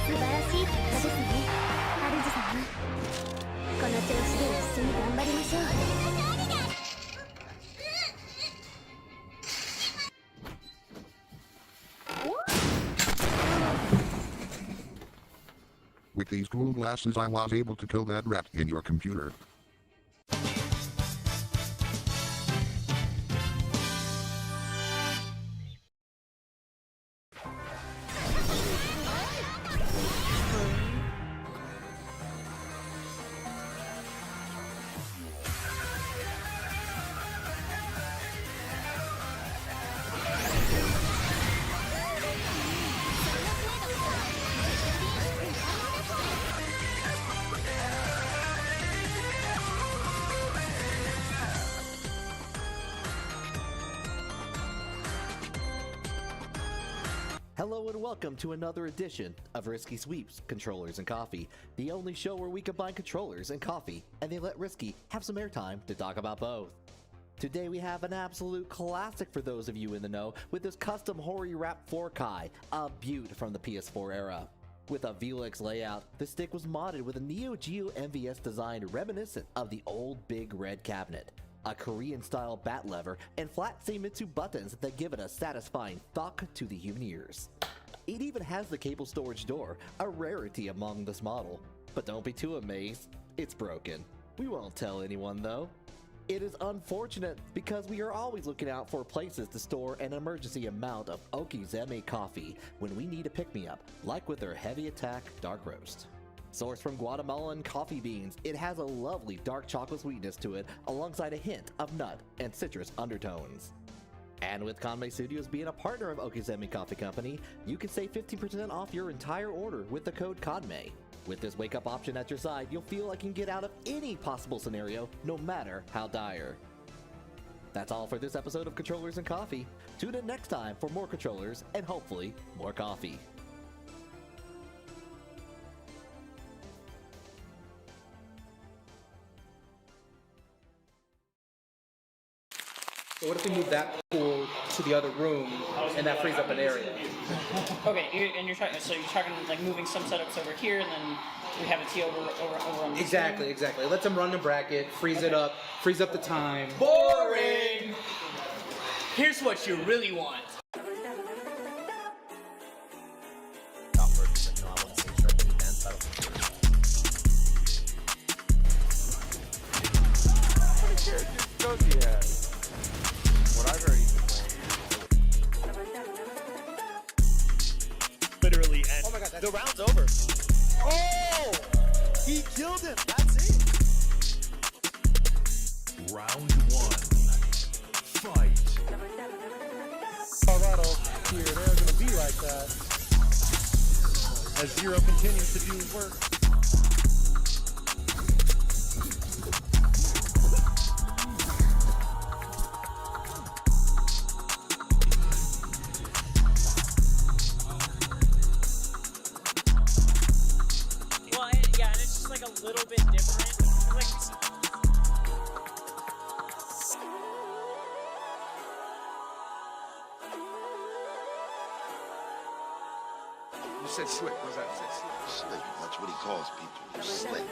素晴らしい結果ですね、主様。この調子で一緒に頑張りましょう。 With these cool glasses I was able to kill that rat in your computer. Hello and welcome to another edition of Risky Sweeps, Controllers and Coffee, the only show where we combine controllers and coffee, and they let Risky have some airtime to talk about both. Today we have an absolute classic for those of you in the know with this custom Hori Wrap 4Kai, a beaut from the PS4 era. With a Velix layout, the stick was modded with a Neo Geo MVS design reminiscent of the old big red cabinet, a Korean-style bat lever, and flat Seimitsu buttons that give it a satisfying thunk to the human ears. It even has the cable storage door, a rarity among this model. But don't be too amazed, it's broken. We won't tell anyone though. It is unfortunate because we are always looking out for places to store an emergency amount of Okizeme coffee when we need a pick-me-up, like with their Heavy Attack Dark Roast. Sourced from Guatemalan coffee beans, it has a lovely dark chocolate sweetness to it alongside a hint of nut and citrus undertones. And with Kanme Studios being a partner of Okizeme Coffee Company, you can save 15% off your entire order with the code KANME. With this wake-up option at your side, you'll feel like you can get out of any possible scenario, no matter how dire. That's all for this episode of Controllers and Coffee. Tune in next time for more controllers and hopefully more coffee. So what if we move that pool to the other room and that frees up an area? Okay, you're talking. So you're talking like moving some setups over here, and then we have a T over on this Exactly, room? exactly. Let them run the bracket, freeze it up, freeze up the time. Boring. Here's what you really want. Literally end. Oh my god, The round's over. Oh! He killed him. That's it. Round one. Fight. Colorado here, they're going to be like that as Zero continues to do his work. Well, yeah, and it's just like a little bit different. It's like You said slick, what's that? Slick, that's what he calls people. Slick.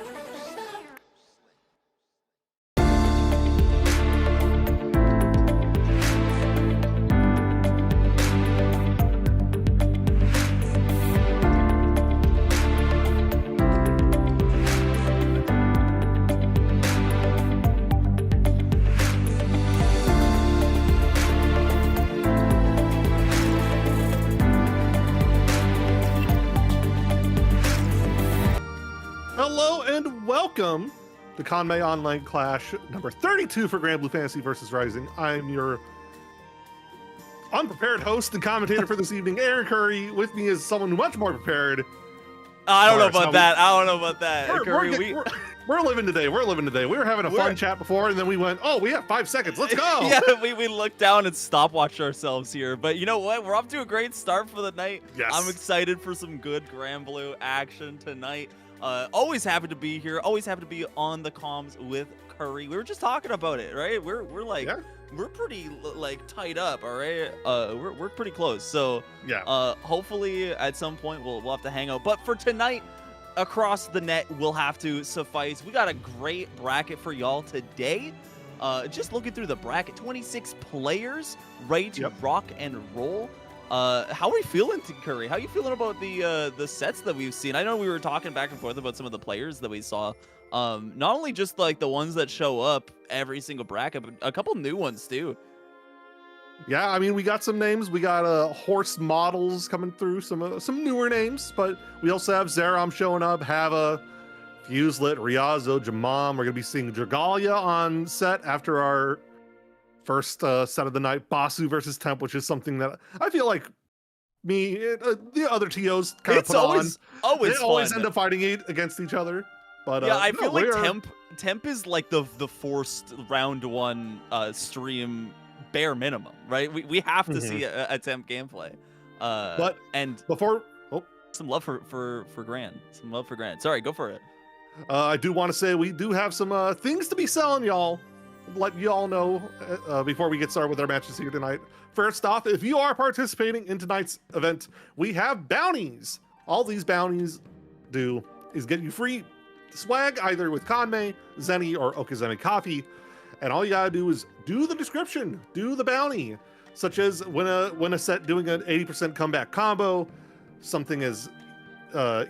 Hello and welcome to Kanme Online Clash number 32 for Granblue Fantasy vs. Rising. I'm your unprepared host and commentator for this evening, Aaron Curry. With me is someone much more prepared. I don't know about that. I don't know about that. We're living today. We're living today. We were having a fun chat before, and then we went, oh, we have 5 seconds. Let's go. Yeah, we looked down and stopwatched ourselves here. But you know what? We're off to a great start for the night. Yes. I'm excited for some good Granblue action tonight. Always happy to be here. Always happy to be on the comms with Curry. We were just talking about it, right? We're like we're pretty like tied up, all right? We're pretty close. So Yeah. hopefully at some point we'll have to hang out. But for tonight, across the net will have to suffice. We got a great bracket for y'all today. Just looking through the bracket, 26 players ready to rock and roll. How are we feeling, Curry? How are you feeling about the sets that we've seen? I know we were talking back and forth about some of the players that we saw. Not only just like the ones that show up every single bracket, but a couple new ones too. Yeah, I mean, we got some names. We got horse models coming through, some newer names, but we also have Zeram showing up, Hava, Fuselit, Riazo, Jamam. We're gonna be seeing Dragalia on set after our first set of the night, Basu versus Temp, which is something that I feel like the other TOs kind of put always they always fun. end up fighting against each other. But yeah, I feel like we're- Temp is like the forced round one stream bare minimum, right? We have to see a Temp gameplay. But and before some love for Gran. Some love for Gran. Sorry, go for it. I do want to say we do have some things to be selling, y'all. Let y'all know before we get started with our matches here tonight. First off, if you are participating in tonight's event, we have bounties. All these bounties do is get you free swag either with Kanme, Zenny, or Okazeme coffee. And all you gotta do is do the description, do the bounty, such as win a set doing an 80% comeback combo, something as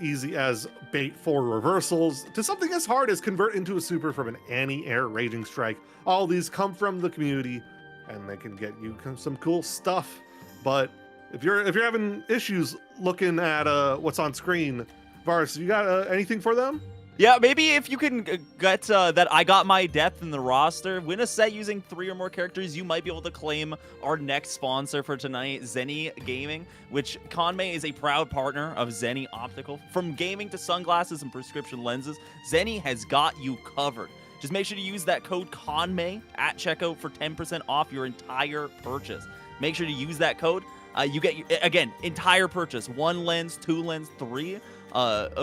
easy as bait 4 reversals, to something as hard as convert into a super from an anti-air raging strike. All these come from the community, and they can get you some cool stuff. But if you're having issues looking at what's on screen, Varus, you got anything for them? Yeah, maybe if you can get that I got my depth in the roster, win a set using 3 or more characters, you might be able to claim our next sponsor for tonight, Zenny Gaming, which Kanme is a proud partner of Zenny Optical. From gaming to sunglasses and prescription lenses, Zenny has got you covered. Just make sure to use that code KANME at checkout for 10% off your entire purchase. Make sure to use that code. You get, again, entire purchase, 1 lens, 2 lens, 3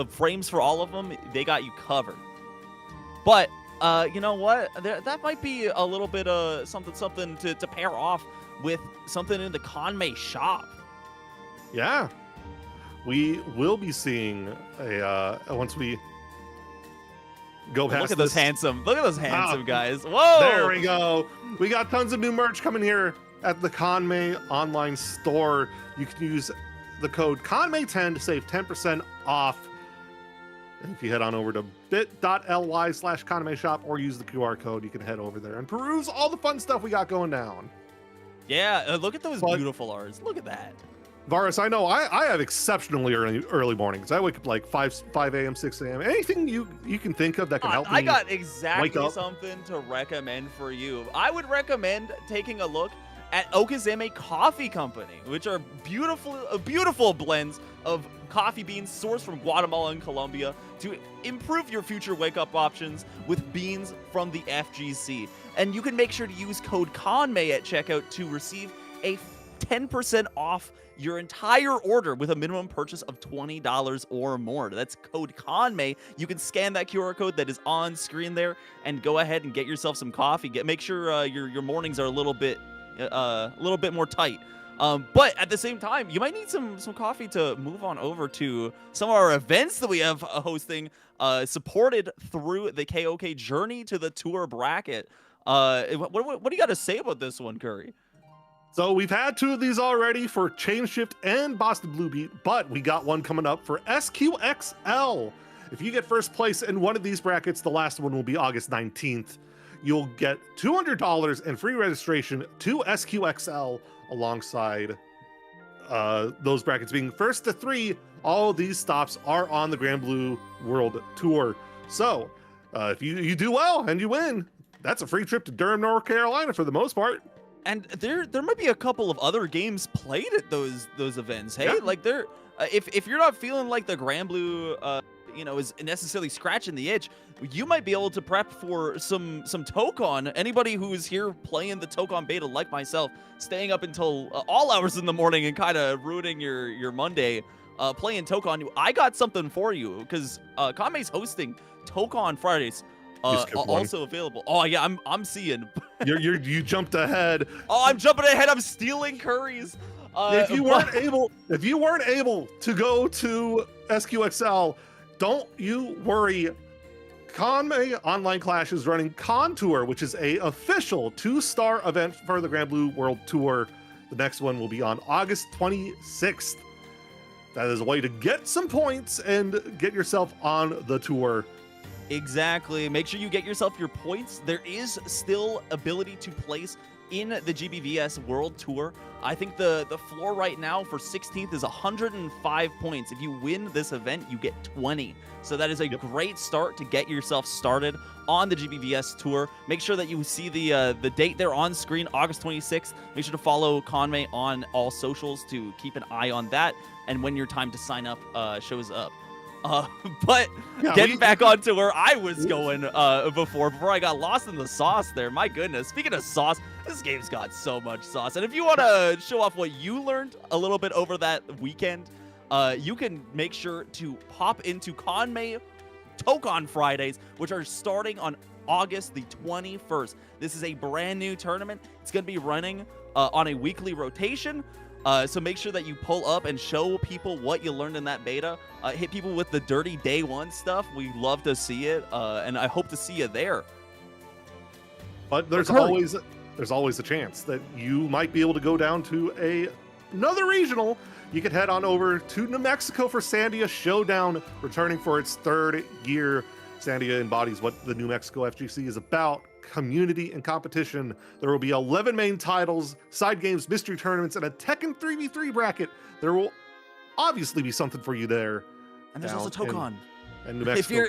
frames for all of them. They got you covered. But you know what? That might be a little bit something to pair off with something in the Kanme shop. Yeah, we will be seeing a once we go past. Look at those handsome guys. Whoa! There we go. We got tons of new merch coming here at the Kanme online store. You can use the code KANME10 to save 10% off. And if you head on over to bit.ly/Kanme shop or use the QR code, you can head over there and peruse all the fun stuff we got going down. Yeah, look at those beautiful arts. Look at that. Varus, I know I have exceptionally early mornings. I wake up like 5 a.m., 6 a.m. Anything you can think of that can help me. I got exactly wake up. something to recommend for you. I would recommend taking a look at Okazeme Coffee Company, which are beautiful blends of coffee beans sourced from Guatemala and Colombia to improve your future wake-up options with beans from the FGC. And you can make sure to use code KANME at checkout to receive a 10% off your entire order with a minimum purchase of $20 or more. That's code KANME. You can scan that QR code that is on screen there and go ahead and get yourself some coffee. Make sure your mornings are a little bit more tight. But at the same time, you might need some coffee to move on over to some of our events that we have hosting, supported through the KOK journey to the tour bracket. What do you got to say about this one, Curry? So we've had 2 of these already for Chain Shift and Boston Blue Beat, but we got one coming up for SQXL. If you get first place in one of these brackets, the last one will be August 19th. You'll get $200 and free registration to SQXL alongside those brackets being first to 3. All of these stops are on the Granblue World Tour. So if you do well and you win, that's a free trip to Durham, North Carolina for the most part. And there might be a couple of other games played at those events. Hey, like if you're not feeling like the Granblue is necessarily scratching the itch, you might be able to prep for some Tokon. Anybody who's here playing the Tokon beta, like myself, staying up until all hours in the morning and kind of ruining your Monday playing Tokon, I got something for you because Kanme's hosting Tokon Fridays skipped one. also available. Oh yeah, I'm seeing. You jumped ahead. Oh, I'm jumping ahead. I'm stealing curries. If you weren't able to go to SQXL, don't you worry. Kanme Online Clash is running Contour, which is a official 2-star event for the Granblue World Tour. The next one will be on August 26th. That is a way to get some points and get yourself on the tour. Exactly. Make sure you get yourself your points. There is still ability to place in the GBVS World Tour. I think the floor right now for 16th is 105 points. If you win this event, you get 20. So that is a great start to get yourself started on the GBVS Tour. Make sure that you see the date there on screen, August 26th. Make sure to follow Kanme on all socials to keep an eye on that and when your time to sign up shows up. But getting back onto where I was going before I got lost in the sauce there. My goodness. Speaking of sauce, this game's got so much sauce. And if you want to show off what you learned a little bit over that weekend, you can make sure to pop into Kanme Tokon Fridays, which are starting on August the 21st. This is a brand new tournament. It's going to be running on a weekly rotation. So make sure that you pull up and show people what you learned in that beta. Hit people with the dirty day one stuff. We love to see it, and I hope to see you there. But there's always a chance that you might be able to go down to another regional. You could head on over to New Mexico for Sandia Showdown, returning for its 3rd year. Sandia embodies what the New Mexico FGC is about: community and competition. There will be 11 main titles, side games, mystery tournaments, and a Tekken 3v3 bracket. There will obviously be something for you there. And there's also Tokon. And New Mexico.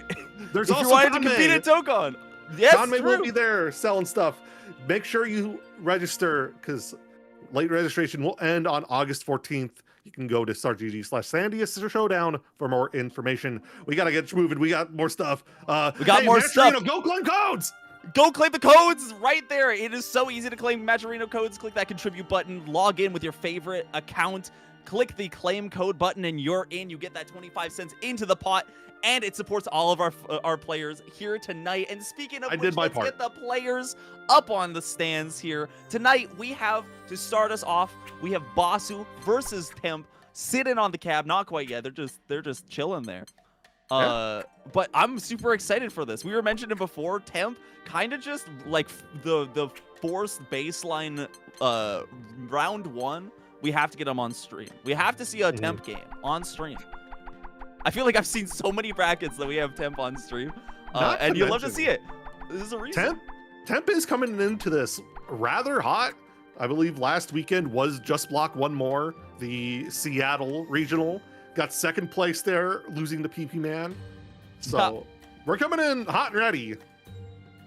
If you wanted to compete at Tokon, yes, Kanme will be there selling stuff. Make sure you register, because late registration will end on August 14th. You can go to StarGG/Sandia Showdown for more information. We gotta get moving. We got more stuff. We got more stuff. Go claim codes. Go claim the codes right there. It is so easy to claim Matcherino codes. Click that contribute button. Log in with your favorite account. Click the claim code button and you're in. You get that 25 cents into the pot, and it supports all of our players here tonight. And speaking of which, let's get the players up on the stands here. Tonight, we have, to start us off, we have Basu versus Temp sitting on the cab. Not quite yet. They're just chilling there. But I'm super excited for this. We were mentioning before, Temp kind of just like the forced baseline round 1. We have to get them on stream. We have to see a Temp game on stream. I feel like I've seen so many brackets that we have Temp on stream, and you love to see it. This is a reason. Temp is coming into this rather hot. I believe last weekend was Just Block One More, the Seattle regional. Got 2nd place there, losing to PP Man. So we're coming in hot and ready.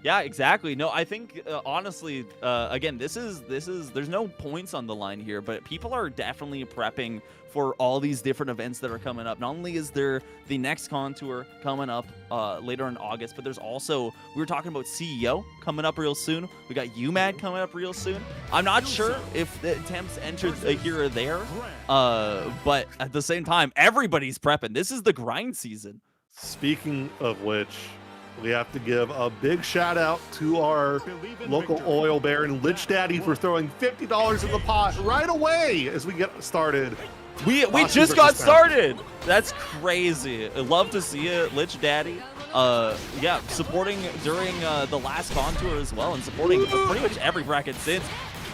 Yeah, exactly. No, I think honestly, again, this is there's no points on the line here, but people are definitely prepping for all these different events that are coming up. Not only is there the next Contour coming up later in August, but there's also, we were talking about CEO coming up real soon. We got UMAD coming up real soon. I'm not sure if the attempts entered here or there, but at the same time, everybody's prepping. This is the grind season. Speaking of which, we have to give a big shout out to our local oil baron, Lich Daddy, for throwing $50 in the pot right away as we get started. We just got started. That's crazy. I love to see it, Lich Daddy. Yeah, supporting during the last Contour as well, and supporting pretty much every bracket since.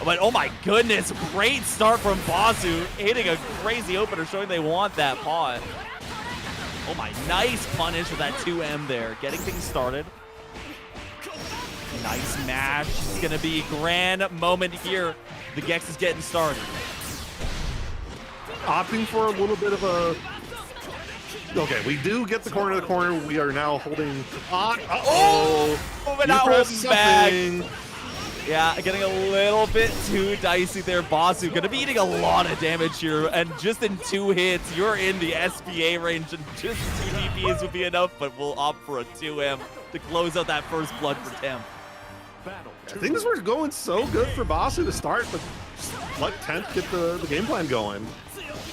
But oh my goodness, great start from Basu, hitting a crazy opener, showing they want that pot. Oh my, nice punish with that 2M there, getting things started. Nice mash. It's gonna be a grand moment here. The Gex is getting started. Opting for a little bit of a... Okay, we do get the corner to the corner. We are now holding on. But not holding back. Yeah, getting a little bit too dicey there. Basu gonna be eating a lot of damage here, and just in 2 hits, you're in the SPA range, and just 2 DPs would be enough, but we'll opt for a 2M to close out that first blood for Temp. Things were going so good for Basu to start, but let Temp get the game plan going.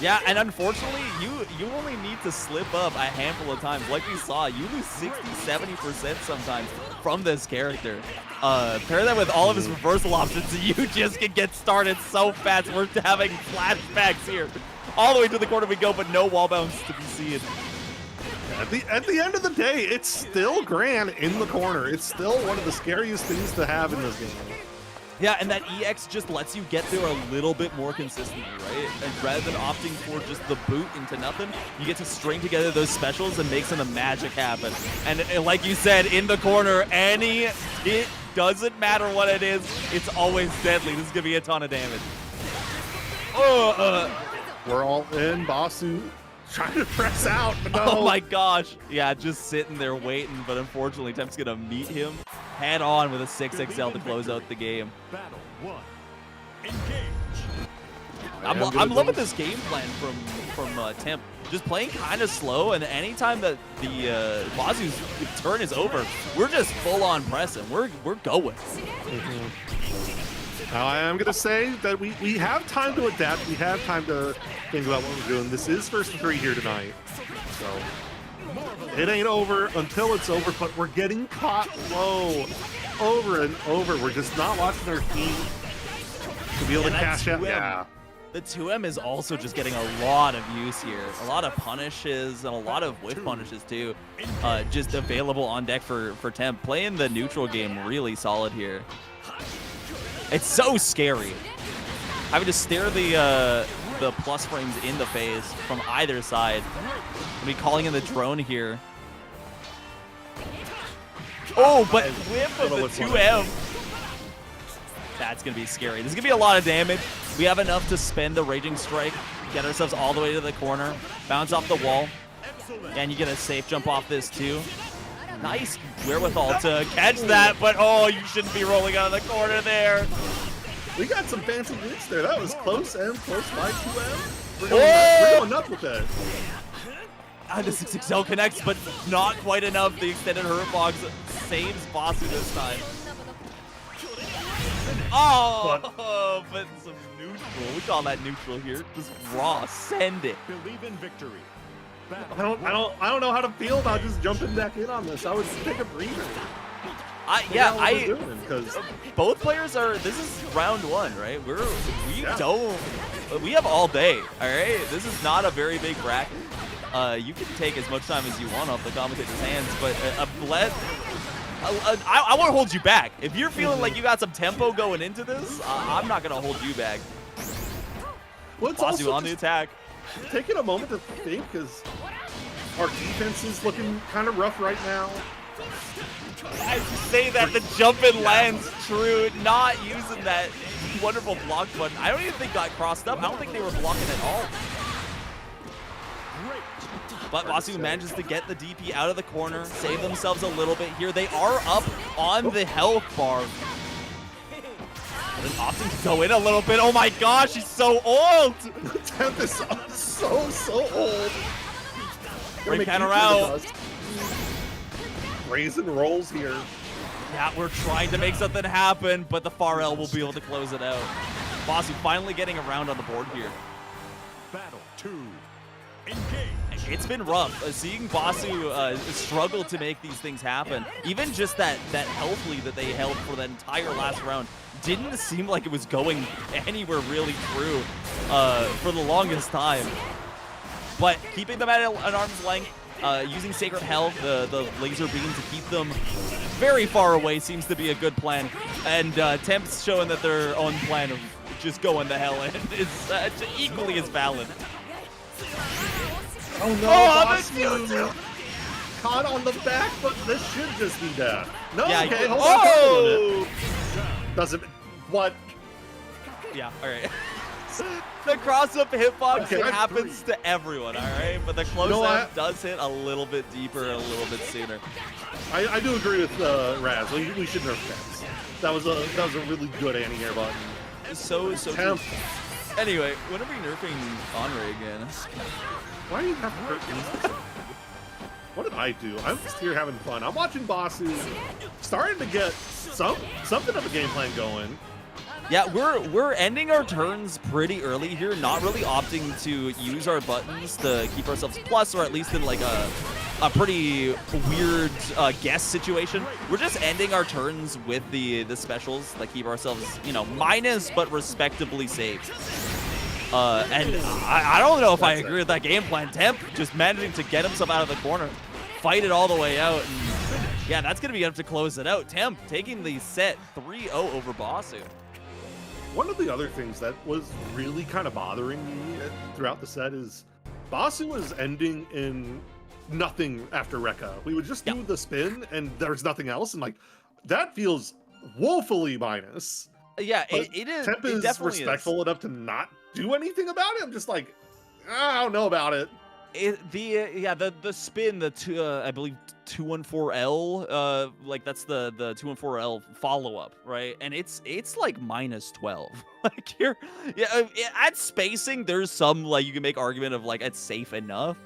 Yeah, and unfortunately, you only need to slip up a handful of times. Like we saw, you lose 60-70% sometimes from this character. Pair that with all of his reversal options, you just can get started so fast. We're having flashbacks here. All the way to the corner we go, but no wall bounce to be seen. At the end of the day, it's still Gran in the corner. It's still one of the scariest things to have in this game. Yeah, and that EX just lets you get there a little bit more consistently, right? And rather than opting for just the boot into nothing, you get to string together those specials and make some of the magic happen. And like you said, in the corner, it doesn't matter what it is, it's always deadly. This is going to be a ton of damage. We're all in. Basu trying to press out, but no. Oh my gosh. Yeah, just sitting there waiting, but unfortunately, Temp's going to meet him head on with a 6XL to close out the game. Battle 1. Engage. I'm loving this game plan from Temp. Just playing kind of slow, and anytime that the Bazu's turn is over, we're just full on pressing. We're going. Now, I am going to say that we have time to adapt. We have time to think about what we're doing. This is first and 3 here tonight. So it ain't over until it's over, but we're getting caught low over and over. We're just not watching our team to be able to cash out. Yeah. The 2M is also just getting a lot of use here. A lot of punishes and a lot of whiff punishes too. Just available on deck for Temp. Playing the neutral game really solid here. It's so scary. Having to stare the plus frames in the face from either side. Gonna be calling in the drone here. Oh, but whiff of the 2M. That's gonna be scary. This is gonna be a lot of damage. We have enough to spend the Raging Strike, get ourselves all the way to the corner, bounce off the wall, and you get a safe jump off this too. Nice wherewithal to catch that, but oh, you shouldn't be rolling out of the corner there. We got some fancy hits there. That was close and close by 2M. We're going up with that. The 6XL connects, but not quite enough. The extended hurt box saves Basu this time. Oh, but some neutral. We call that neutral here. Just raw. Send it. Believe in victory. I don't know how to feel about just jumping back in on this. I would take a breather. Both players are. This is round 1, right? We have all day. All right. This is not a very big bracket. You can take as much time as you want off the commentator's hands, but I won't hold you back. If you're feeling like you got some tempo going into this, I'm not gonna hold you back. Basu on the attack. Taking a moment to think, because our defense is looking kind of rough right now. As you say that, the jump in lands true. Not using that wonderful block button. I don't even think got crossed up. I don't think they were blocking at all. But Basu manages to get the DP out of the corner, save themselves a little bit here. They are up on the health bar. And opting to go in a little bit. Oh my gosh, he's so old! Temp is so old. Break counter out. Raise and rolls here. Yeah, we're trying to make something happen, but the far L will be able to close it out. Basu finally getting around on the board here. Battle 2. Engage. It's been rough. Seeing Basu struggle to make these things happen. Even just that health lead that they held for that entire last round didn't seem like it was going anywhere really through for the longest time. But keeping them at an arm's length, using Sacred Hell, the laser beam to keep them very far away seems to be a good plan. And Temp's showing that their own plan of just going to hell is equally as valid. Oh no, Basu caught on the back, but this should just be death. No, yeah, okay, hold on. Doesn't, what? Yeah, all right. The cross-up hitbox, okay, it happens to everyone, all right? But the close-up does hit a little bit deeper and a little bit sooner. I do agree with Raz. We should nerf Temps. That was a really good anti-air button. So Temp. Anyway, when are we nerfing Honore again? Why do you have to hurt me? What did I do? I'm just here having fun. I'm watching Basu starting to get something of a game plan going. Yeah, we're ending our turns pretty early here, not really opting to use our buttons to keep ourselves plus, or at least in like a pretty weird guess situation. We're just ending our turns with the specials that keep ourselves, you know, minus but respectably safe. And I don't know if I agree with that game plan. Temp just managing to get himself out of the corner, fight it all the way out, and yeah, that's gonna be enough to close it out. Temp taking the set 3-0 over Basu. One of the other things that was really kind of bothering me throughout the set is Basu was ending in nothing after Rekka. We would just do the spin and there's nothing else, and like that feels woefully minus. Yeah, it is. Temp it is definitely respectful enough to not do anything about it. I'm just like, I don't know about it. The spin, I believe 214L, like that's the 214L follow up, right? And it's like minus 12. Like at spacing, there's some like you can make argument of like it's safe enough.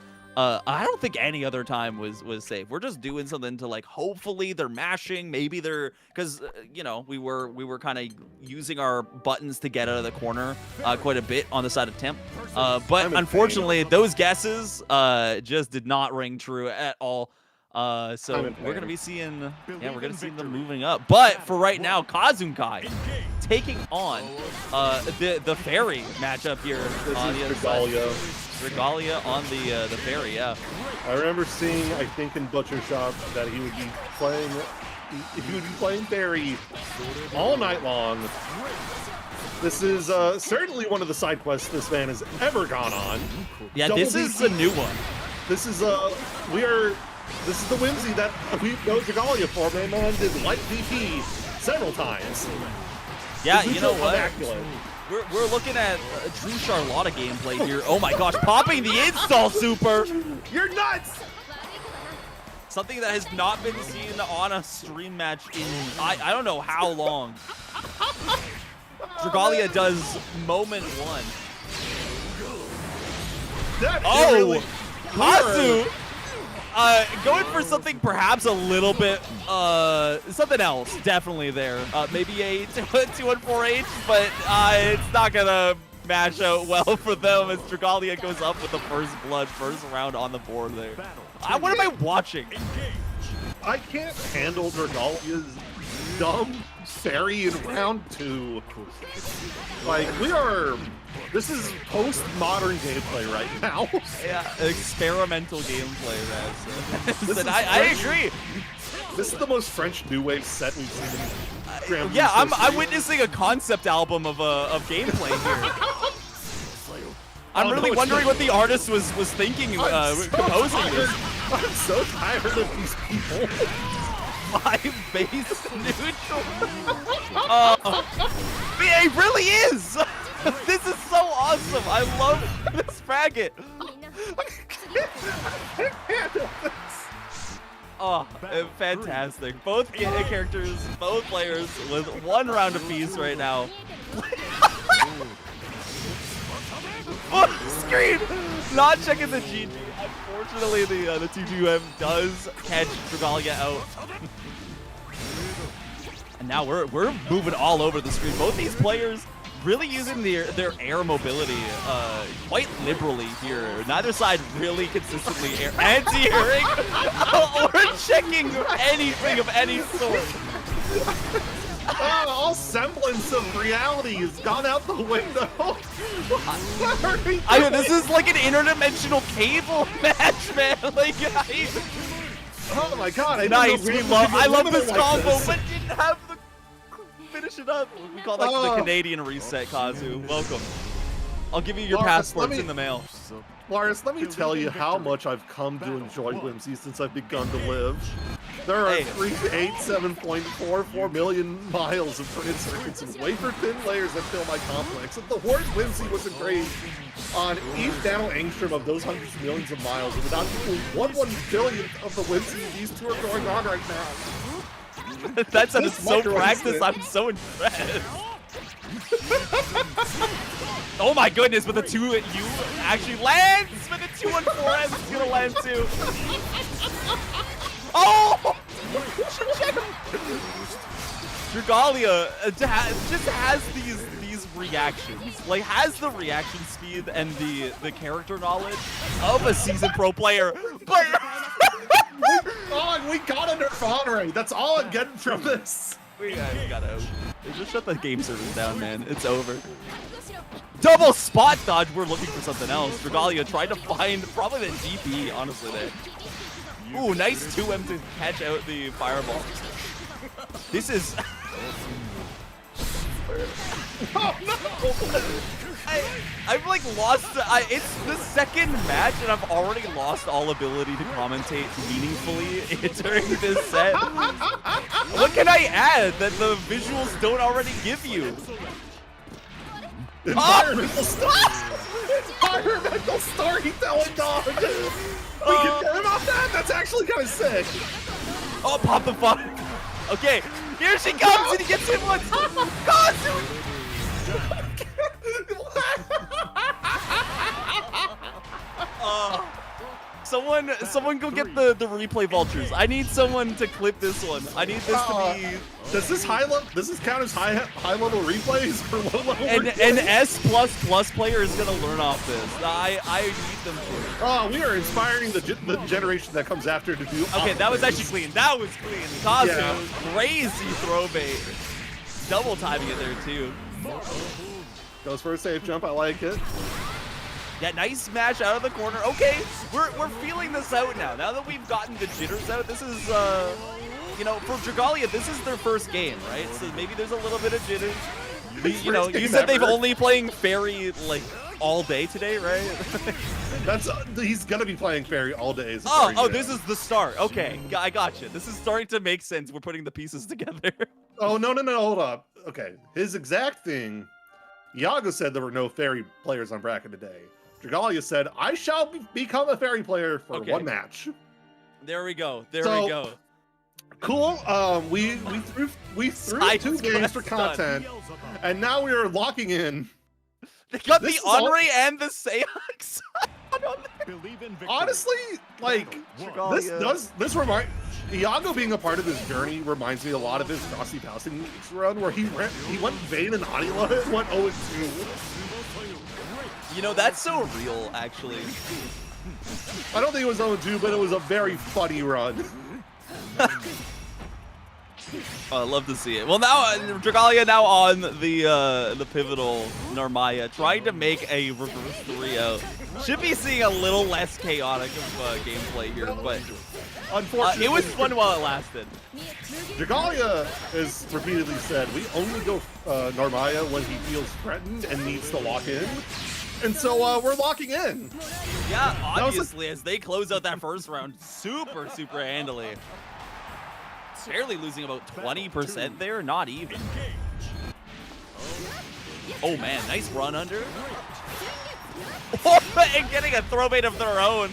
I don't think any other time was safe. We're just doing something to like hopefully they're mashing, maybe they're because you know we were kind of using our buttons to get out of the corner quite a bit on the side of Temp, but unfortunately those guesses just did not ring true at all. So we're gonna be seeing them moving up. But for right now, Kazunkai taking on the Fairy matchup here on the other side. Regalia on the Fairy, yeah. I remember seeing, I think in Butcher Shop, that he would be playing Fairy all night long. This is certainly one of the side quests this man has ever gone on. Yeah, this is a new one. This is the whimsy that we know Regalia for. Man did light VP several times. Yeah, you know what? Immaculate. We're looking at true Charlotta gameplay here. Oh my gosh, popping the install super! You're nuts! Something that has not been seen on a stream match in I don't know how long. Dragalia does moment one. Oh! Kazu! Going for something perhaps a little bit, something else definitely there. Maybe a 2-1-4H, but it's not gonna match out well for them as Dragalia goes up with the first round on the board there. What am I watching? I can't handle Dragalia's dumb Fairy in round 2. Like, this is post-modern gameplay right now. Yeah, experimental gameplay, Raz. I agree. This is the most French New Wave set we've seen in Granblue. Yeah, I'm witnessing a concept album of gameplay here. I'm really wondering what the artist was thinking composing this. I'm so tired of these people. 5 base neutral. Yeah, it really is. This is so awesome. I love this bracket. Oh, fantastic. Both characters, both players with 1 round apiece right now. Oh, screen! Not checking the GG. Unfortunately, the T2M does catch Dragalia out. And now we're moving all over the screen. Both these players really using their air mobility quite liberally here. Neither side really consistently anti-airing or checking anything of any sort. All semblance of reality has gone out the window. I mean, this is like an interdimensional cable match, man. Like, oh my god! I love this combo, but didn't have the finish it up. We call that the Canadian reset, Kazu. Welcome. I'll give you your passports in the mail. Lars, let me tell you how much I've come to enjoy Whimsy since I've begun to live. There are 387.44 million miles of grid circuits and wafer-thin layers that fill my complex. If the Horde Whimsy was engraved on each nano-angstrom of those hundreds of millions of miles, and without equaling 1/1 of the Whimsy these two are going on right now. That sounded so practiced, I'm so impressed. Oh my goodness, with the 2 you actually lands with the 2-1-4S, it's gonna land too. Oh! Dragalia just has these reactions, like has the reaction speed and the character knowledge of a seasoned pro player, but we got a nerf on rate. That's all I'm getting from this. we gotta just shut the game servers down, man. It's over. Double spot dodge. We're looking for something else. Dragalia tried to find probably the DP, honestly, there. Ooh, nice 2M to catch out the fireball. This is... Oh, no! I've like lost... it's the second match and I've already lost all ability to commentate meaningfully during this set. What can I add that the visuals don't already give you? Environmental Environmental storytelling, dog! We can get him off that? That's actually kind of sick. Oh, pop the fuck. Okay, here she comes and he gets hit once. Kazu! Someone go get the replay vultures. I need someone to clip this one. I need this to be... Does this Does this count as high level replays or low level replays? An S++ player is gonna learn off this. I need them to. Oh, we are inspiring the generation that comes after to do. Okay, that was actually clean. That was clean. Kazu, Yeah. crazy throw bait. Double timing it there too. Goes for a safe jump. I like it. Yeah, nice smash out of the corner. Okay, we're feeling this out now. Now that we've gotten the jitters out, this is you know, for Dragalia, this is their first game, right? So maybe there's a little bit of jitters. You know, you said they've only playing Fairy like all day today, right? He's gonna be playing Fairy all day. Oh, this is the start. Okay, I got you. This is starting to make sense. We're putting the pieces together. Oh, no, hold up. Okay, his exact thing, Iago said there were no Fairy players on bracket today. Dragalia said, I shall become a Fairy player for one match. There we go. There we go. Cool. We threw two games for content, and now we are locking in. They got the Henri and the Seox. Honestly, like this remind Iago being a part of this journey reminds me a lot of his Frosty Passing run, where he went Vayne and Anila and went 0-2. You know, that's so real, actually. I don't think it was 0-2, but it was a very funny run. Oh, I'd love to see it. Well, now Dragalia now on the pivotal Narmaya, trying to make a reverse 3-0. Should be seeing a little less chaotic of gameplay here, but unfortunately, it was fun while it lasted. Dragalia has repeatedly said, we only go Narmaya when he feels threatened and needs to lock in. And so we're locking in. Yeah, obviously, as they close out that first round super handily. Barely losing about 20% there, not even. Oh man, nice run under. And getting a throw bait of their own.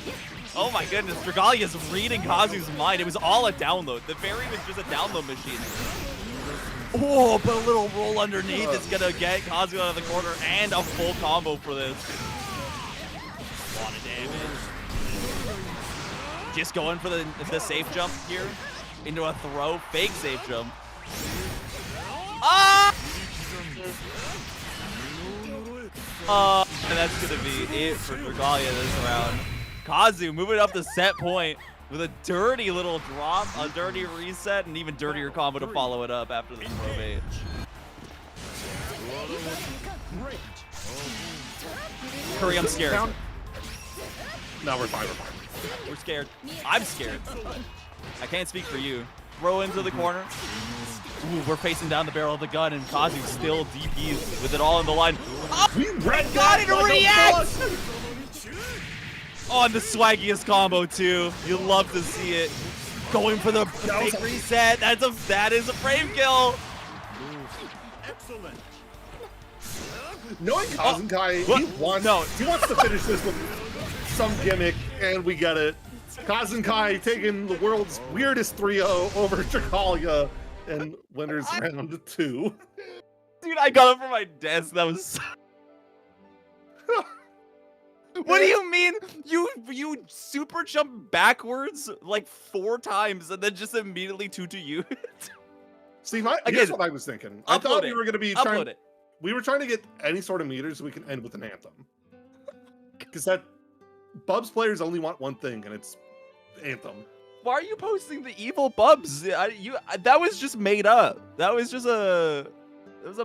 Oh my goodness, Dragalia's reading Kazu's mind. It was all a download. The Fairy was just a download machine. Oh, but a little roll underneath is gonna get Kazu out of the corner and a full combo for this. A lot of damage. Just going for the safe jump here. Into a throw, fake safe jump. Ah! And that's gonna be it for Dragalia this round. Kazu moving up the set point with a dirty little drop, a dirty reset, and even dirtier combo to follow it up after the throw bait. Hurry, I'm scared. No, we're fine. We're scared. I'm scared. I can't speak for you. Throw into the corner. Ooh, we're facing down the barrel of the gun, and Kazu still DPs with it all in the line. Oh, we got it to react! Oh, and the swaggiest combo too. You love to see it. Going for the big reset. That is a frame kill. Excellent. Knowing Kazenkai, he wants to finish this with some gimmick, and we get it. Kazenkai taking the world's weirdest 3-0 over Dragalia and winners round 2. Dude, I got it from my desk. That was. What do you mean? You super jump backwards like 4 times and then just immediately 2-2 you? Steve, Again, here's what I was thinking. I thought we it. were going to be Upload it. we were trying to get any sort of meters so we can end with an anthem. Because that Bubs players only want one thing, and it's anthem. Why are you posting the evil Bubs? That was just made up. That was just a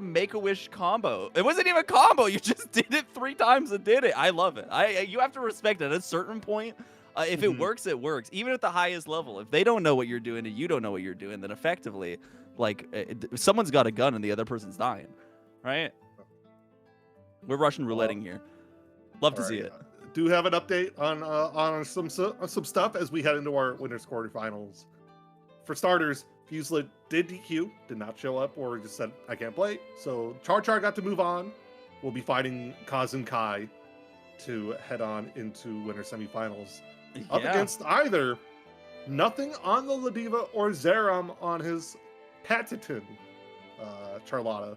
Make-A-Wish combo. It wasn't even a combo. You just did it 3 times and did it. I love it. You have to respect it. At a certain point, if it works, it works. Even at the highest level. If they don't know what you're doing and you don't know what you're doing, then effectively, like, someone's got a gun and the other person's dying, right? We're Russian rouletting here. Love to see it. Do have an update on some stuff as we head into our winners quarterfinals. For starters, Fuselit did DQ, did not show up, or just said I can't play. So Char got to move on. We'll be fighting Kaz and Kai to head on into winner semifinals. Up against either nothing on the Ladiva or Zeram on his patented Charlotta.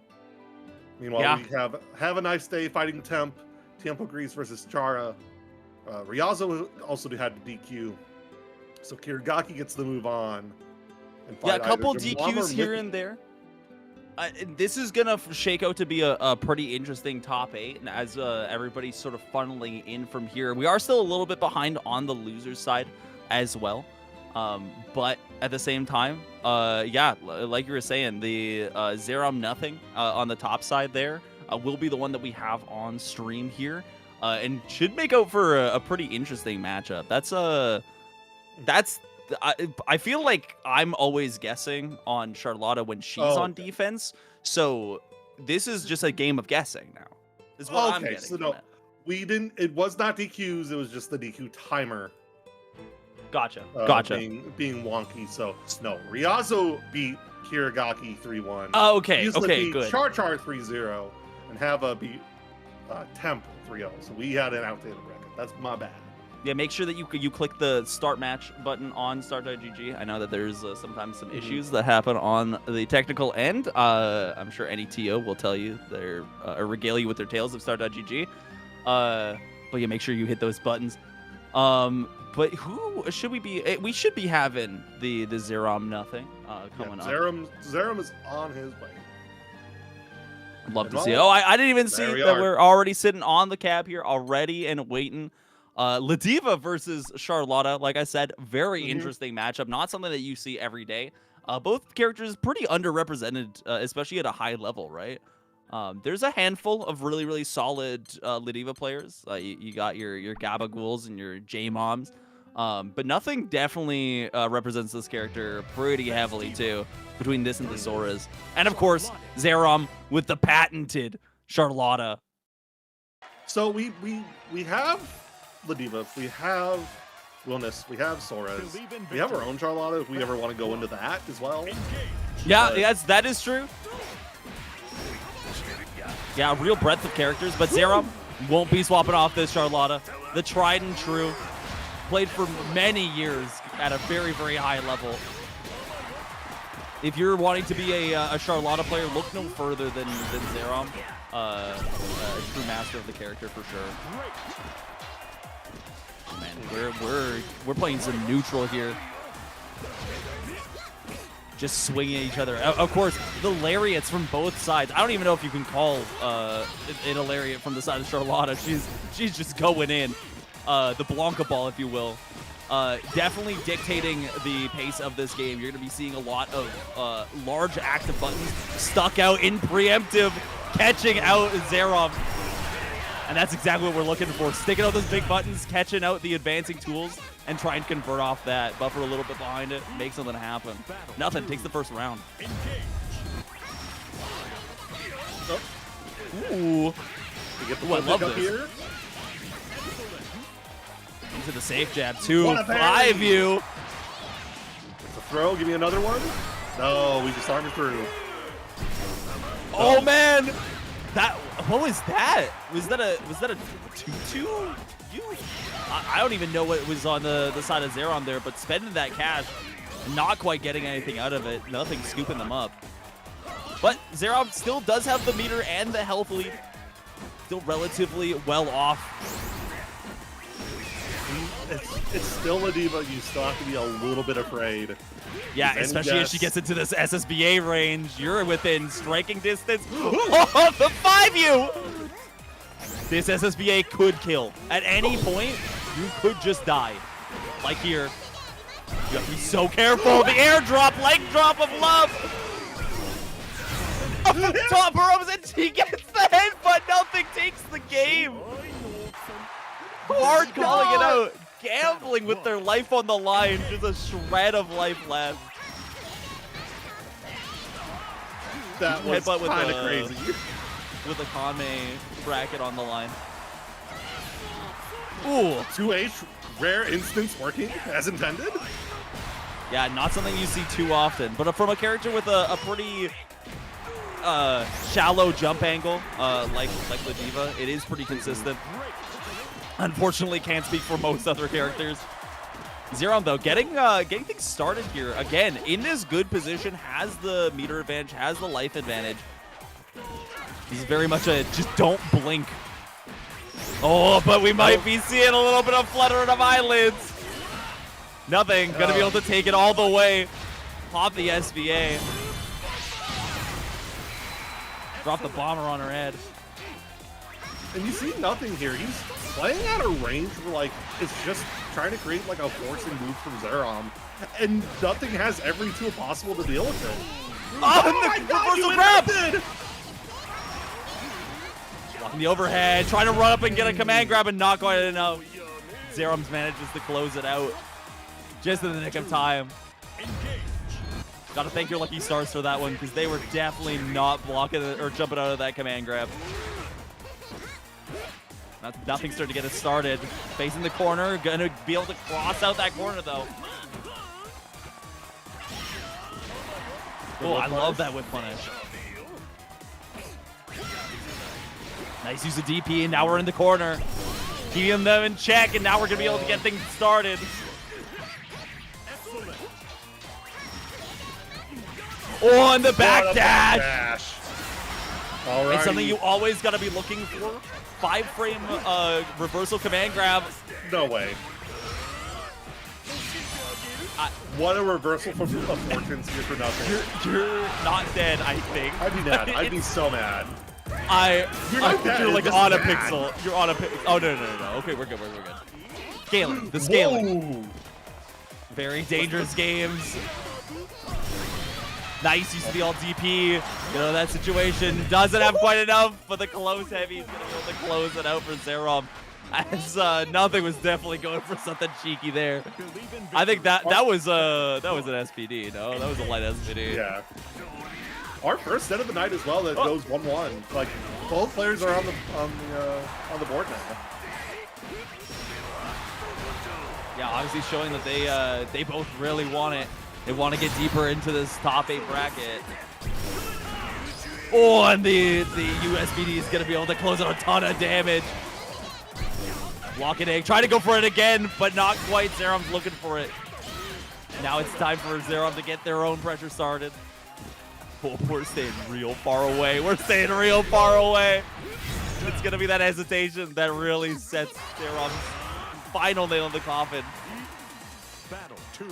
Meanwhile, we have a nice day fighting Tempo Grease versus Chara. Ryazo also had to DQ. So Kirigaki gets the move on. And a couple DQs here and there. This is going to shake out to be a pretty interesting top 8. And as everybody's sort of funneling in from here, we are still a little bit behind on the losers side as well. But at the same time, like you were saying, the Zeram Nothing on the top side there will be the one that we have on stream here, and should make out for a pretty interesting matchup. I feel like I'm always guessing on Charlotta when she's on defense, so this is just a game of guessing now. Is what I'm getting. So no, it was not DQs. It was just the DQ timer. Gotcha. Being wonky. So no, Ryazo beat Kirigaki 3-1. Oh, okay. Usually Okay, beat good. Char 3-0, and Hava beat Temp 3-0. So we had an outdated record. That's my bad. Yeah, make sure that you click the start match button on start.gg. I know that there's sometimes some issues that happen on the technical end. I'm sure any TO will tell you or regale you with their tales of start.gg. But yeah, make sure you hit those buttons. But who should we be? We should be having the Zeram Nothing coming up. Zeram is on his way. I'd love to see it. Oh, I didn't even see that we're already sitting on the cab here already and waiting. Ladiva versus Charlotta, like I said, very interesting matchup. Not something that you see every day. Both characters pretty underrepresented, especially at a high level, right? There's a handful of really, really solid Ladiva players. You got your Gabagools and your J-Moms. But nothing definitely represents this character pretty heavily, too, between this and the Zoras. And, of course, Zeram with the patented Charlotta. So we have Ladiva, we have Wilness, we have Soras, we have our own Charlotta if we ever want to go into that as well. Yeah, yes, that is true. Yeah, real breadth of characters, but Zeram won't be swapping off this Charlotta. The tried and true, played for many years at a very, very high level. If you're wanting to be a Charlotta player, look no further than Zeram. A true master of the character for sure. Man, we're playing some neutral here. Just swinging at each other. Of course, the lariats from both sides. I don't even know if you can call it a lariat from the side of Charlotta. She's just going in. The Blanca ball, if you will. Definitely dictating the pace of this game. You're going to be seeing a lot of large active buttons stuck out in preemptive, catching out Zeram. And that's exactly what we're looking for. Sticking out those big buttons, catching out the advancing tools, and trying to convert off that. Buffer a little bit behind it, make something happen. Nothing, takes the first round. Ooh. I love this. Here. Into the safe jab, too. 5U. It's a throw, give me another one. No, we just armed through. Oh, man. What was that? Was that a 2-2? I don't even know what was on the side of Zeram there, but spending that cash, not quite getting anything out of it. Nothing scooping them up. But Zeram still does have the meter and the health lead. Still relatively well off. it's still Ladiva. You still have to be a little bit afraid. Yeah, especially if she gets into this SSBA range. You're within striking distance. Oh, the 5U! This SSBA could kill. At any point, you could just die. Like here. You have to be so careful. The airdrop, leg drop of love. Top burrows and she gets the headbutt. Nothing takes the game. Hard calling it out. Gambling with their life on the line. Just a shred of life left. That was kind of crazy. With a Kanme bracket on the line. Ooh. 2H, rare instance working as intended. Yeah, not something you see too often. But from a character with a pretty shallow jump angle, like Ladiva, it is pretty consistent. Unfortunately, can't speak for most other characters. Zerom, though, getting things started here. Again, in this good position, has the meter advantage, has the life advantage. He's very much a just don't blink. Oh, but we might be seeing a little bit of fluttering of eyelids. Nothing. Gonna be able to take it all the way. Pop the SVA. Drop the bomber on her head. And you see nothing here. He's playing at a range where, like, it's just trying to create, like, a forcing move from Zerom. And nothing has every tool possible to deal with it. Oh, the reversal grab! Blocking the overhead, trying to run up and get a command grab and not quite enough. Zerom's manages to close it out. Just in the nick of time. Gotta thank your lucky stars for that one, because they were definitely not blocking it or jumping out of that command grab. Nothing starting to get it started. Facing the corner, gonna be able to cross out that corner though. Oh, I love that whip punish. Nice use of DP, and now we're in the corner. Keeping them in check, and now we're gonna be able to get things started. Oh, and the back dash. Alrighty. It's something you always gotta be looking for. 5-frame reversal command grab. No way. What a reversal from fortunes here for nothing. You're not dead, I think. I'd be mad. I'd be so mad. You're like on a pixel. You're on a pixel. Oh, no. Okay, we're good. Scaling. The scaling. Whoa. Very dangerous games. Nice use of the alt DP. You know, that situation doesn't have quite enough, but the close heavy is going to be able to close it out for Zerom. As nothing was definitely going for something cheeky there. I think that was an SPD. No, that was a light SPD. Yeah. Our first set of the night as well that goes 1-1. Like, both players are on the board now. Yeah, obviously showing that they both really want it. They want to get deeper into this top 8 bracket. Oh, and the USBD is going to be able to close out a ton of damage. Lock-in egg, trying to go for it again, but not quite. Zerom's looking for it. Now it's time for Zerom to get their own pressure started. Oh, we're staying real far away. It's going to be that hesitation that really sets Zerom's final nail in the coffin. Battle 2.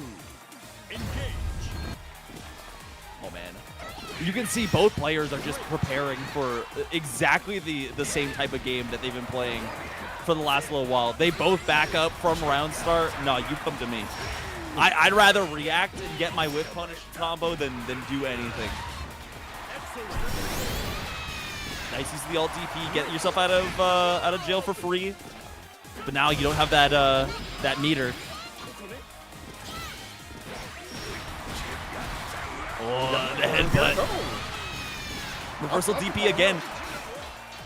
Oh man, you can see both players are just preparing for exactly the same type of game that they've been playing for the last little while. They both back up from round start. No, you come to me. I'd rather react and get my whip punish combo than do anything. Nice use of the alt DP. Get yourself out of jail for free. But now you don't have that meter. Oh, the headbutt. Reversal DP again.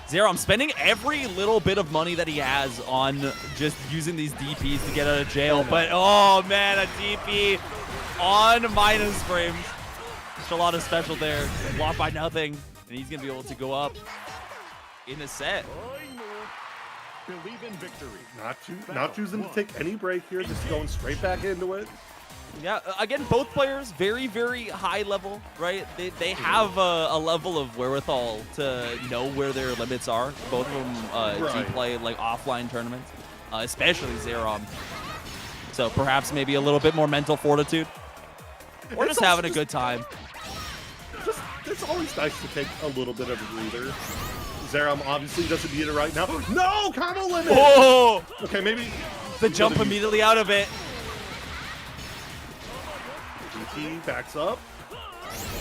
Zerom spending every little bit of money that he has on just using these DPs to get out of jail. But, oh, man, a DP on minus frames. Shalada special there. Blocked by nothing. And he's going to be able to go up in the set. Believe in victory. Not choosing to take any break here, just going straight back into it. Yeah, again, both players very, very high level, right? They have a level of wherewithal to know where their limits are. Both of them do play like offline tournaments, especially Zerom. So perhaps maybe a little bit more mental fortitude. Or just having a good time. It's always nice to take a little bit of a breather. Zerom obviously doesn't need it right now. No, combo limit! Oh! Okay, maybe The jump immediately out of it. DT backs up.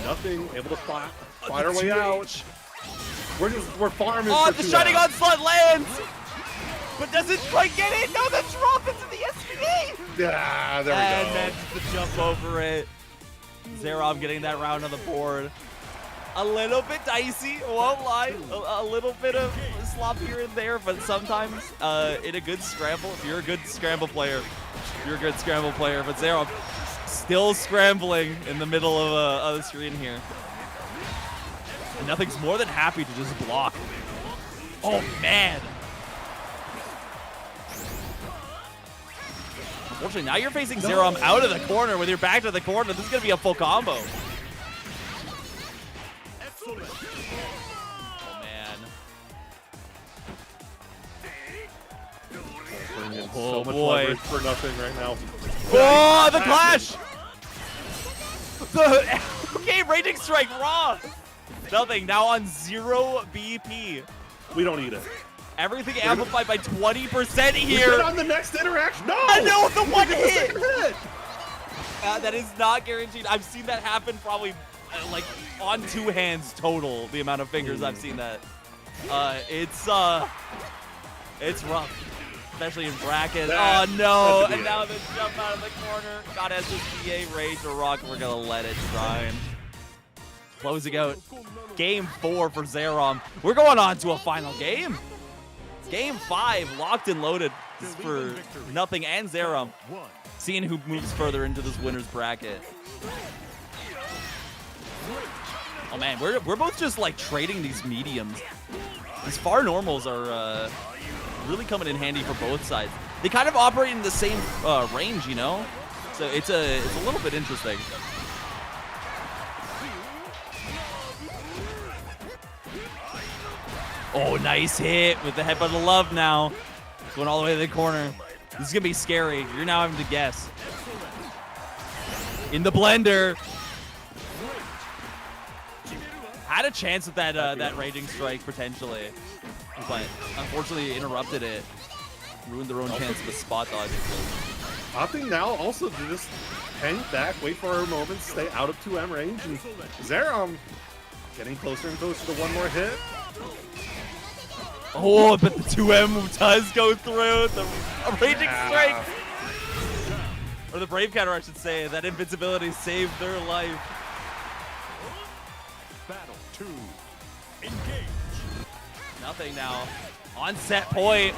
Nothing, able to fight our way out. We're farming. Oh, for the 2 Shining rounds. Onslaught lands! But doesn't quite get it! No, the drop into the SVA! Yeah, there we And go. then the jump over it. Zerom getting that round on the board. A little bit dicey, won't lie. A little bit of slop here and there, but sometimes in a good scramble, if you're a good scramble player, you're a good scramble player. But Zerom still scrambling in the middle of the screen here. And Nothing's more than happy to just block. Oh, man. Unfortunately, now you're facing Zerom out of the corner. With your back to the corner, this is going to be a full combo. Oh, man. So much boy. leverage for nothing right now. Oh, the Clash! Okay, Raging Strike, raw! Nothing, now on 0 BP. We don't need it. Everything amplified by 20% We here. get on the next interaction. No! I know, the one We get hit! second hit! That is not guaranteed. I've seen that happen probably like on 2 hands total, the amount of fingers I've seen that. It's rough. Especially in brackets. Oh no! And now the jump out of the corner. God has this BA Rage or Rock. We're gonna let it shine. Closing out game 4 for Zerom. We're going on to a final game. Game 5, locked and loaded. This is for Nothing and Zerom. Seeing who moves further into this winner's bracket. Oh man, we're both just like trading these mediums. These far normals are really coming in handy for both sides. They kind of operate in the same range, you know? So it's a little bit interesting. Oh, nice hit with the headbutt of love now. Going all the way to the corner. This is going to be scary. You're now having to guess. In the blender. Had a chance with that Raging Strike, potentially. But unfortunately interrupted it. Ruined their own chance of a spot dodge. Opting now also to just hang back, wait for our moment, stay out of 2M range, and Zerom getting closer and closer to one more hit. Oh, but the 2M does go through. The Raging Strike. Or the Brave Counter, I should say. That invincibility saved their life. Battle 2. Engage. Nothing now. On set point.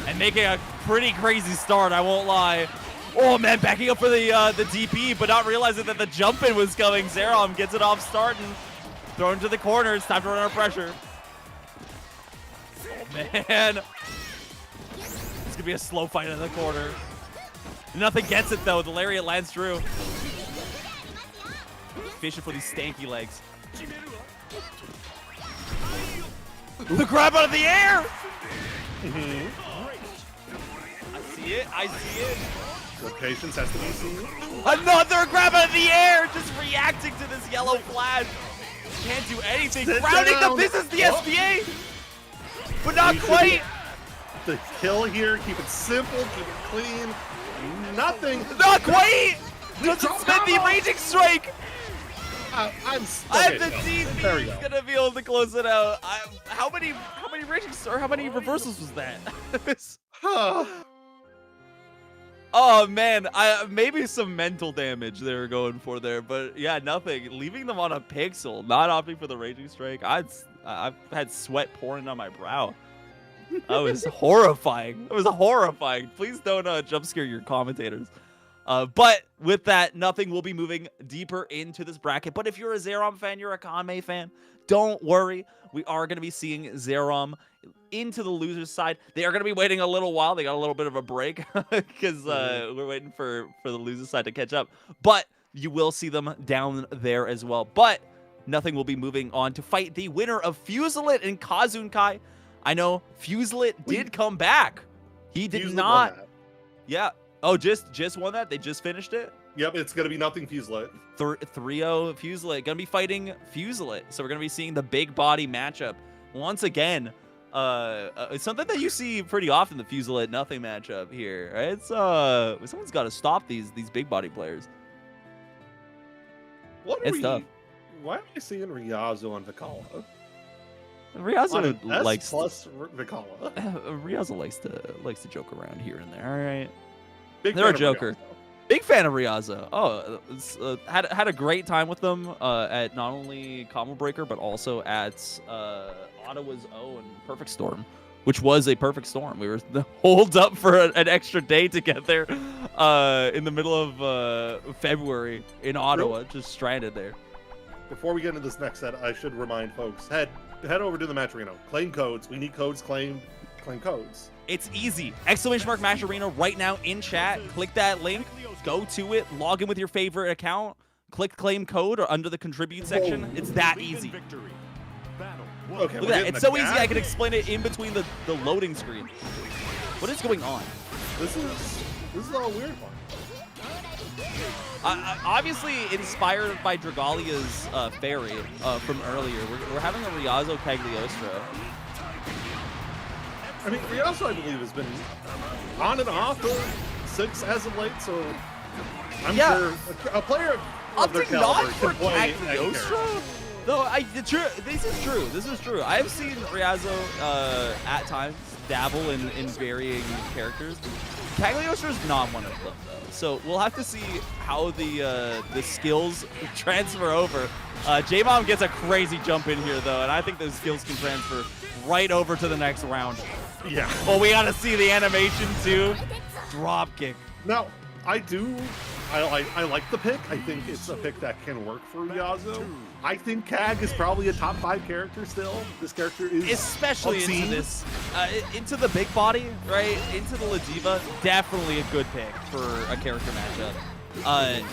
And making a pretty crazy start, I won't lie. Oh man, backing up for the DP, but not realizing that the jump in was coming. Zerom gets it off starting. Thrown to the corner. It's time to run out of pressure. Oh man. It's gonna be a slow fight in the corner. Nothing gets it though. The lariat lands true. Fishing for these stanky legs. The grab out of the air! I see it, I see it. The patience has to be seen. Another grab out of the air! Just reacting to this yellow flash. Can't do anything. Sit Grounding down. the business, the SBA! But not quite! The kill here, keep it simple, keep it clean. Nothing. Not quite! Doesn't drop spend the combo. Raging Strike! I'm And the There we DP go. is gonna be able to close it out. How many Raging or how many reversals was that? Oh man, maybe some mental damage they were going for there, but yeah, nothing. Leaving them on a pixel, not opting for the Raging Strike. I've had sweat pouring on my brow. That was horrifying. That was horrifying. Please don't jump scare your commentators. But with that, Nothing will be moving deeper into this bracket. But if you're a Zerom fan, you're a Kanme fan, don't worry. We are going to be seeing Zerom into the loser's side. They are going to be waiting a little while. They got a little bit of a break because we're waiting for the loser's side to catch up. But you will see them down there as well. But Nothing will be moving on to fight the winner of Fuselit and Kazunkai. I know Fuselit did come back. He did Fuselit not. won that. Yeah. Oh, just won that? They just finished it? Yep, it's gonna be nothing Fuselit. 3-0 Fuselit. Gonna be fighting Fuselit. So we're gonna be seeing the big body matchup once again. It's something that you see pretty often, the Fuselit nothing matchup here. Right? It's someone's got to stop these big body players. It's tough. Why am I seeing Ryazo and Vikala? Riazo likes plus Vikala. Riazo likes to joke around here and there. All right, Big they're a fan of joker. Ryazo. Big fan of Riazo. Oh, had a great time with them at not only Combo Breaker but also at Ottawa's own Perfect Storm, which was a perfect storm. We were holed up for an extra day together in the middle of February in Ottawa, just stranded there. Before we get into this next set, I should remind folks, head over to the match arena. Claim codes. We need codes claimed. Claim codes. It's easy. ! Match Arena right now in chat. Click that link. Go to it. Log in with your favorite account. Click claim code or under the contribute section. It's that easy. Okay, Look at that. It's so easy I can explain it in between the loading screen. What is going on? This is all a weird one. Obviously inspired by Dragalia's fairy from earlier. We're having a Riazo Cagliostro. I mean, Ryazo, I believe, has been on and off of 6 as of late, so I'm sure a player of their caliber can play Cagliostro. No, this is true. This is true. I've seen Riazo at times dabble in varying characters. Cagliostro's not one of them, though. So we'll have to see how the skills transfer over. J-Mom gets a crazy jump in here, though, and I think those skills can transfer right over to the next round. Yeah. Well, we got to see the animation, too. Drop kick. Now, I like the pick. I think it's a pick that can work for Ryazo. I think Kag is probably a top 5 character still. This character is especially obscene. into this, into the big body, right? Into the Ladiva, definitely a good pick for a character matchup.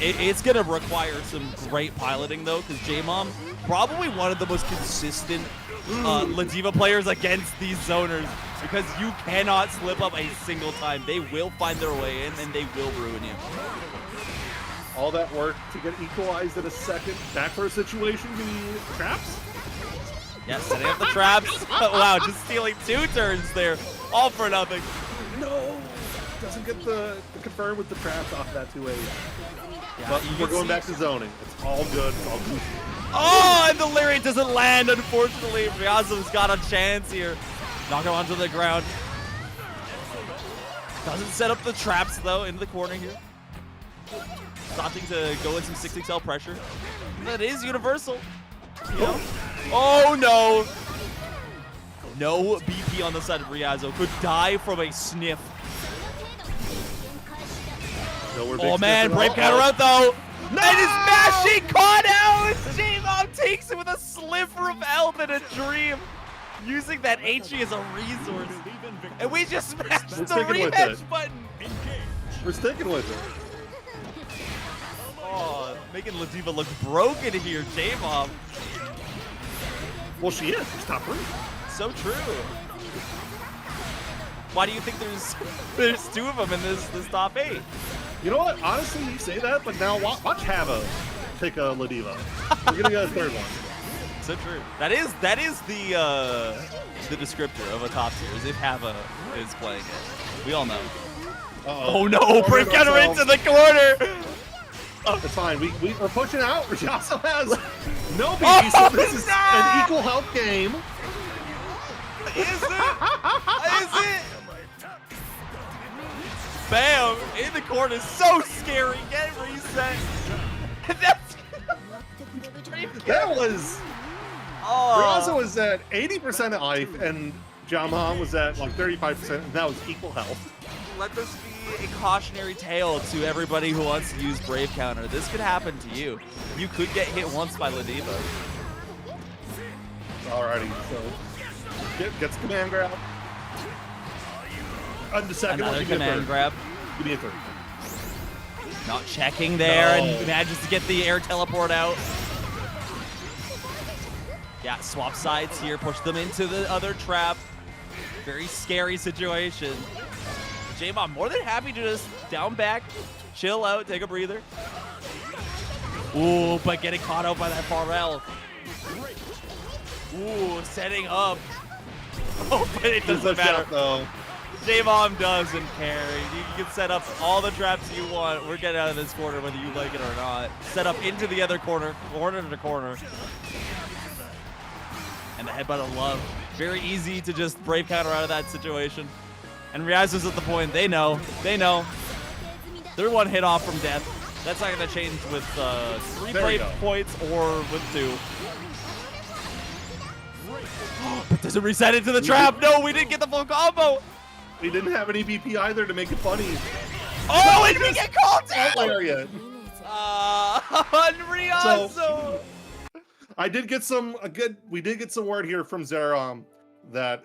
It's gonna require some great piloting though, because J-Mom probably one of the most consistent Ladiva players against these zoners, because you cannot slip up a single time. They will find their way in and they will ruin you. All that work to get equalized in a second. Back for a situation, the traps? Yeah, setting up the traps. Wow, just stealing 2 turns there. All for nothing. No! Doesn't get the confirm with the traps off that 2-8. Yeah, But we're going back to zoning. It's all good. It's all good. Oh, and the Lariat doesn't land, unfortunately. Ryazo's got a chance here. Knock him onto the ground. Doesn't set up the traps, though, into the corner here. Starting to go in some 6XL pressure. That is universal. You know? Oh, no. No BP on the side of Ryazo. Could die from a sniff. Oh, man. Brave counter out, though. And his mashing caught out. J-Mom takes it with a sliver of health and a dream. Using that HE as a resource. And we just smashed the rematch button. We're sticking with it. Oh, making Ladiva look broken here, J-Mom. Well, she is. She's top 3. So true. Why do you think there's 2 of them in this top 8? You know what? Honestly, you say that, but now watch Hava take a Ladiva. We're gonna get a 3rd one. So true. That is the descriptor of a top tier, is if Hava is playing it. We all know. Oh no! Brave counter into the corner. It's fine. We're pushing out. Ryazo has no BP, so this is an equal health game. Is it? Bam! In the corner, so scary. Get reset. That was. Ryazo was at 80% life, and Jaman was at like 35%, and that was equal health. Let this be a cautionary tale to everybody who wants to use Brave Counter. This could happen to you. You could get hit once by Ladiva. Alrighty, so gets command grab. On the second Another one, command grab. Give me a 3rd. Not checking there, and manages to get the air teleport out. Yeah, swap sides here, push them into the other trap. Very scary situation. J-Mom more than happy to just down back, chill out, take a breather. Ooh, but getting caught out by that Pharrell. Ooh, setting up. Oh, but it doesn't matter. Though. J-Mom doesn't care. You can set up all the traps you want. We're getting out of this corner whether you like it or not. Set up into the other corner, corner to corner. And the headbutt of love. Very easy to just brave counter out of that situation. And Ryazu's at the point. They know. They know. They're one hit off from death. That's not going to change with 3 brave points or with 2. But does it reset into the trap? No, we didn't get the full combo. We didn't have any BP either to make it funny. Oh, and we get called out! Lariat. Ryazu! So, I did get we did get some word here from Zerom that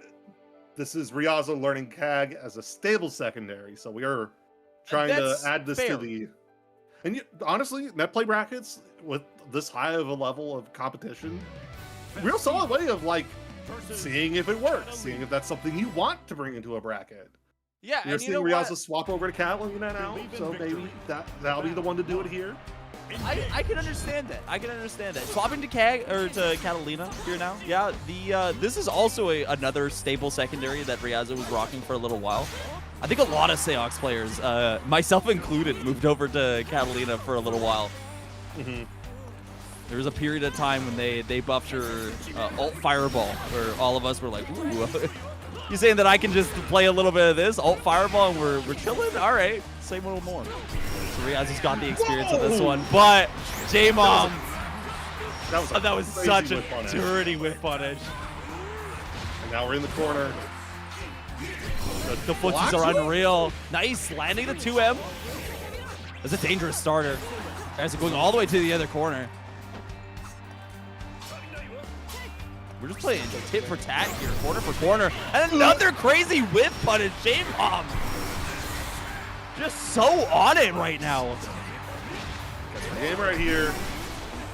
this is Ryazu learning CAG as a stable secondary. So we are trying to add this to the... And honestly, net play brackets with this high of a level of competition, real solid way of like seeing if it works, seeing if that's something you want to bring into a bracket. Yeah, You're seeing Ryazu swap over to Catalina now, so maybe that'll be the one to do it here. I can understand that. I can understand that. Swapping to to Catalina here now. Yeah, this is also another stable secondary that Ryazu was rocking for a little while. I think a lot of Seox players, myself included, moved over to Catalina for a little while. There was a period of time when they buffed her ult Fireball, where all of us were like, ooh, you saying that I can just play a little bit of this ult Fireball and we're chilling? All right, say a little more. So Ryazu's got the experience of this one, but J-Mom, that was such a dirty whip punish. And now we're in the corner. The footsies are unreal. Nice, landing the 2M. That's a dangerous starter. Guys are going all the way to the other corner. We're just playing tit for tat here, corner for corner. And another crazy whip punish. J-Mom just so on it right now. Game right here.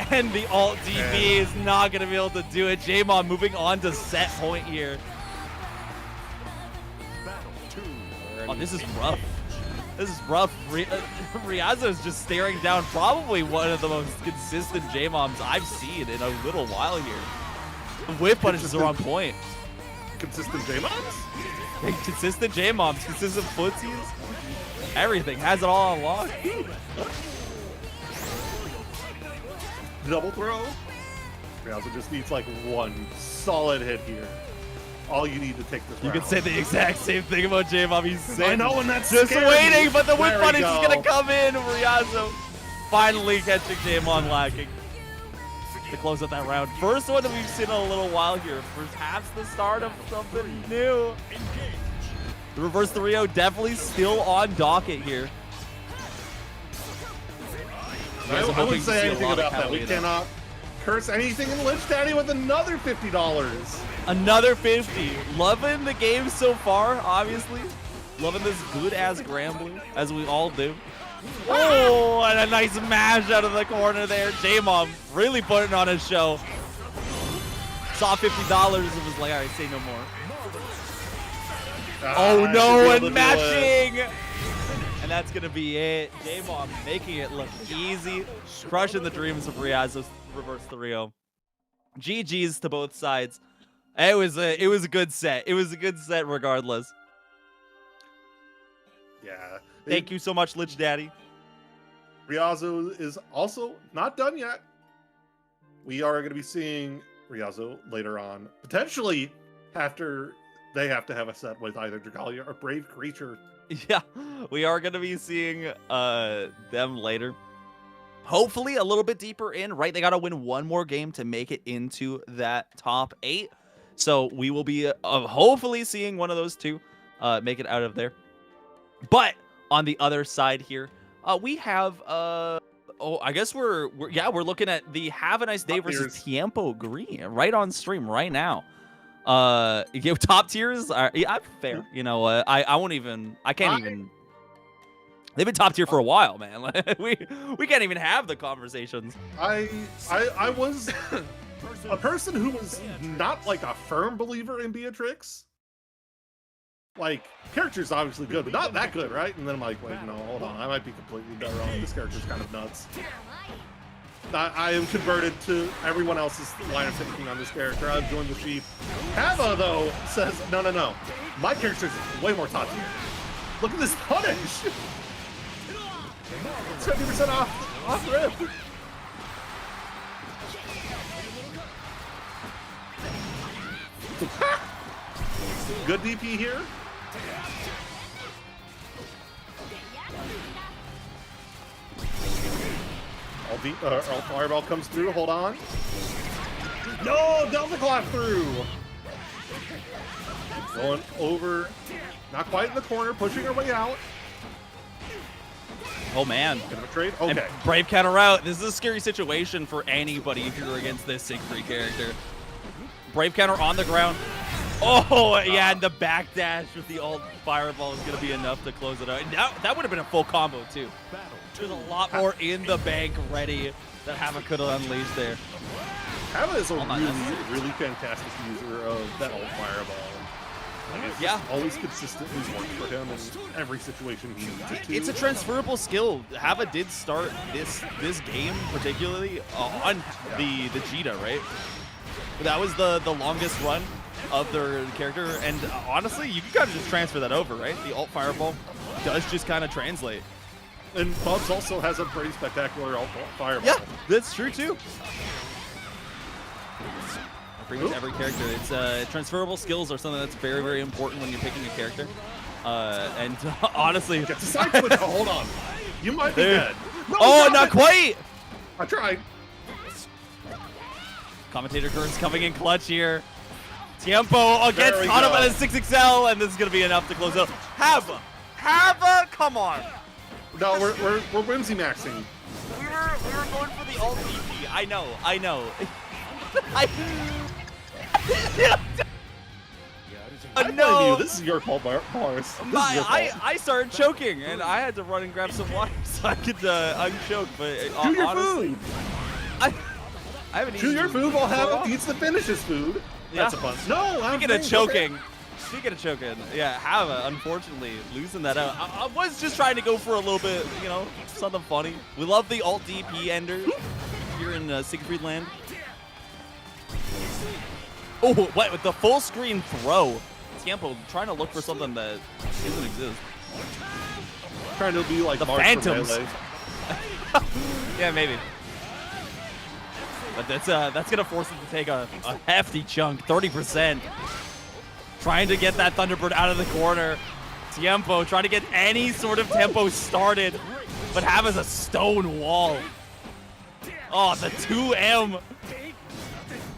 And the alt DB is not going to be able to do it. J-Mom moving on to set point here. Oh, this is rough. This is rough. Ryazu is just staring down probably one of the most consistent J-Moms I've seen in a little while here. The whip punishes are on point. Consistent J-Moms? Consistent J-Moms, consistent footsies. Everything has it all on lock. Double throw. Ryazu just needs like one solid hit here. All you need to take this round. You can say the exact same thing about J-Mom. He's saying, I know, and that's just waiting, but the whip there punish is going to come in. Ryazu finally catching J-Mom lacking to close out that round. First one that we've seen in a little while here. Perhaps the start of something new. The reverse 3-0 definitely still on docket here. I wouldn't say anything about that. We cannot curse anything in Lich Daddy with another $50. Another 50. Loving the game so far, obviously. Loving this good-ass Granblue, as we all do. Oh, and a nice mash out of the corner there. J-Mom really putting on a show. Saw $50 and was like, all right, say no more. Oh, no, and mashing. And that's going to be it. J-Mom making it look easy. Crushing the dreams of Ryazu's reverse 3-0. GG's to both sides. It was a good set. It was a good set regardless. Yeah. Thank you so much, Lich Daddy. Ryazu is also not done yet. We are going to be seeing Ryazu later on, potentially after they have to have a set with either Dragalia or Brave Creature. Yeah, we are going to be seeing them later. Hopefully a little bit deeper in, right? They got to win one more game to make it into that top 8. So we will be hopefully seeing one of those two make it out of there. But on the other side here, we have I guess we're looking at the Have a Nice Day versus Tiempo Green right on stream right now. Top tiers are fair. You know, I can't even. They've been top tier for a while, man. we can't even have the conversations. I was a person who was not like a firm believer in Beatrix. like, character's obviously good, but not that good, right? And then I'm like, wait, no, hold on. I might be completely dead wrong. This character's kind of nuts. I am converted to everyone else's line of thinking on this character. I've joined the sheep. Hava, though, says, no, no, no. My character's way more top tier. Look at this punish. 70% off rip. Good DP here. All fireball comes through. Hold on. No, Delta Clap through. Going over. Not quite in the corner. Pushing her way out. Oh man. Bit of a trade. Okay. And Brave counter out. This is a scary situation for anybody if you're against this Siegfried character. Brave counter on the ground. Oh, yeah, and the backdash with the alt fireball is going to be enough to close it out. And that would have been a full combo, too. There's a lot more in the bank ready that Hava could have unleashed there. Hava is a really fantastic user of that alt fireball. Like, it's just always consistently worked for him in every situation he needs it to. It's a transferable skill. Hava did start this game particularly on the Jita, right? That was the longest run of their character, and honestly, you can kind of just transfer that over, right? The alt fireball does just kind of translate. And Bubs also has a pretty spectacular alt fireball. Yeah, that's true too. Pretty much every character. It's transferable skills are something that's very, very important when you're picking a character. And honestly, get the side switch. Oh, hold on, you might be dead. No, oh, not quite. I tried. Commentator Curse coming in clutch here. Tiempo gets caught up at a 6XL, and this is going to be enough to close out. Hava, come on. No, we're whimsy maxing. We were going for the alt DP. I know. No, this is your fault, Boris. I started choking, and I had to run and grab some water so I could unchoke. But Chew your honestly, food. I haven't Chew your food while Hava eats the finishes food. That's a fun. No, Speaking of choking, yeah, Hava, unfortunately, losing that out. I was just trying to go for a little bit, you know, something funny. We love the alt DP ender here in Siegfried land. Oh, what, with the full screen throw. Tiempo trying to look for something that doesn't exist. Trying to be like the Mark Phantoms. Yeah, maybe. But that's gonna force him to take a hefty chunk, 30%. Trying to get that Thunderbird out of the corner. Tiempo trying to get any sort of tempo started, but Hava's a stone wall. Oh, the 2M.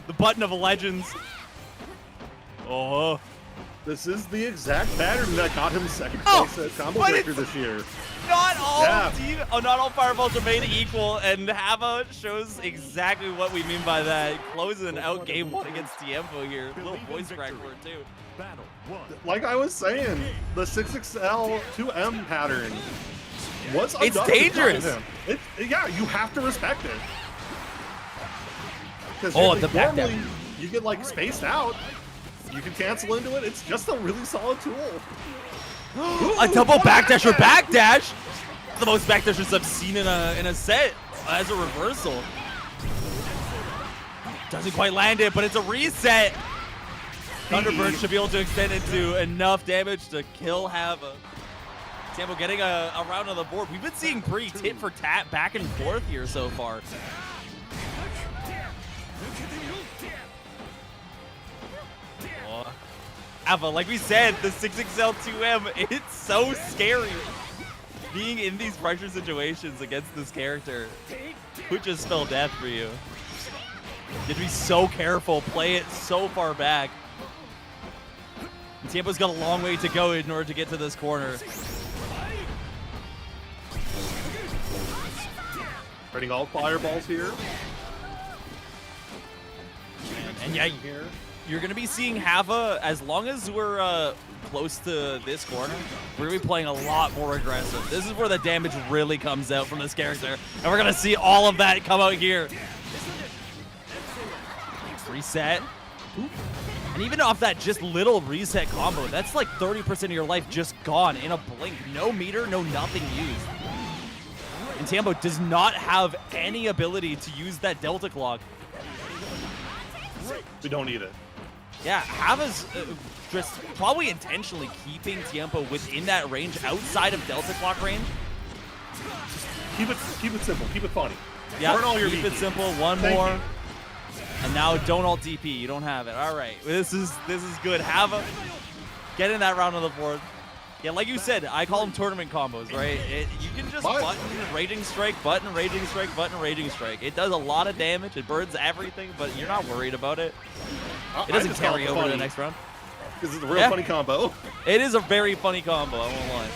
The button of legends. Oh. This is the exact pattern that got him second place at Combo Breaker this year. Not all fireballs are made equal, and Hava shows exactly what we mean by that. Closing out game one against Tiempo here. A little voice crack for it too. Like I was saying, the 6XL 2M pattern was it's dangerous. Yeah, you have to respect it. Oh, the normally you get like spaced out. You can cancel into it. It's just a really solid tool. A double backdash or backdash. The most backdashers I've seen in a set as a reversal. Doesn't quite land it, but it's a reset. Thunderbird should be able to extend into enough damage to kill Hava. Tiempo getting a round on the board. We've been seeing pretty tit for tat back and forth here so far. Hava, like we said, the 6XL 2M, it's so scary. Being in these pressure situations against this character could just spell death for you. You have to be so careful, play it so far back. And Tiempo's got a long way to go in order to get to this corner. Spreading all fireballs here. And yeah, you're going to be seeing Hava, as long as we're close to this corner, we're going to be playing a lot more aggressive. This is where the damage really comes out from this character. And we're going to see all of that come out here. Reset. And even off that just little reset combo, that's like 30% of your life just gone in a blink. No meter, no nothing used. And Tiempo does not have any ability to use that Delta Clock. We don't need it. Yeah, Hava's just probably intentionally keeping Tiempo within that range outside of Delta Clock range. Keep it simple. Keep it funny. Yeah, Burn all your keep it VP. simple. One Thank more. you. And now don't alt DP. You don't have it. All right, this is good. Hava getting that round on the board. Yeah, like you said, I call them tournament combos, right? You can just button Raging Strike, button Raging Strike, button Raging Strike. It does a lot of damage. It burns everything, but you're not worried about it. It doesn't carry over to the next round. Because it's a real funny combo. It is a very funny combo, I won't lie.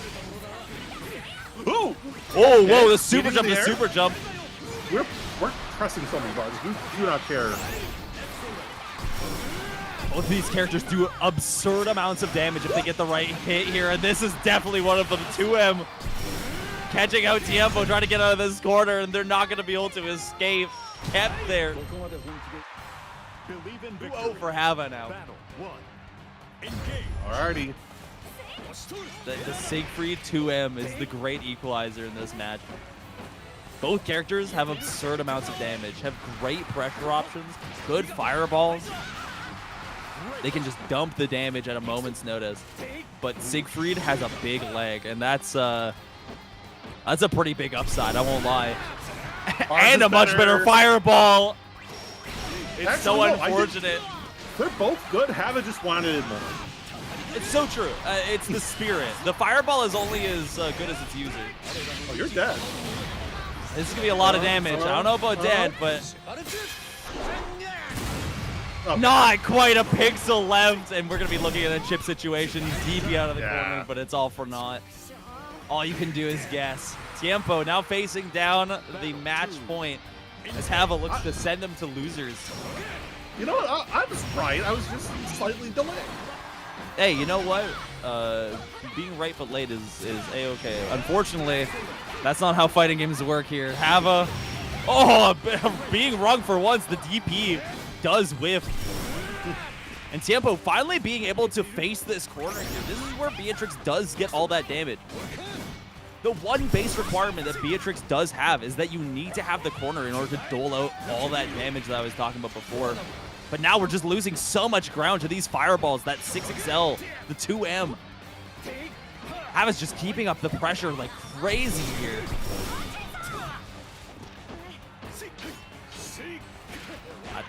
Ooh! Oh, whoa, the super jump, the super jump. We're pressing so many buttons. We do not care. Both of these characters do absurd amounts of damage if they get the right hit here, and this is definitely one of them. 2M catching out Tiempo, trying to get out of this corner, and they're not going to be able to escape. Kept there. 2-0 for Hava now. Alrighty. The Siegfried 2M is the great equalizer in this match. Both characters have absurd amounts of damage, have great pressure options, good fireballs. They can just dump the damage at a moment's notice. But Siegfried has a big leg, and that's a pretty big upside, I won't lie. And a much better fireball. It's so unfortunate. They're both good. Hava just wanted it more. It's so true. It's the spirit. The fireball is only as good as its user. Oh, you're dead. This is going to be a lot of damage. I don't know about dead, but... Okay. Not quite a pixel left, and we're going to be looking at a chip situation. He's DP out of the corner, but it's all for naught. All you can do is guess. Tiempo now facing down the match point as Hava looks to send them to losers. You know what? I was right. I was just slightly delayed. Hey, you know what? Being right but late is A-okay. Unfortunately, that's not how fighting games work here. Hava, being wrong for once. The DP does whiff. And Tiempo finally being able to face this corner here. This is where Beatrix does get all that damage. The one base requirement that Beatrix does have is that you need to have the corner in order to dole out all that damage that I was talking about before. But now we're just losing so much ground to these fireballs, that 6XL, the 2M. Hava's just keeping up the pressure like crazy here.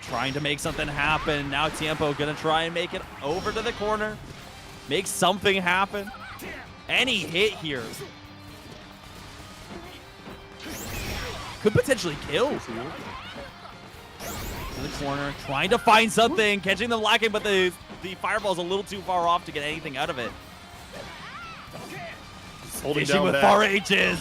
Trying to make something happen. Now Tiempo gonna try and make it over to the corner. Make something happen. Any hit here could potentially kill. To the corner, trying to find something, catching them lacking, but the fireball's a little too far off to get anything out of it. Holding Fishing down with back. far H's.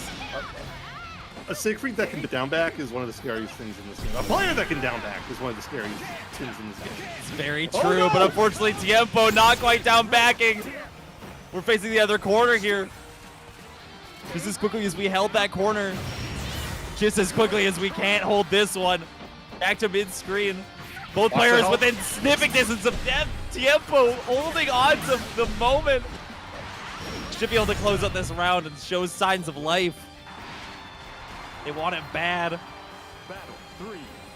A Siegfried that can down back is one of the scariest things in this game. A player that can down back is one of the scariest things in this game. It's very true, but unfortunately Tiempo not quite down backing. We're facing the other corner here. Just as quickly as we held that corner, just as quickly as we can't hold this one. Back to mid-screen. Both players within sniffing distance of death. Tiempo holding on to the moment. Should be able to close out this round and show signs of life. They want it bad.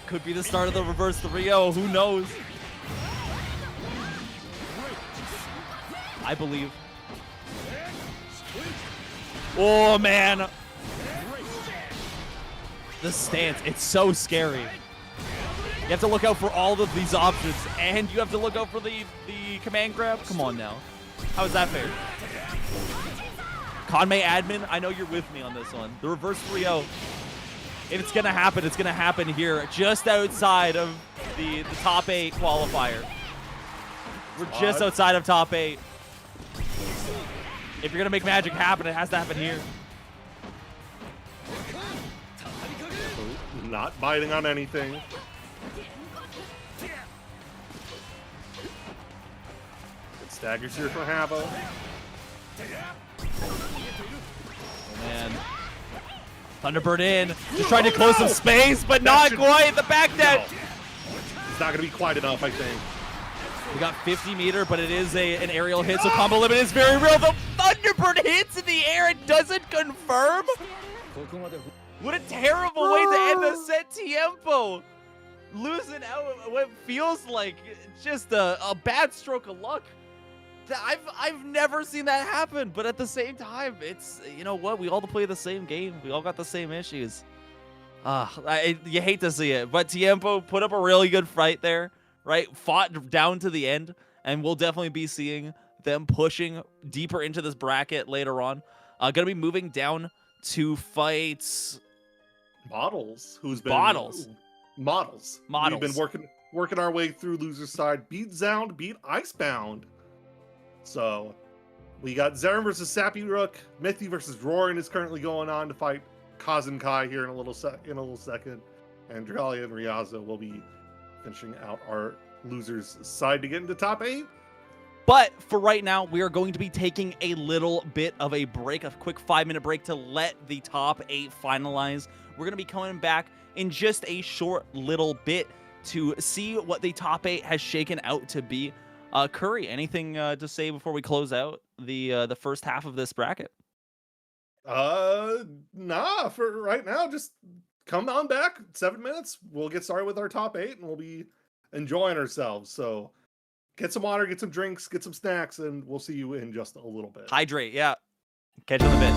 Could be the start of the reverse 3-0. Who knows? I believe. Oh, man. The stance. It's so scary. You have to look out for all of these options, and you have to look out for the command grab. Come on now. How is that fair? Kanme admin, I know you're with me on this one. The reverse 3-0. If it's going to happen, it's going to happen here, just outside of the top 8 qualifier. We're just outside of top 8. If you're going to make magic happen, it has to happen here. Not biting on anything. Good staggers here for Hava. Oh, man. Thunderbird in. Just trying to close some space, but not quite. The back net. It's not going to be quite enough, I think. We got 50 meter, but it is an aerial hit, so combo limit is very real. The Thunderbird hits in the air and doesn't confirm. What a terrible way to end the set. Tiempo losing out what feels like just a bad stroke of luck. I've never seen that happen, but at the same time, it's, you know what, we all play the same game. We all got the same issues. You hate to see it, but Tiempo put up a really good fight there, right? Fought down to the end, and we'll definitely be seeing them pushing deeper into this bracket later on. Gonna be moving down to fight Models, who's been Models. We've been working our way through loser side. Beat Zound, beat Icebound. So we got Zeren versus Sappy Rook. Mithy versus Roaring is currently going on to fight Kazan Kai here in a little second. And Dralia and Riaza will be finishing out our losers side to get into top 8. But for right now, we are going to be taking a little bit of a break, a quick 5-minute break to let the top 8 finalize. We're going to be coming back in just a short little bit to see what the top 8 has shaken out to be. Curry, anything to say before we close out the first half of this bracket? Nah, for right now, just come on back. 7 minutes. We'll get started with our top 8 and we'll be enjoying ourselves. So get some water, get some drinks, get some snacks, and we'll see you in just a little bit. Hydrate, yeah. Catch you in a bit.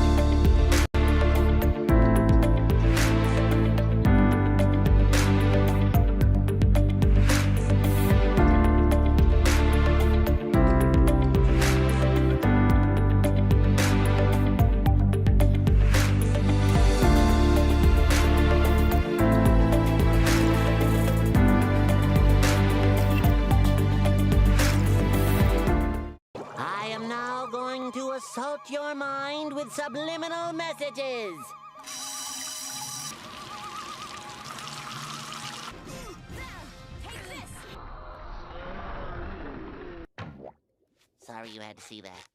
Assault your mind with subliminal messages. Sorry you had to see that.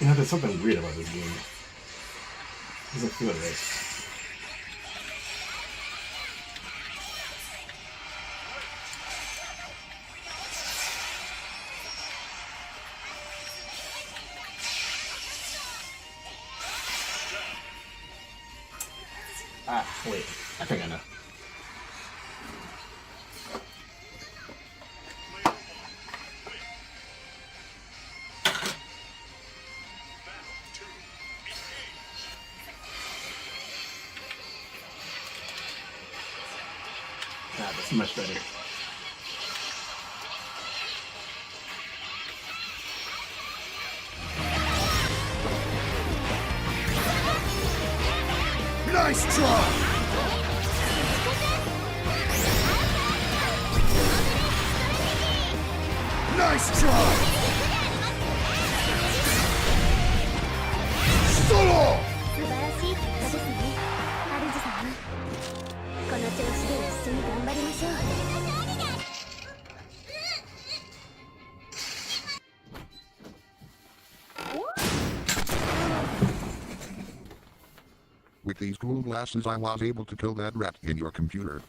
You know, there's something weird about this game. It doesn't feel right. Wait. I think I know. That's much better. Nice try! Nice try! Solo! 素晴らしい結果ですね、ハルジさん。この調子で一緒に頑張りましょう。With these cool glasses I was able to kill that rat in your computer.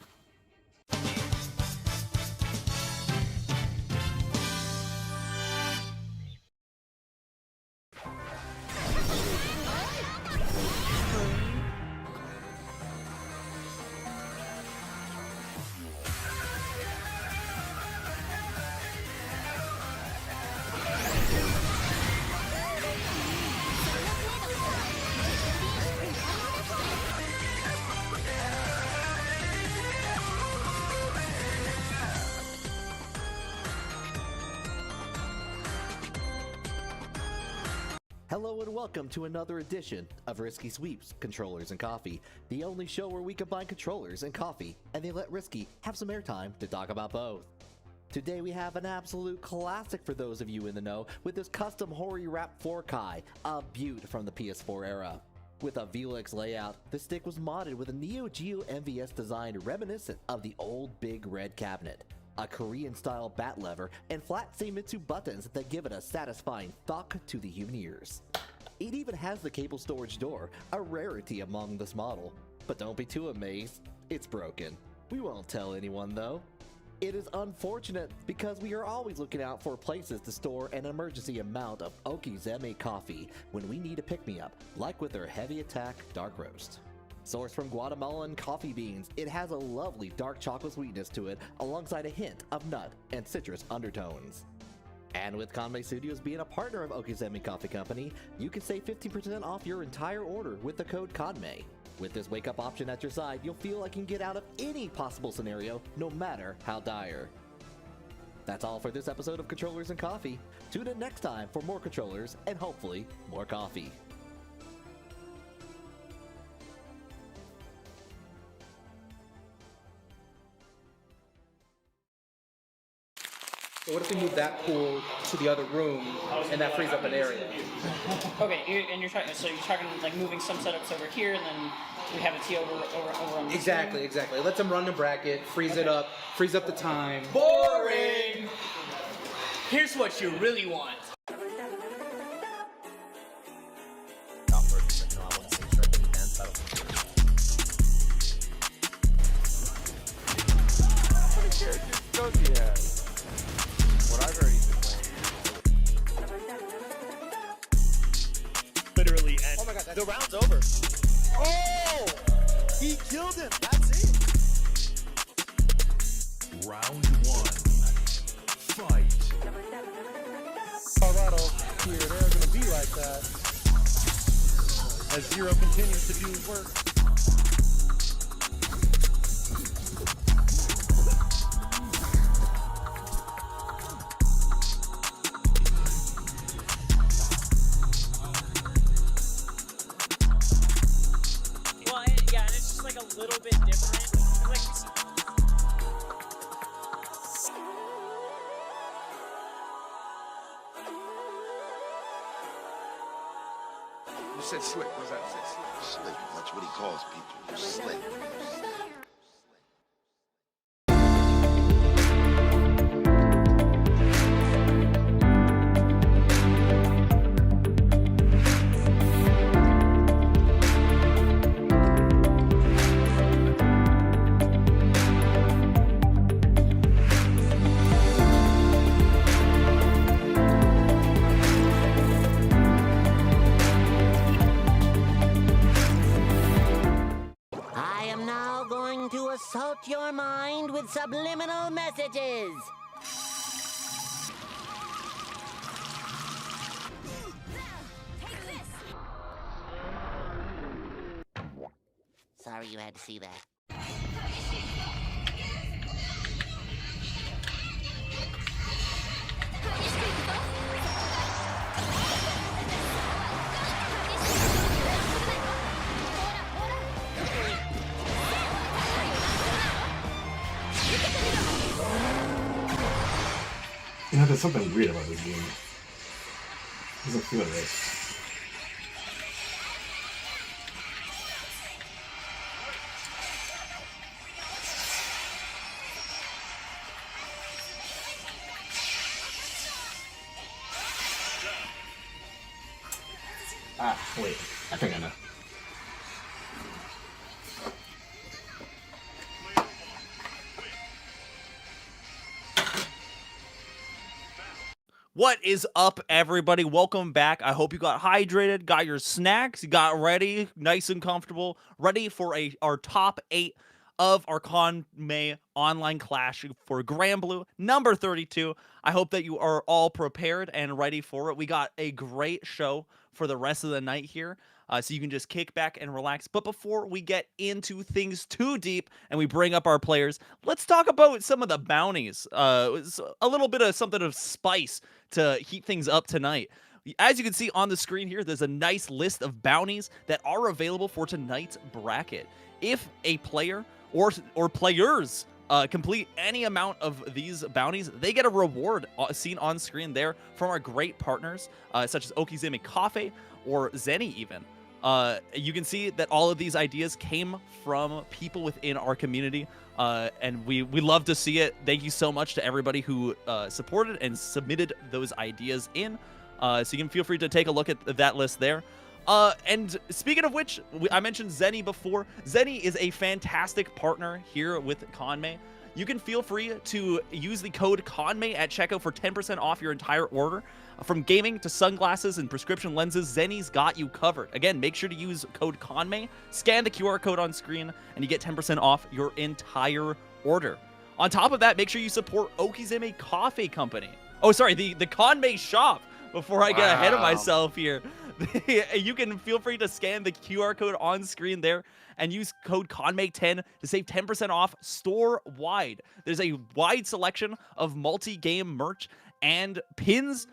Hello and welcome to another edition of Risky Sweeps, Controllers and Coffee, the only show where we combine controllers and coffee, and they let Risky have some airtime to talk about both. Today we have an absolute classic for those of you in the know with this custom Hori Wrap 4 Kai, a beaut from the PS4 era. With a VLX layout, the stick was modded with a Neo Geo MVS design reminiscent of the old big red cabinet, a Korean-style bat lever, and flat Seimitsu buttons that give it a satisfying thunk to the human ears. It even has the cable storage door, a rarity among this model. But don't be too amazed, it's broken. We won't tell anyone though. It is unfortunate because we are always looking out for places to store an emergency amount of Okizeme coffee when we need a pick-me-up, like with their Heavy Attack Dark Roast. Sourced from Guatemalan coffee beans, it has a lovely dark chocolate sweetness to it alongside a hint of nut and citrus undertones. And with Kanme Studios being a partner of Okizeme Coffee Company, you can save 15% off your entire order with the code KANME. With this wake-up option at your side, you'll feel like you can get out of any possible scenario, no matter how dire. That's all for this episode of Controllers and Coffee. Tune in next time for more controllers and hopefully more coffee. So what if we move that pool to the other room and that frees up an area? Okay, and you're trying. So you're talking like moving some setups over here, and then we have a T over on this Exactly, screen? exactly. Let them run the bracket, freeze it up, freeze up the time. Boring! Here's what you really want. Literally end. Oh my god, The round's over. Oh! He killed him. That's it. Round one. Fight. Colorado here, they're going to be like that as Zero continues to do his work. Well, yeah, and it's just like a little bit different. Like you see. You said slick, was that slick? Slick, that's what he calls people. Slick. I am now going to assault your mind with subliminal messages. Sorry you had to see that. You know, there's something weird about this game. Doesn't feel right. Ah, wait. I think I know. What is up, everybody? Welcome back. I hope you got hydrated, got your snacks, you got ready, nice and comfortable, ready for our top 8 of our Kanme online Clash for Granblue number 32. I hope that you are all prepared and ready for it. We got a great show for the rest of the night here. So you can just kick back and relax. But before we get into things too deep and we bring up our players, let's talk about some of the bounties. A little bit of something of spice to heat things up tonight. As you can see on the screen here, there's a nice list of bounties that are available for tonight's bracket. If a player or players complete any amount of these bounties, they get a reward seen on screen there from our great partners, such as Okizeme Coffee or Zenny even. You can see that all of these ideas came from people within our community, and we love to see it. Thank you so much to everybody who supported and submitted those ideas in. So you can feel free to take a look at that list there. And speaking of which, I mentioned Zenny before. Zenny is a fantastic partner here with Kanme. You can feel free to use the code Kanme at checkout for 10% off your entire order. From gaming to sunglasses and prescription lenses, Zenny's got you covered. Again, make sure to use code Kanme, scan the QR code on screen, and you get 10% off your entire order. On top of that, make sure you support Okizeme Coffee Company. Oh, sorry, the Kanme shop, before I get ahead of myself here. You can feel free to scan the QR code on screen there and use code Kanme10 to save 10% off store-wide. There's a wide selection of multi-game merch and pins,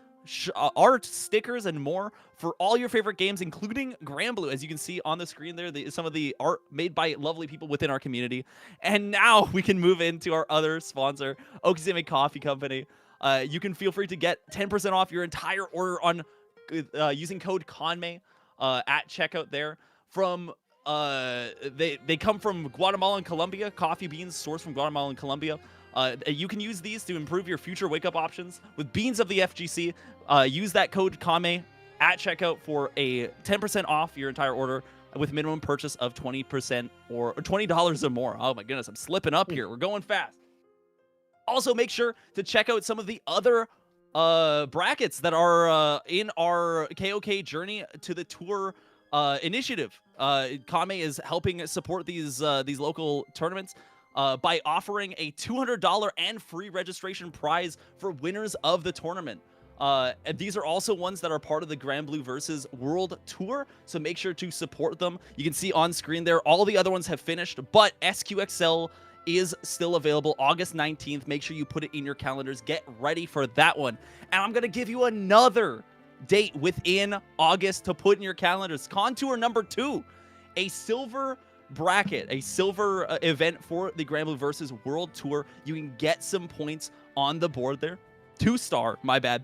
art, stickers, and more for all your favorite games, including Granblue, as you can see on the screen there, some of the art made by lovely people within our community. And now we can move into our other sponsor, Okizeme Coffee Company. You can feel free to get 10% off your entire order on using code Kanme at checkout there. From they come from Guatemala and Colombia, coffee beans sourced from Guatemala and Colombia. You can use these to improve your future wake-up options with beans of the FGC. Use that code Kanme at checkout for a 10% off your entire order with minimum purchase of 20% or $20 or more. Oh my goodness, I'm slipping up here. We're going fast. Also, make sure to check out some of the other brackets that are in our KOK Journey to the Tour initiative. Kanme is helping support these local tournaments by offering a $200 and free registration prize for winners of the tournament. And these are also ones that are part of the Granblue versus World Tour, so make sure to support them. You can see on screen there, all the other ones have finished, but SQXL is still available August 19th. Make sure you put it in your calendars. Get ready for that one. And I'm going to give you another date within August to put in your calendars. Contour number 2, a silver bracket, a silver event for the Granblue versus World Tour. You can get some points on the board there. 2-star, my bad.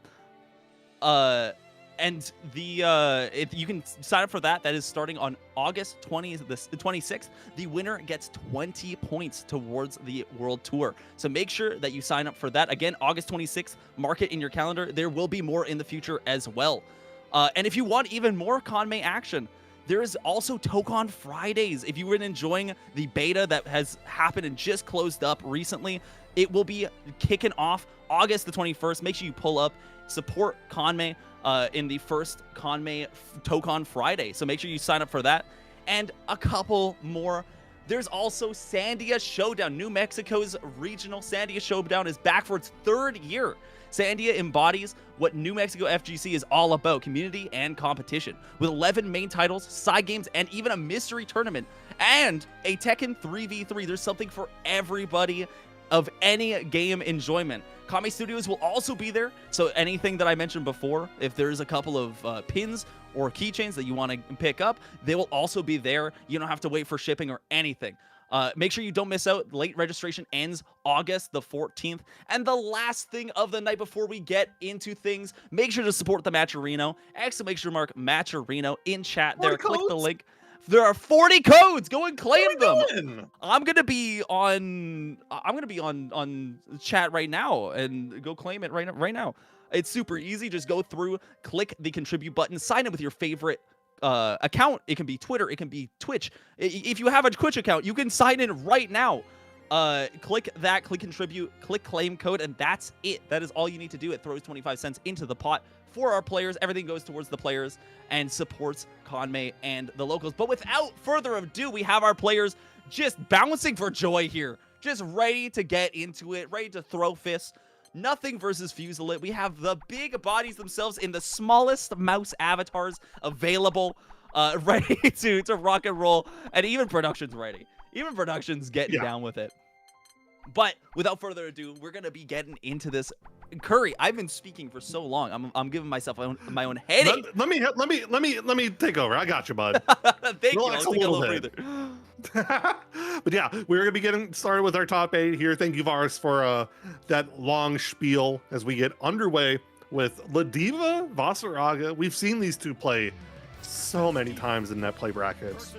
And if you can sign up for that. That is starting on August 26th. The winner gets 20 points towards the World Tour. So make sure that you sign up for that. Again, August 26th, mark it in your calendar. There will be more in the future as well. And if you want even more Kanme action, there is also Tokon Fridays. If you were enjoying the beta that has happened and just closed up recently, it will be kicking off August the 21st. Make sure you pull up, support Kanme in the first Kanme Tokon Friday. So make sure you sign up for that. And a couple more. There's also Sandia Showdown. New Mexico's regional Sandia Showdown is back for its 3rd year. Sandia embodies what New Mexico FGC is all about, community and competition. With 11 main titles, side games, and even a mystery tournament, and a Tekken 3v3. There's something for everybody of any game enjoyment. Kame Studios will also be there, so anything that I mentioned before, if there's a couple of pins or keychains that you want to pick up, they will also be there. You don't have to wait for shipping or anything. Make sure you don't miss out. Late registration ends August the 14th. And the last thing of the night before we get into things, make sure to support the Matcherino. Exclamation mark Matcherino in chat there. Click the link. There are 40 codes. Go and claim them. I'm gonna be on chat right now and go claim it right now. It's super easy. Just go through, click the contribute button, sign in with your favorite account. It can be Twitter, it can be Twitch. If you have a Twitch account, you can sign in right now. Click that, click contribute, click claim code, and that's it. That is all you need to do. It throws 25 cents into the pot for our players. Everything goes towards the players and supports Kanme and the locals. But without further ado, we have our players just bouncing for joy here, just ready to get into it, ready to throw fists. Nothing versus Fuselit. We have the big bodies themselves in the smallest mouse avatars available, ready to rock and roll, and even production's ready. Even production's getting down with it. But without further ado, we're gonna be getting into this. Curry, I've been speaking for so long. I'm giving myself my own headache. Let me take over. I got you, bud. Thank you. Relax a little bit. But yeah, we're gonna be getting started with our top 8 here. Thank you, Vars, for that long spiel as we get underway with Ladiva Vasaraga. We've seen these two play so many times in net play brackets,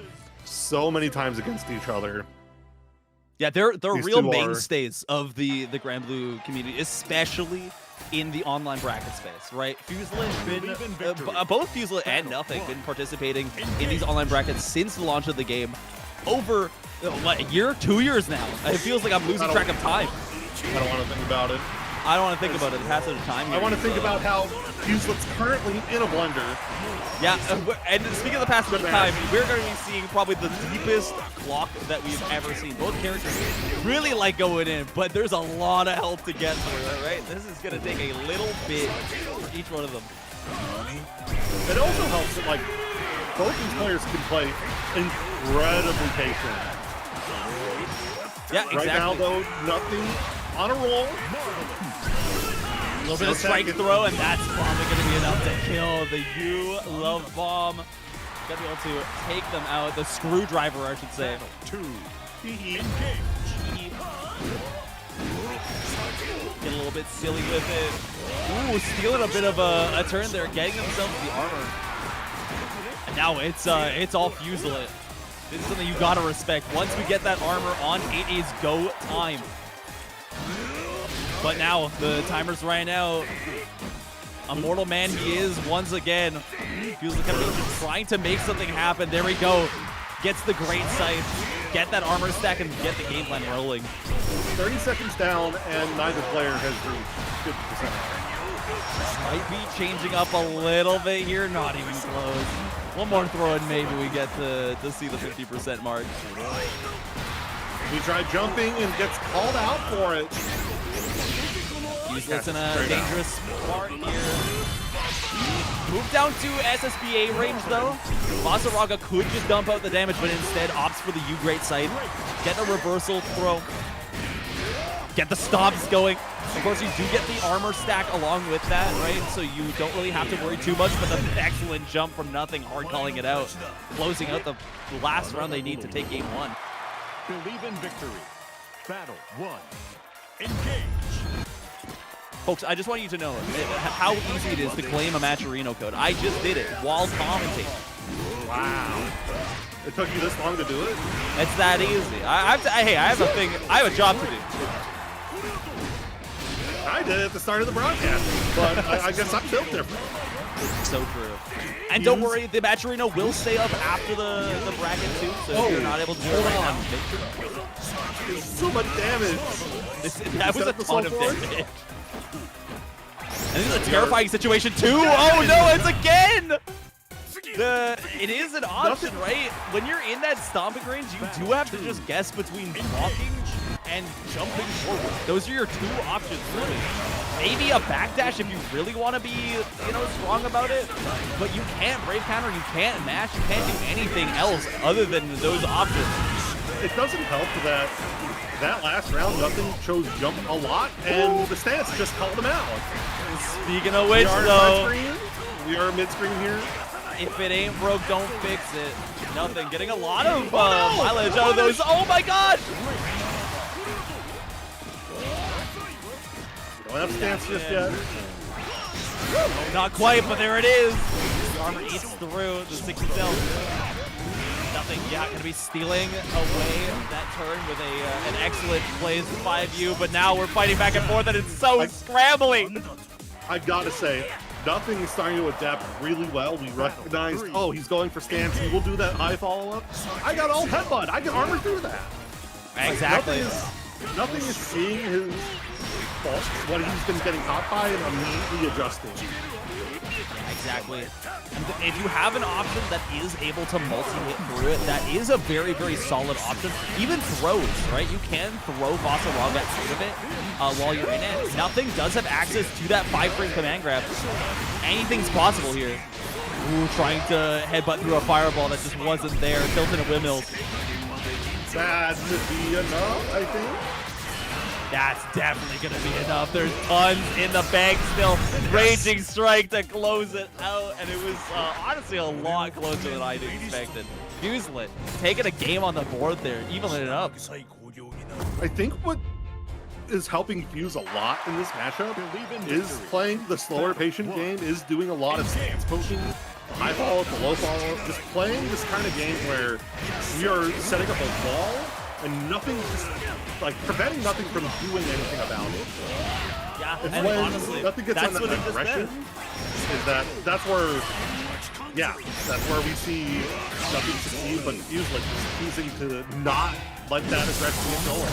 so many times against each other. Yeah, they're These real two are- mainstays of the Granblue community, especially in the online bracket space, right? Fuselit, both Fuselit and Nothing been participating in these online brackets since the launch of the game over what, a year, 2 years now. It feels like I'm losing track of time. I don't want to think about it. I don't want to think about it. The passage of time. I want to think about how Fuselit's currently in a blender. Yeah, and speaking of the passage of time, we're going to be seeing probably the deepest clock that we've ever seen. Both characters really like going in, but there's a lot of health to get through, right? This is going to take a little bit for each one of them. It also helps that, like, both these players can play incredibly patient. Yeah, exactly. Right now, though, Nothing on a roll. A little bit of strike throw, and that's probably going to be enough to kill the You Love Bomb. Got to be able to take them out. The screwdriver, I should say. Get a little bit silly with it. Ooh, stealing a bit of a turn there, getting themselves the armor. And now it's all Fuselit. This is something you gotta respect. Once we get that armor on, it is go time. But now the timer's running out. A mortal man he is once again. Feels like kind of trying to make something happen. There we go. Gets the great sight. Get that armor stack and get the game plan rolling. 30 seconds down, and neither player has reached 50%. Might be changing up a little bit here. Not even close. One more throw and maybe we get to see the 50% mark. He tried jumping and gets called out for it. He's in a dangerous spot here. Move down to SSBA range though. Vasaraga could just dump out the damage, but instead opts for the U great sight. Get a reversal throw. Get the stops going. Of course, you do get the armor stack along with that, right? So you don't really have to worry too much, but an excellent jump from Nothing, hard calling it out. Closing out the last round they need to take game one. Believe in victory. Battle 1. Engage. Folks, I just want you to know how easy it is to claim a Matcherino code. I just did it while commentating. Wow. It took you this long to do it? It's that easy. Hey, I have a thing. I have a job to do. I did it at the start of the broadcast, but I guess I'm built different. So true. And don't worry, the Matcherino will stay up after the bracket too, so if you're not able to do it right now, There's so much damage. That was a ton of damage. And this is a terrifying situation too. Oh no, it's again! It is an option, right? When you're in that stomping range, you do have to just guess between blocking and jumping forward. Those are your two options, really. Maybe a backdash if you really want to be, strong about it. But you can't brave counter, you can't mash, you can't do anything else other than those options. It doesn't help that last round, Nothing chose jump a lot, and the stance just called him out. Speaking of which, though, we are mid-screen here. If it ain't broke, don't fix it. Nothing. Getting a lot of mileage out of those. Oh my god! Don't have stance just yet. Not quite, but there it is. The armor eats through the 60 cell. Nothing. Yeah, gonna be stealing away that turn with an excellent plays 5U, but now we're fighting back and forth, and it's so scrambling. I've got to say, Nothing is starting to adapt really well. We recognized, oh, he's going for stance. He will do that high follow-up. I got all headbutt. I can armor through that. Exactly. Nothing is seeing his faults, what he's been getting caught by, and immediately adjusting. Exactly. And if you have an option that is able to multi-hit through it, that is a very, very solid option. Even throws, right? You can throw Vasaraga out of it while you're in it. Nothing does have access to that 5-frame command grab. Anything's possible here. Ooh, trying to headbutt through a fireball that just wasn't there. Tilting a windmill. That should be enough, I think. That's definitely going to be enough. There's tons in the bag still. Raging strike to close it out. And it was honestly a lot closer than I expected. Fuselit taking a game on the board there, evening it up. I think what is helping Fuse a lot in this matchup is playing the slower patient game, is doing a lot of stance poking, high follow to low follow, just playing this kind of game where we are setting up a wall and nothing, just like preventing nothing from doing anything about it. Yeah, It's and when honestly, nothing gets that's on what that it just aggression. been. Is that's where, yeah, that's where we see nothing succeed, but Fuse like just choosing to not let that aggression get going.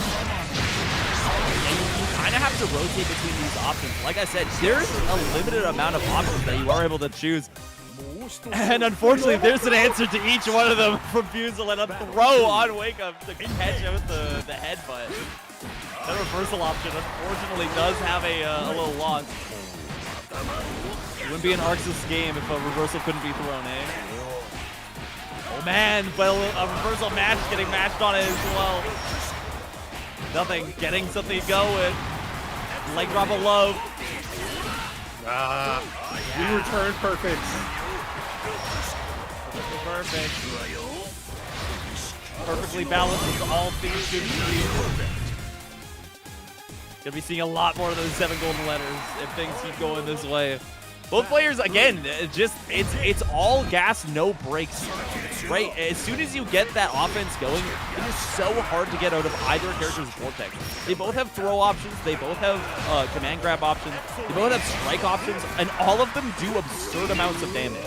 You kind of have to rotate between these options. Like I said, there's a limited amount of options that you are able to choose. And unfortunately, there's an answer to each one of them from Fuse to let him throw on Wake Up to catch him with the headbutt. That reversal option, unfortunately, does have a little loss. It wouldn't be an Arxis game if a reversal couldn't be thrown, eh? Oh man, but a reversal match getting matched on it as well. Nothing, getting something going. Leg drop of love. We return perfect. Perfect. Perfectly balanced with all things should be. Gonna be seeing a lot more of those 7 golden letters if things keep going this way. Both players, again, it's all gas, no brakes, right? As soon as you get that offense going, it is so hard to get out of either character's vortex. They both have throw options, they both have command grab options, they both have strike options, and all of them do absurd amounts of damage.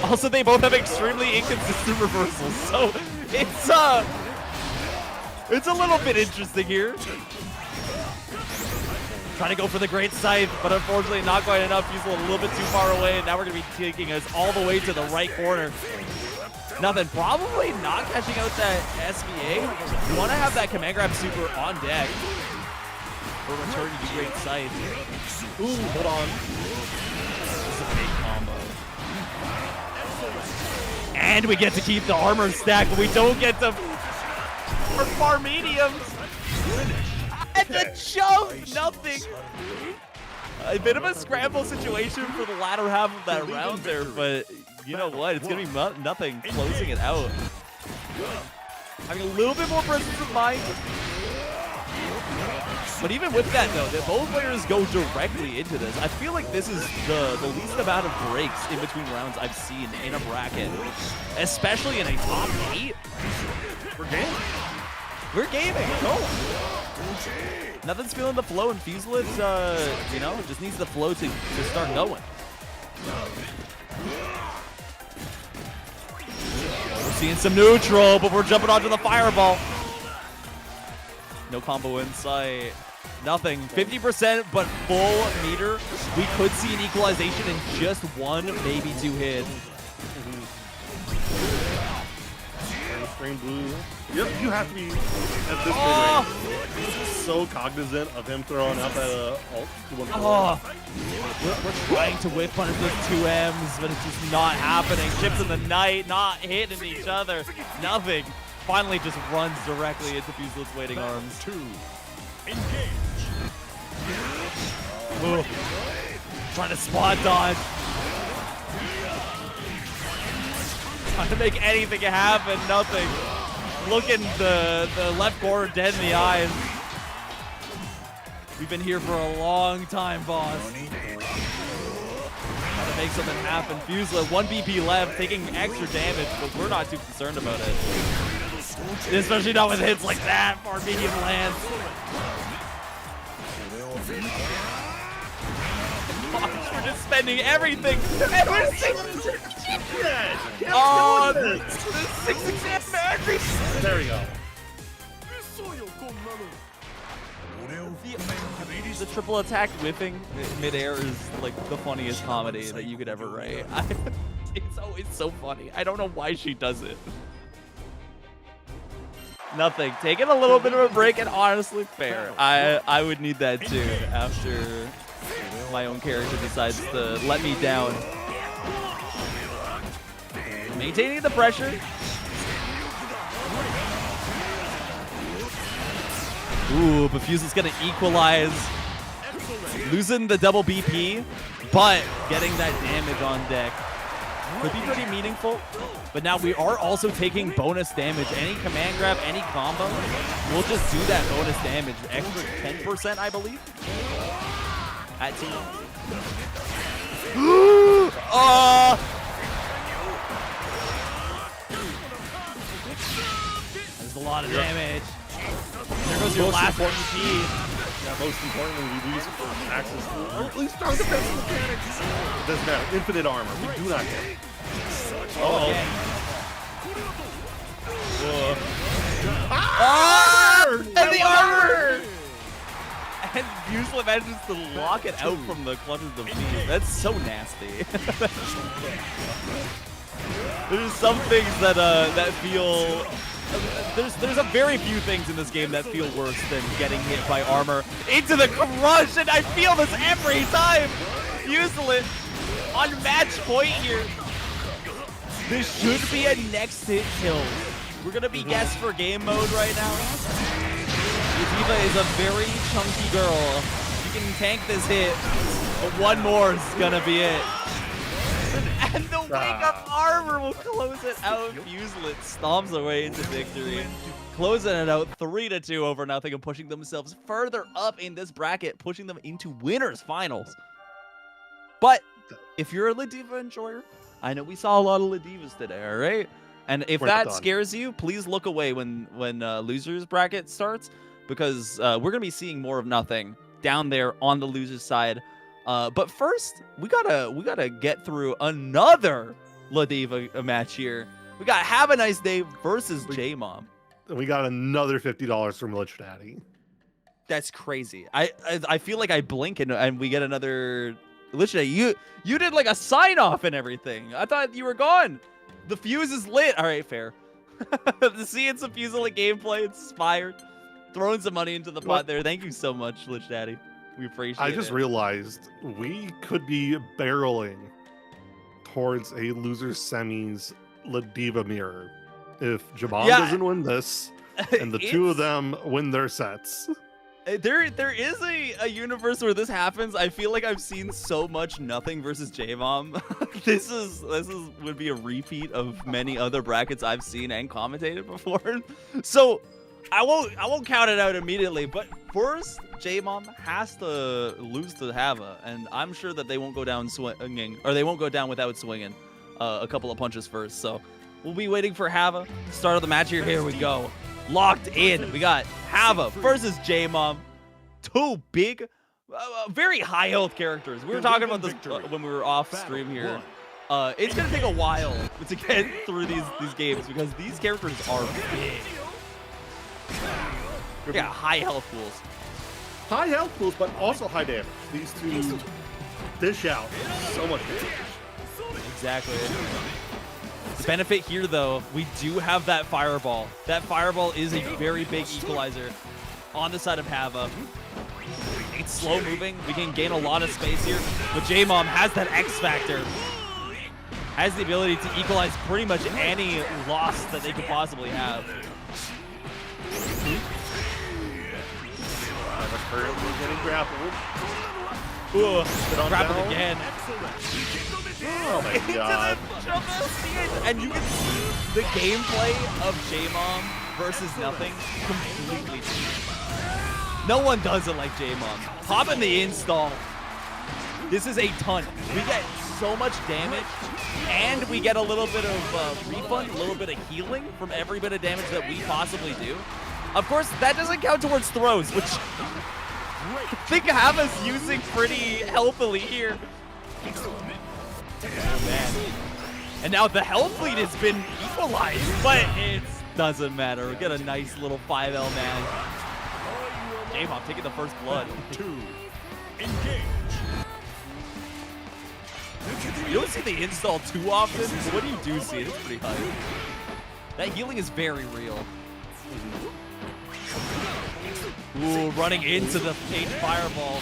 Also, they both have extremely inconsistent reversals, so it's a little bit interesting here. Trying to go for the great scythe, but unfortunately not quite enough. He's a little bit too far away, and now we're going to be taking us all the way to the right corner. Nothing, probably not catching out that SVA. You want to have that command grab super on deck for return to the great scythe. Ooh, hold on. This is a big combo. And we get to keep the armor stack, but we don't get to far mediums. And the jump, nothing. A bit of a scramble situation for the latter half of that round there, but you know what? It's going to be nothing closing it out. Having a little bit more presence of mind. But even with that, though, that both players go directly into this. I feel like this is the least amount of breaks in between rounds I've seen in a bracket, especially in a top 8. We're gaming. We're gaming. Go. Nothing's feeling the flow, and Fuselet's, you know, just needs the flow to start going. We're seeing some neutral, but we're jumping onto the fireball. No combo in sight. Nothing. 50%, but full meter. We could see an equalization in just 1, maybe 2 hits. Granblue. Yep, you have to be at this big range. So cognizant of him throwing up at a ult 2-1-4. We're trying to whip punish those 2Ms, but it's just not happening. Chips in the night, not hitting each other. Nothing. Finally just runs directly into Fuselet's waiting arms. 2. Engage. Ooh. Trying to spot dodge. Trying to make anything happen, nothing. Looking the left corner dead in the eyes. We've been here for a long time, boss. Trying to make something happen. Fuselet, 1 BP left, taking extra damage, but we're not too concerned about it. Especially not with hits like that, far medium lands. We're just spending everything. And we're 6 oh, the 6 everything. There we go. The triple attack whipping midair is like the funniest comedy that you could ever write. It's always so funny. I don't know why she does it. Nothing. Taking a little bit of a break, and honestly fair. I would need that too after my own character decides to let me down. Maintaining the pressure. Ooh, but Fuselet's gonna equalize. Losing the double BP, but getting that damage on deck. Could be pretty meaningful, but now we are also taking bonus damage. Any command grab, any combo, we'll just do that bonus damage. Extra 10%, I believe, at team. There's a lot of damage. There goes your last RPG. Yeah, most importantly, we lose access to at least strong defensive mechanics. It doesn't matter. Infinite armor. We do not get it. Uh-oh. And the armor! And usually manages to lock it out from the clutches of feet. That's so nasty. There's some things that that feel. There's a very few things in this game that feel worse than getting hit by armor into the crush, and I feel this every time. Useless on match point here. This should be a next hit kill. We're gonna be guests for game mode right now. Ladiva is a very chunky girl. She can tank this hit, but one more is gonna be it. And the wake up armor will close it out. Fuselet stomps away into victory, closing it out 3-2 over nothing and pushing themselves further up in this bracket, pushing them into winners finals. But if you're a Ladiva enjoyer, I know we saw a lot of Ladivas today, all right? And if that scares you, please look away when losers bracket starts, because we're gonna be seeing more of nothing down there on the losers side. But first, we gotta get through another Ladiva match here. We got Have a Nice Day versus J-Mom. And we got another $50 from Lich Daddy. That's crazy. I feel like I blink and we get another Lich Daddy. You did like a sign off and everything. I thought you were gone. The fuse is lit. All right, fair. Seeing some Fuselet gameplay inspired. Throwing some money into the pot there. Thank you so much, Lich Daddy. We appreciate it. I just realized we could be barreling towards a loser semis Ladiva mirror if Jabon doesn't win this and the two of them win their sets. There is a universe where this happens. I feel like I've seen so much nothing versus J-Mom. This would be a repeat of many other brackets I've seen and commentated before. So I won't count it out immediately, but first J-Mom has to lose to Hava, and I'm sure that they won't go down swinging, or they won't go down without swinging a couple of punches first. So we'll be waiting for Hava. Start of the match here. Here we go. Locked in. We got Hava versus J-Mom. Two big, very high health characters. We were talking about this when we were off stream here. It's gonna take a while to get through these games because these characters are big. Yeah, high health pools. High health pools, but also high damage. These two dish out so much damage. Exactly. The benefit here, though, we do have that fireball. That fireball is a very big equalizer on the side of Hava. It's slow moving. We can gain a lot of space here, but J-Mom has that X factor. Has the ability to equalize pretty much any loss that they could possibly have. Currently getting grappled. Ooh, grappled again. Oh my god. And you can see the gameplay of J-Mom versus nothing completely changed. No one does it like J-Mom. Pop in the install. This is a ton. We get so much damage, and we get a little bit of refund, a little bit of healing from every bit of damage that we possibly do. Of course, that doesn't count towards throws, which I think Hava's using pretty healthily here. Oh, man. And now the health lead has been equalized, but it doesn't matter. We get a nice little 5L man. J-Mom taking the first blood. Engage. You don't see the install too often, but when you do see it, it's pretty high. That healing is very real. Ooh, running into the H fireball.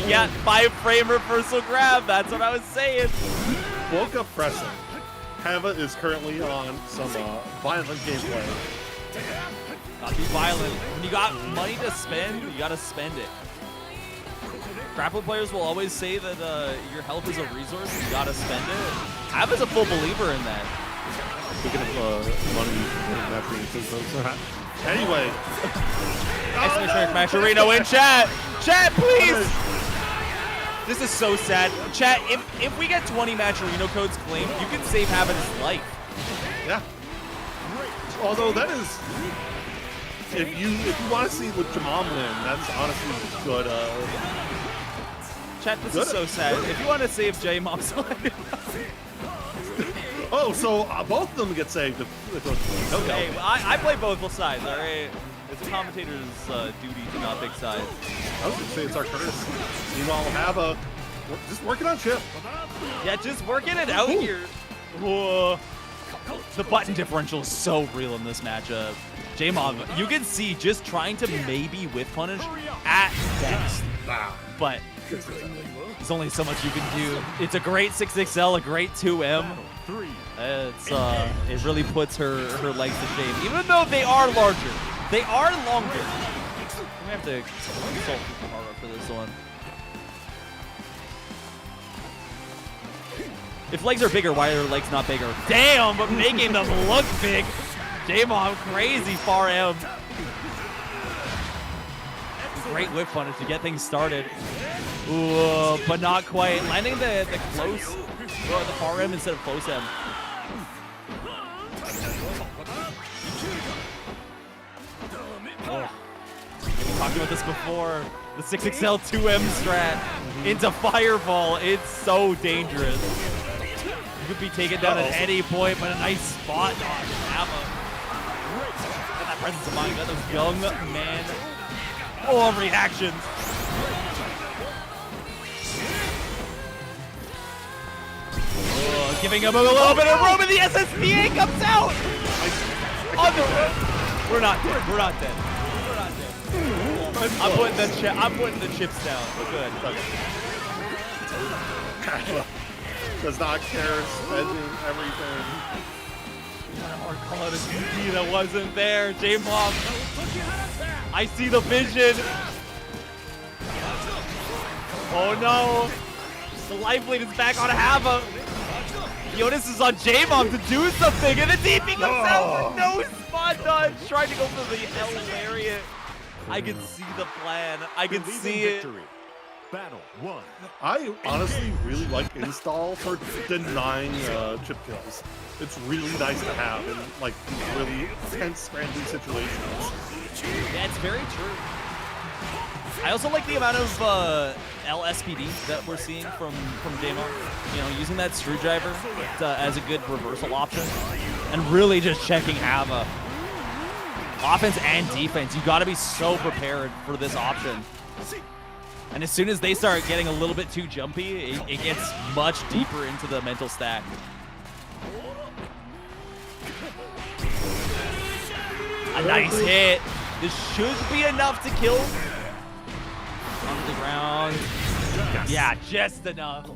Yeah, 5-frame reversal grab. That's what I was saying. Woke up pressing. Hava is currently on some violent gameplay. Not be violent. When you got money to spend, you gotta spend it. Grapple players will always say that your health is a resource. You gotta spend it. Hava's a full believer in that. Speaking of money, anyway. Exclamation Rino in chat. Chat, please. This is so sad. Chat, if we get 20 Matcherino codes claimed, you can save Hava's life. Yeah. Although that is, if you want to see the Jamam win, that's honestly good. Chat, this is so sad. If you want to save J-Mom's life. Oh, so both of them get saved if those Hey, I play both sides, all right? It's a commentator's duty to not pick sides. I was going to say it's our courtesy. Meanwhile, Hava just working on chip. Yeah, just working it out here. Whoa. The button differential is so real in this matchup. J-Mom, you can see just trying to maybe whiff punish at best. But there's only so much you can do. It's a great 6XL, a great 2M. It really puts her legs to shame. Even though they are larger. They are longer. We have to consult Hara for this one. If legs are bigger, why are their legs not bigger? Damn, but making them look big. J-Mom, crazy far M. Great whip punish to get things started. Ooh, but not quite. Landing the close, or the far M instead of close M. Oh. We talked about this before. The 6XL 2M strat into Fireball. It's so dangerous. You could be taken down at any point, but a nice spot on Hava. And that presence of mind, got those young man reactions. Giving him a little bit of room, and the SSPA comes out! We're not dead. We're not dead. I'm putting the chips down. We're good. Does not care, spending everything. Or call out a DP that wasn't there. J-Mom. I see the vision. Oh no. The lifeline is back on Hava. Jonas is on J-Mom to do something, and the DP comes out with no spot dodge. Trying to go for the L lariat. I can see the plan. I can see it. Battle 1. I honestly really like install for denying chip kills. It's really nice to have in like these really tense random situations. Yeah, it's very true. I also like the amount of LSPD that we're seeing from J-Mom. You know, using that screwdriver as a good reversal option, and really just checking Hava. Offense and defense, you got to be so prepared for this option. And as soon as they start getting a little bit too jumpy, it gets much deeper into the mental stack. A nice hit. This should be enough to kill. On the ground. Yeah, just enough.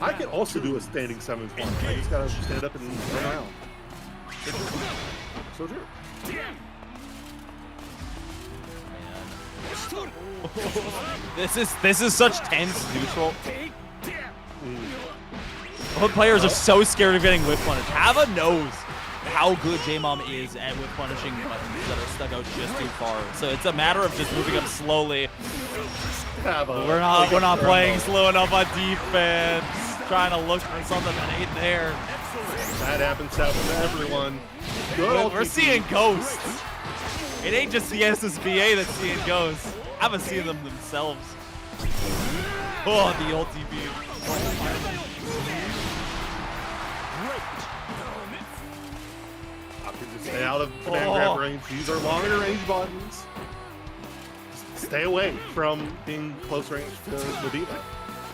I can also do a standing 7-1. I just gotta stand up and run around. So true. This is such tense neutral. Both players are so scared of getting whip punished. Hava knows how good J-Mom is at whip punishing buttons that are stuck out just too far. So it's a matter of just moving up slowly. We're not playing slow enough on defense. Trying to look for something that ain't there. That happens to everyone. We're seeing ghosts. It ain't just the SSBA that's seeing ghosts. Hava seeing them themselves. Oh, the ult TP. Stay out of command grab range. These are longer range buttons. Just stay away from being close range to Ladiva.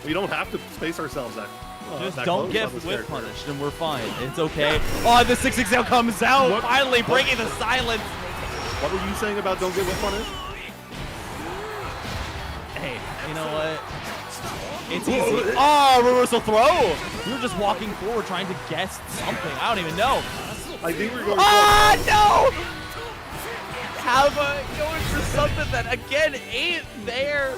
We don't have to space ourselves that. Just don't get whip punished and we're fine. It's okay. Oh, the 6XL comes out. Finally breaking the silence. What were you saying about don't get whip punished? Hey, you know what? It's easy. Oh, reversal throw. We were just walking forward trying to guess something. I don't even know. I think we're going no! Hava going for something that, again, ain't there.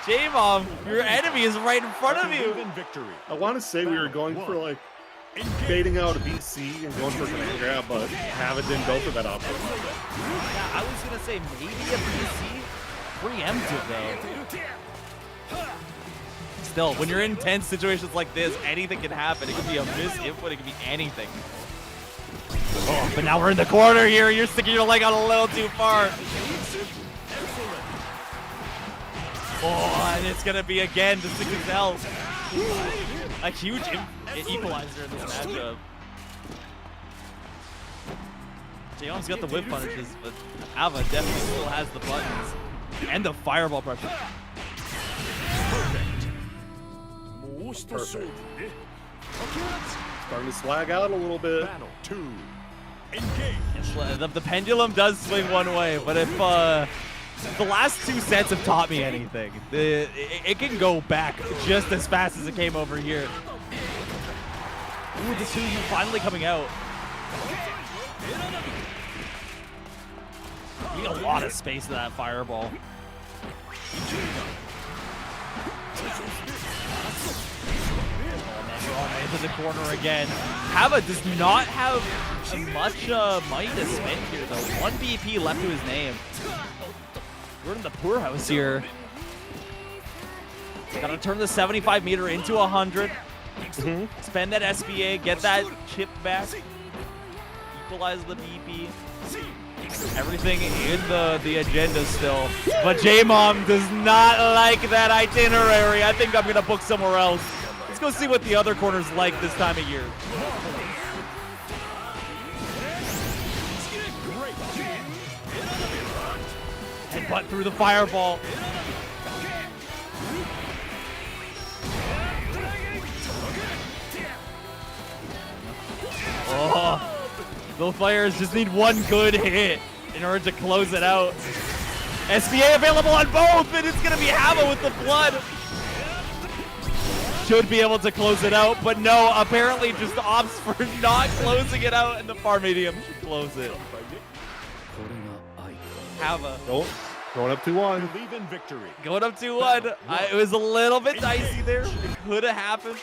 J-Mom, your enemy is right in front of you. I want to say we were going for, like, baiting out a BC and going for a command grab, but Hava didn't go for that option. Yeah, I was going to say maybe a BC, preemptive though. Still, when you're in tense situations like this, anything can happen. It could be a misinput, it could be anything. Oh, but now we're in the corner here. You're sticking your leg out a little too far. Oh, and it's gonna be again the 6XL. A huge equalizer in this matchup. Jaeon's got the whip punishes, but Ava definitely still has the buttons and the fireball pressure. Perfect. Starting to swag out a little bit. The pendulum does swing one way, but if the last two sets have taught me anything, it can go back just as fast as it came over here. Ooh, the Suyu finally coming out. You need a lot of space to that fireball. Into the corner again. Hava does not have much money to spend here though. 1 BP left to his name. We're in the poorhouse here. Gotta turn the 75 meter into 100. Spend that SBA, get that chip back. Equalize the BP. Everything in the agenda still. But J-Mom does not like that itinerary. I think I'm gonna book somewhere else. Let's go see what the other corner's like this time of year. Headbutt through the fireball. Oh, those players just need one good hit in order to close it out. SBA available on both, and it's gonna be Hava with the blood. Should be able to close it out, but no, apparently just opts for not closing it out, and the far medium should close it. Hava. Going up 2-1. Going up 2-1. It was a little bit dicey there. It could have happened.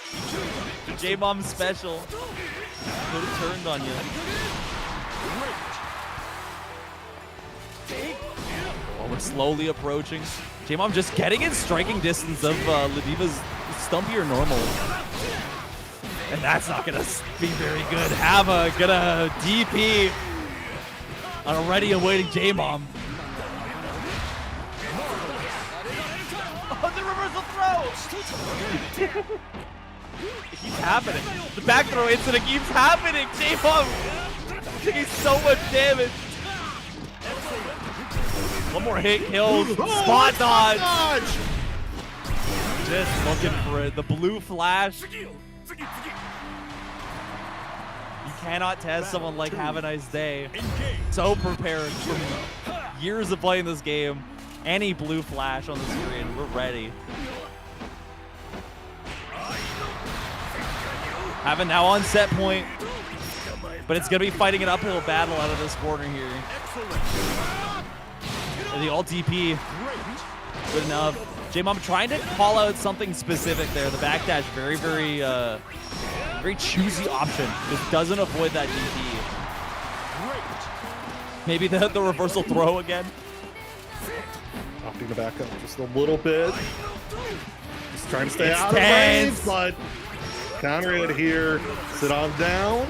The J-Mom special could have turned on you. Oh, we're slowly approaching. J-Mom just getting in striking distance of Ladiva's stumpier normal. And that's not going to be very good. Hava gonna DP on a ready awaiting J-Mom. Oh, the reversal throw! It keeps happening. The back throw incident keeps happening. J-Mom taking so much damage. One more hit kills. Spot dodge. Just looking for it. The blue flash. You cannot test someone like Have a Nice Day. So prepared from years of playing this game. Any blue flash on the screen. We're ready. Have it now on set point. But it's going to be fighting an uphill battle out of this corner here. And the alt DP. Good enough. J-Mom trying to call out something specific there. The backdash, very, very choosy option. Just doesn't avoid that DP. Maybe the reversal throw again. Opting to back up just a little bit. Just trying to stay out tense. of range, but counter it here. Sit on down.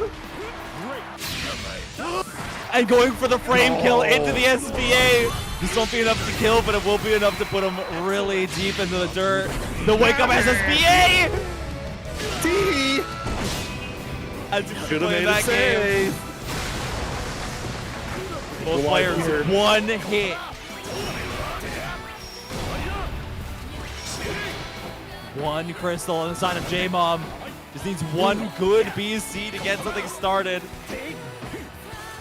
And going for the frame kill into the SBA. This won't be enough to kill, but it will be enough to put him really deep into the dirt. The wake up as SBA! T! Should have made a save. Both players, one hit. One crystal on the side of J-Mom. Just needs one good BC to get something started.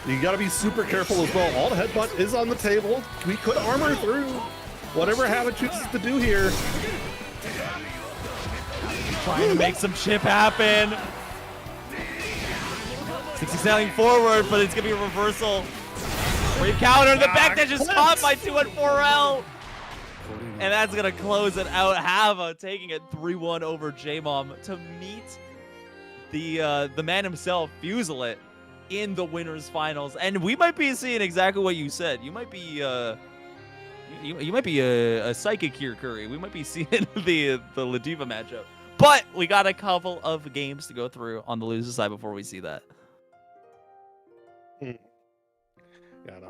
You gotta be super careful as well. All the headbutt is on the table. We could armor through whatever Hava chooses to do here. Trying to make some chip happen. 60 sailing forward, but it's gonna be a reversal. Wave counter, the backdash is caught by 2-4L. And that's gonna close it out. Hava taking it 3-1 over J-Mom to meet the man himself, Fuselit, in the winners finals. And we might be seeing exactly what you said. You might be You might be a psychic here, Curry. We might be seeing the Ladiva matchup. But we got a couple of games to go through on the loser side before we see that. Yeah,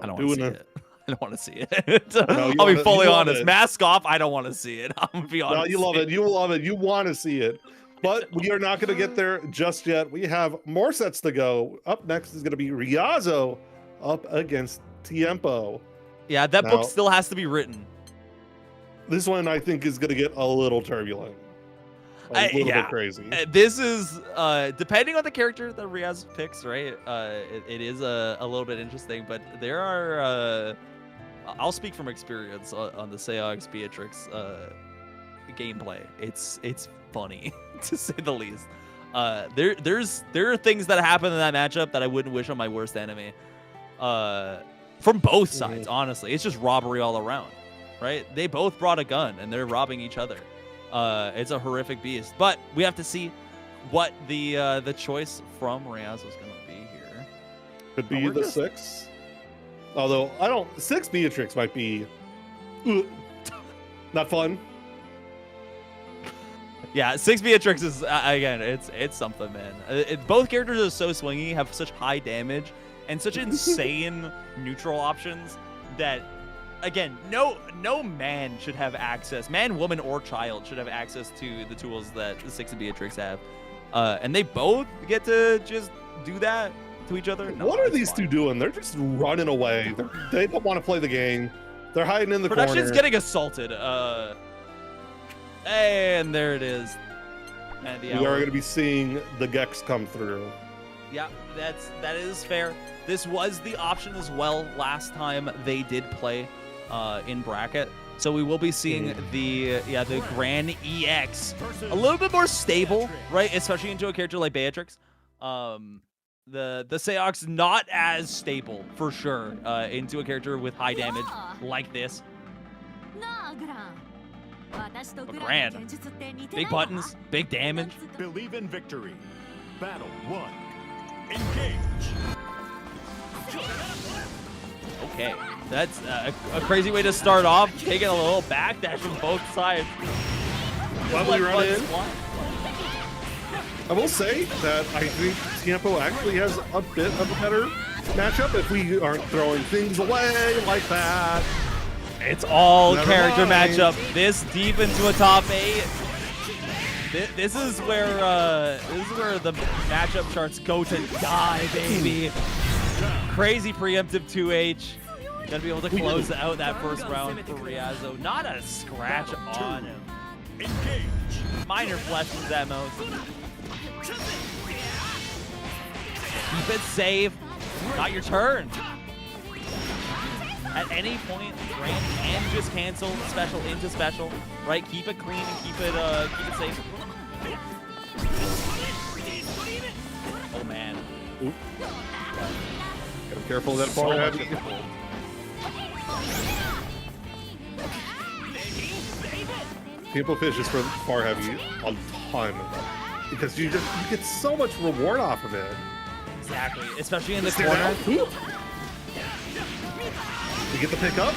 I don't want to see it. I don't want to see it. No, I'll be fully honest. Mask off, I don't want to see it. I'm going to be honest. No, you love it. You love it. You want to see it. But we are not going to get there just yet. We have more sets to go. Up next is going to be Riazo up against Tiempo. Yeah, that book still has to be written. This one, I think, is going to get a little turbulent. A little bit crazy. This is, depending on the character that Riaz picks, right? It is a little bit interesting, but there are, I'll speak from experience on the Seox Beatrix gameplay. It's funny, to say the least. There are things that happen in that matchup that I wouldn't wish on my worst enemy. From both sides, honestly. It's just robbery all around, right? They both brought a gun, and they're robbing each other. It's a horrific beast, but we have to see what the choice from Riaz is going to be here. Could be the 6. Although, 6 Beatrix might be not fun. Yeah, 6 Beatrix is, again, it's something, man. Both characters are so swingy, have such high damage, and such insane neutral options that, again, no man should have access, man, woman, or child should have access to the tools that the 6 and Beatrix have. And they both get to just do that to each other. No, what are these two doing? They're just running away. They don't want to play the game. They're hiding in the corner. Production's getting assaulted. And there it is. And we are going to be seeing the Gex come through. Yeah, that is fair. This was the option as well last time they did play in bracket. So we will be seeing the Gran EX a little bit more stable, right? Especially into a character like Beatrix. The Seox not as stable for sure into a character with high damage like this. But Gran, big buttons, big damage. Believe in victory. Battle 1. Engage. Okay, that's a crazy way to start off. Taking a little backdash from both sides. Lovely run in. I will say that I think Tiempo actually has a bit of a better matchup if we aren't throwing things away like that. It's all character matchup. This deep into a top 8. This is where the matchup charts go to die, baby. Crazy preemptive 2H. Gonna be able to close out that first round for Riazo. Not a scratch on him. Engage. Minor flesh wounds at most. Keep it safe. Not your turn. At any point, Gran can just cancel special into special, right? Keep it clean and keep it safe. Oh man. Oop. Gotta be careful of that far heavy. People fish is for far heavy a ton because you get so much reward off of it. Exactly, especially in the corner. You get the pick up.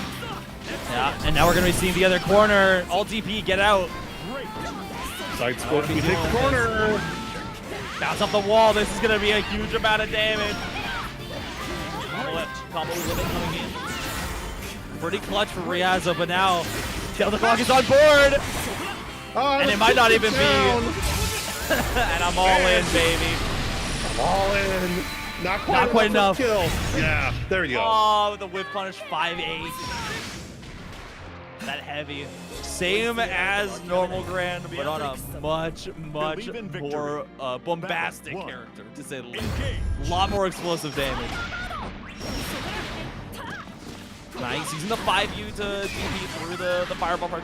Yeah, and now we're gonna be seeing the other corner. All DP, get out. Side split, you take the corner. Bounce off the wall. This is gonna be a huge amount of damage. Combo limit coming in. Pretty clutch for Riazo, but now Kill the Clock is on board. And it might not even be. And I'm all in, baby. I'm all in. Not quite enough. Kill. Yeah, there you go. Oh, the whip punish 5-8. That heavy. Same as normal Gran, but on a much more bombastic character, to say the least. A lot more explosive damage. Nice, using the 5U to DP through the fireball part.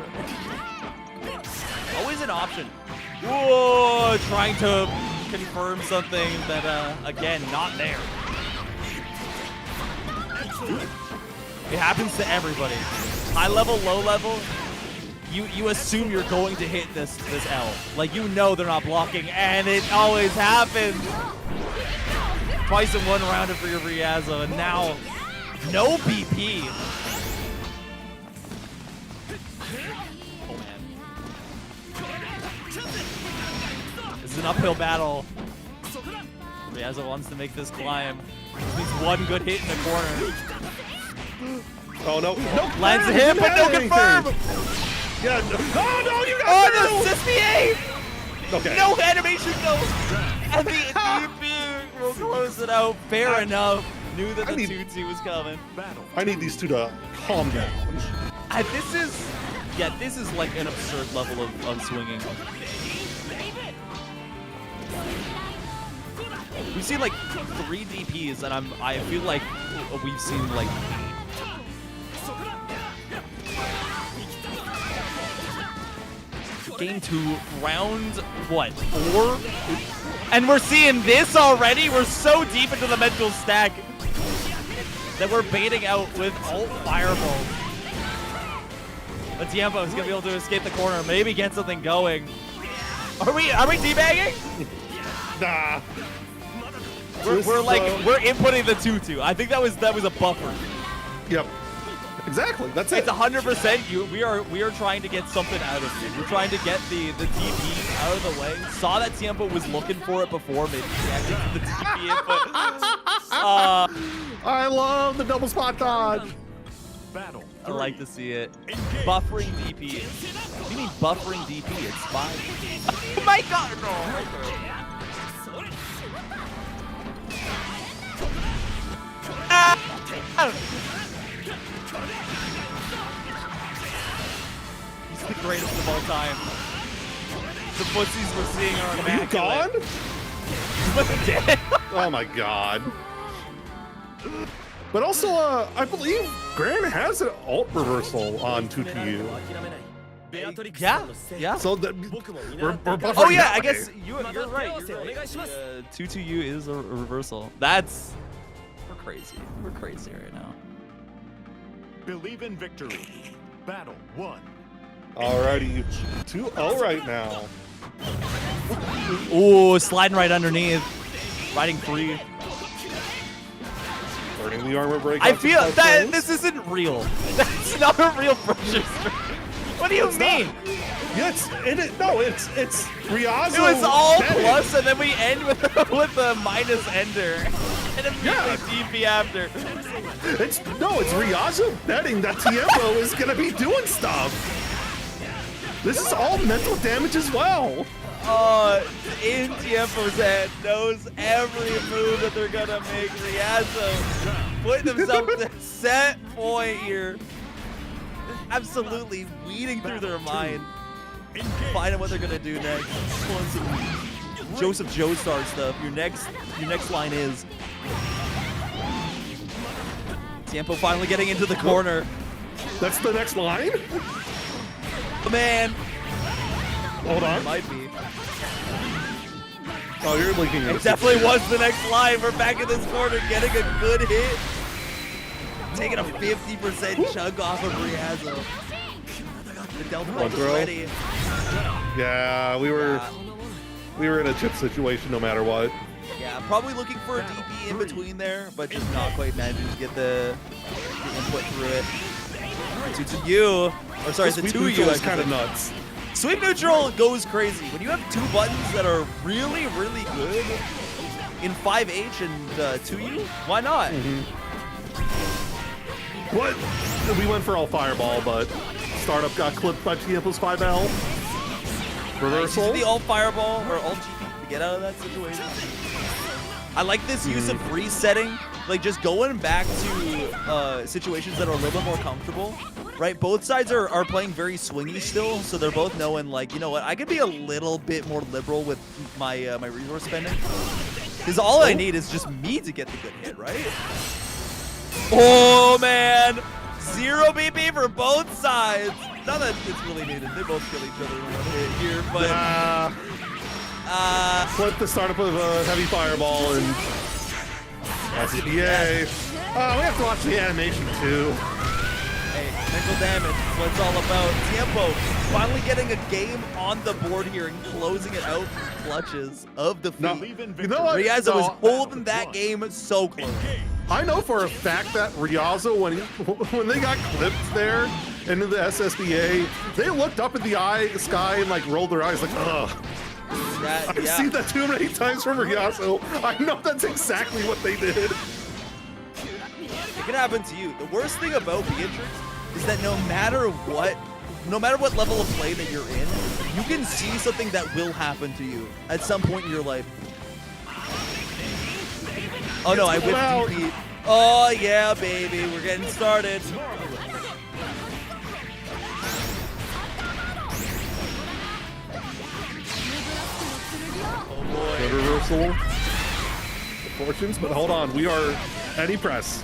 Always an option. Whoa, trying to confirm something that, again, not there. It happens to everybody. High level, low level, you assume you're going to hit this L. Like, you know they're not blocking, and it always happens. Twice in one rounder for your Riazo, and now no BP. It's an uphill battle. Ryazo wants to make this climb. At least one good hit in the corner. Oh no! No, Lands a hit, but no confirm. Yeah. No! You got Oh, the CSPA! Okay. No animation goes. And the DP will close it out. Fair enough. Knew that the 2-2 was coming. I need these two to calm down. This is like an absurd level of swinging. We've seen like 3 DPs, and I feel like we've seen like game 2, round what, 4? And we're seeing this already. We're so deep into the mental stack that we're baiting out with alt fireball. But Tiempo is gonna be able to escape the corner, maybe get something going. Are we teabagging? Nah. We're inputting the 2-2. I think that was a buffer. Yep. Exactly. That's it. It's 100%. We are trying to get something out of it. We're trying to get the TP out of the way. Saw that Tiempo was looking for it before, maybe reacting to the TP input. I love the double spot dodge. Battle. I like to see it. Buffering DP. What do you mean buffering DP? It's fine. Oh my god! No. He's the greatest of all time. The footsies we're seeing are immaculate. You gone? Oh my god. But also, I believe Gran has an alt reversal on 2TU. Yeah. So we're buffering. Oh yeah, I that guess way. you're right. You're right. 2-2U is a reversal. We're crazy. We're crazy right now. Believe in victory. Battle 1. Alrighty, 2-0 right now. Ooh, sliding right underneath. Riding free. Burning the armor break. I feel that this isn't real. That's not a real pressure. What do you mean? Yes, it's Ryazo. It was all betting. plus, and then we end with a minus ender, and immediately DP after. It's Ryazo betting that Tiempo is gonna be doing stuff. This is all mental damage as well. In Tiempo's head, knows every move that they're gonna make. Ryazo putting himself to set point here. Absolutely weeding through their mind. Finding what they're gonna do next. Pulling some Joseph Joestar stuff. Your next line is Tiempo finally getting into the corner. That's the next line? Man. Hold on. It might be. Oh, you're linking it. It definitely was the next line. We're back in this corner, getting a good hit. Taking a 50% chunk off of Ryazo. The Delta Ball is ready. Yeah, we were in a chip situation no matter what. Yeah, probably looking for a DP in between there, but just not quite managing to get the input through it. 2-2U, or sorry, the 2U is kind of nuts. Sweep neutral goes crazy. When you have 2 buttons that are really, really good in 5H and 2U, why not? What? We went for all fireball, but startup got clipped by Tiempo's 5L. Reversal. The alt fireball or alt GP to get out of that situation. I like this use of resetting, like just going back to situations that are a little bit more comfortable, right? Both sides are playing very swingy still, so they're both knowing, like, you know what, I could be a little bit more liberal with my my resource spending, because all I need is just me to get the good hit, right? Oh man, 0 BP for both sides. Not that it's really needed. They both kill each other in one hit here, but flip the startup of a heavy fireball and yay. We have to watch the animation too. Hey, mental damage, that's what it's all about. Tiempo finally getting a game on the board here and closing it out from clutches of defeat. No, you know what? Ryazo was holding that game so close. I know for a fact that Ryazo, when they got clipped there into the SSBA, they looked up at the sky and like rolled their eyes like, ugh. I've seen that too many times from Ryazo. I know that's exactly what they did. It can happen to you. The worst thing about Beatrix is that no matter what level of play that you're in, you can see something that will happen to you at some point in your life. Oh no, I whipped DP. Oh yeah, baby, we're getting started. Oh boy. Good reversal. The fortunes, but hold on, we are any press.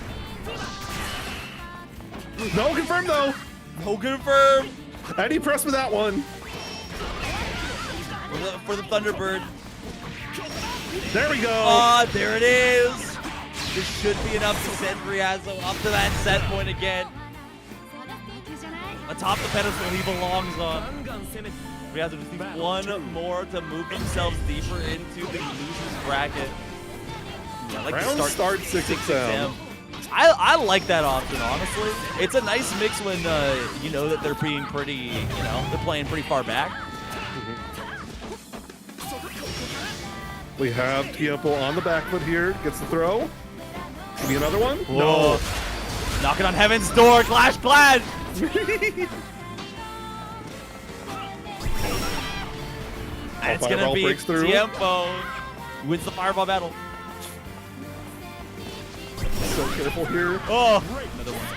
No confirm though. No confirm. Any press with that one. For the Thunderbird. There we go. Ah, there it is. This should be enough to send Ryazo up to that set point again. Atop the pedestal he belongs on. Ryazo just needs one more to move themselves deeper into the loser's bracket. Yeah, I like Round to start 6 exam. I like that option, honestly. It's a nice mix when you know that they're being pretty, they're playing pretty far back. We have Tiempo on the back foot here. Gets the throw. Give me another one. Whoa. No. Knocking on heaven's door. Clash, Clash. And it's gonna be Tiempo wins the fireball battle. So careful here. Oh, another one.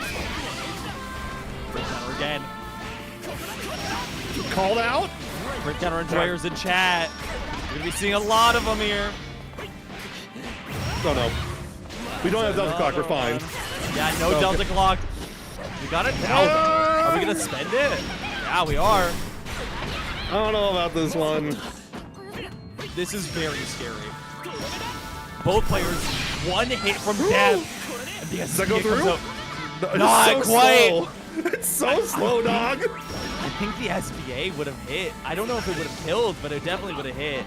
Break counter again. Called out. Break counter enjoyers in chat. We're gonna be seeing a lot of them here. Oh no. We don't have Delta Clock, we're fine. Yeah, no Delta Clock. We got it down. Are we gonna spend it? Yeah, we are. I don't know about this one. This is very scary. Both players, one hit from death. And the Does that go through? No, not so quite. Slow. It's so slow, dog. I think the SBA would have hit. I don't know if it would have killed, but it definitely would have hit.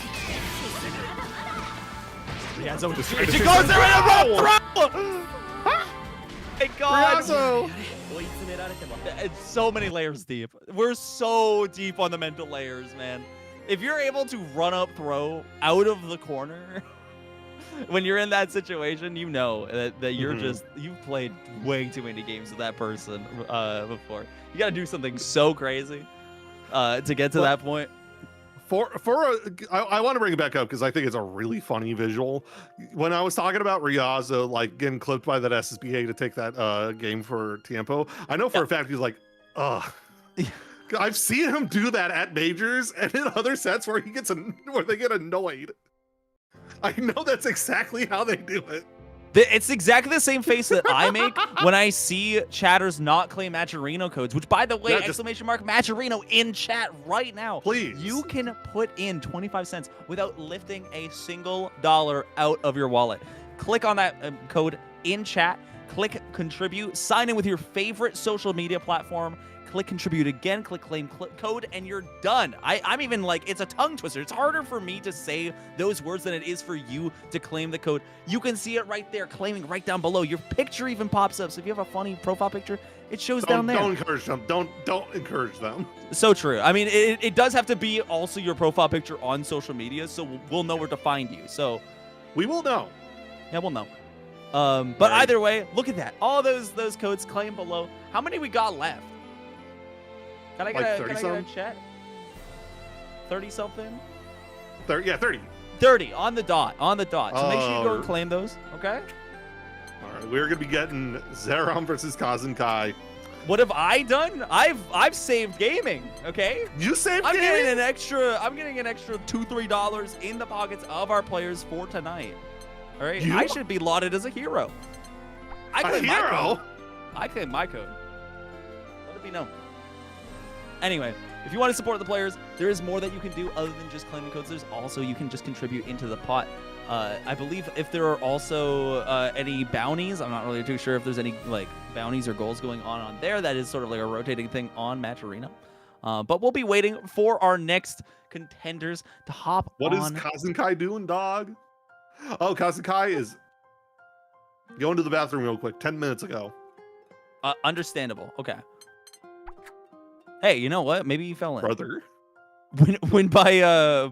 Yeah, so it goes there in a row throw! Thank God! Ryazo. It's so many layers deep. We're so deep on the mental layers, man. If you're able to run up throw out of the corner, when you're in that situation, you know that you're you've played way too many games with that person before. You gotta do something so crazy to get to that point. I want to bring it back up because I think it's a really funny visual. When I was talking about Ryazo like getting clipped by that SSBA to take that game for Tiempo, I know for a fact he's like, ugh. I've seen him do that at majors and in other sets where he gets where they get annoyed. I know that's exactly how they do it. It's exactly the same face that I make when I see chatters not claim Matcherino codes, which, by the way, exclamation mark Matcherino in chat right now. Please. You can put in 25 cents without lifting a single dollar out of your wallet. Click on that code in chat, click contribute, sign in with your favorite social media platform, click contribute again, click claim code, and you're done. I'm even like, it's a tongue twister. It's harder for me to say those words than it is for you to claim the code. You can see it right there, claiming right down below. Your picture even pops up. So if you have a funny profile picture, it shows down there. Don't encourage them. Don't encourage them. So true. I mean, it does have to be also your profile picture on social media, so we'll know where to find you. So we will know. Yeah, we'll know. But either way, look at that. All those codes claim below. How many we got left? Can I get a chat? 30 something? 30, yeah, 30. 30 on the dot, So make sure you go and claim those, okay? All right, we're gonna be getting Zeron versus Kazenkai. What have I done? I've saved gaming, okay? You saved gaming? I'm getting an extra $2-3 in the pockets of our players for tonight. All right, I should be lauded as a hero. I claim my code. Let it be known. Anyway, if you want to support the players, there is more that you can do other than just claiming codes. There's also, you can just contribute into the pot. I believe if there are also any bounties, I'm not really too sure if there's any like bounties or goals going on there. That is sort of like a rotating thing on Match Arena. But we'll be waiting for our next contenders to hop on. What is Kazenkai doing, dog? Oh, Kazenkai is going to the bathroom real quick 10 minutes ago. Understandable. Okay. Hey, you know what? Maybe you fell in. Brother. Win by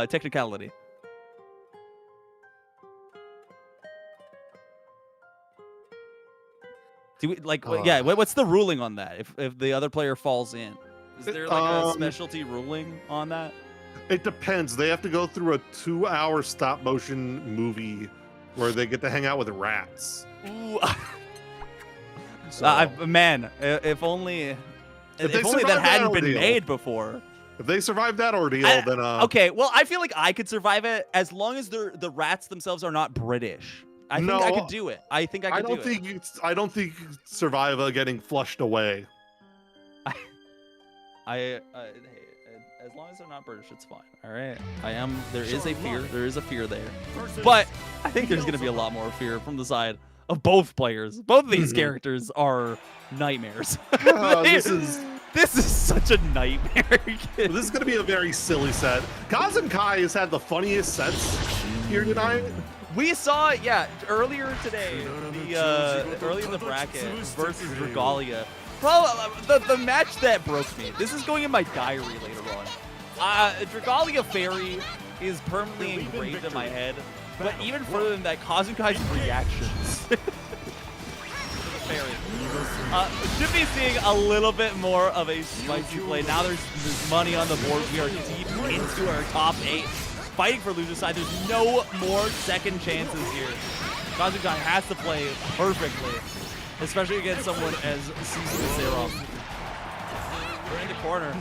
technicality. Do we like? Yeah. What's the ruling on that? If the other player falls in, is there like a specialty ruling on that? It depends. They have to go through a 2-hour stop motion movie where they get to hang out with rats. Ooh. Man, if only that hadn't been made before. If they survived that ordeal, then okay. Well, I feel like I could survive it as long as the rats themselves are not British. I think I could do it. I think I could do it. I don't think you could survive getting flushed away. Hey, as long as they're not British, it's fine. All right. There is a fear. There is a fear there, but I think there's gonna be a lot more fear from the side of both players. Both of these characters are nightmares. This is such a nightmare. This is going to be a very silly set. Kaz and Kai has had the funniest sets here tonight. We saw, earlier today, early in the bracket versus Regalia. Probably the match that broke me. This is going in my diary later on. Regalia Fairy is permanently engraved in my head. But even further than that, Kaz and Kai's reactions. Should be seeing a little bit more of a spicy play. Now there's money on the board. We are deep into our top 8. Fighting for loser side. There's no more second chances here. Kaz and Kai has to play perfectly, especially against someone as seasoned as Seox. We're in the corner.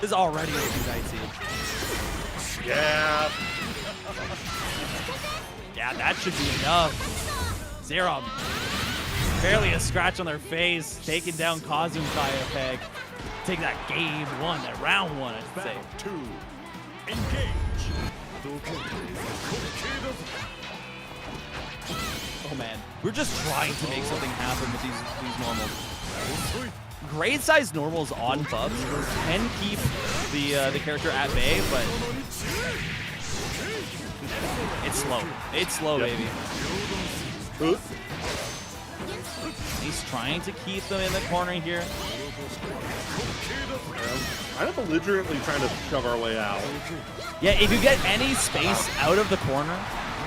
This is already a 2-night siege. Yeah. Yeah, that should be enough. Seox. Barely a scratch on their face, taking down Kazu and Kai a peg. Take that game 1, that round 1, I should say. 2, engage. Oh man, we're just trying to make something happen with these normals. Grade size normals on buffs can keep the character at bay, but it's slow. It's slow, baby. He's trying to keep them in the corner here. I'm belligerently trying to shove our way out. Yeah, if you get any space out of the corner,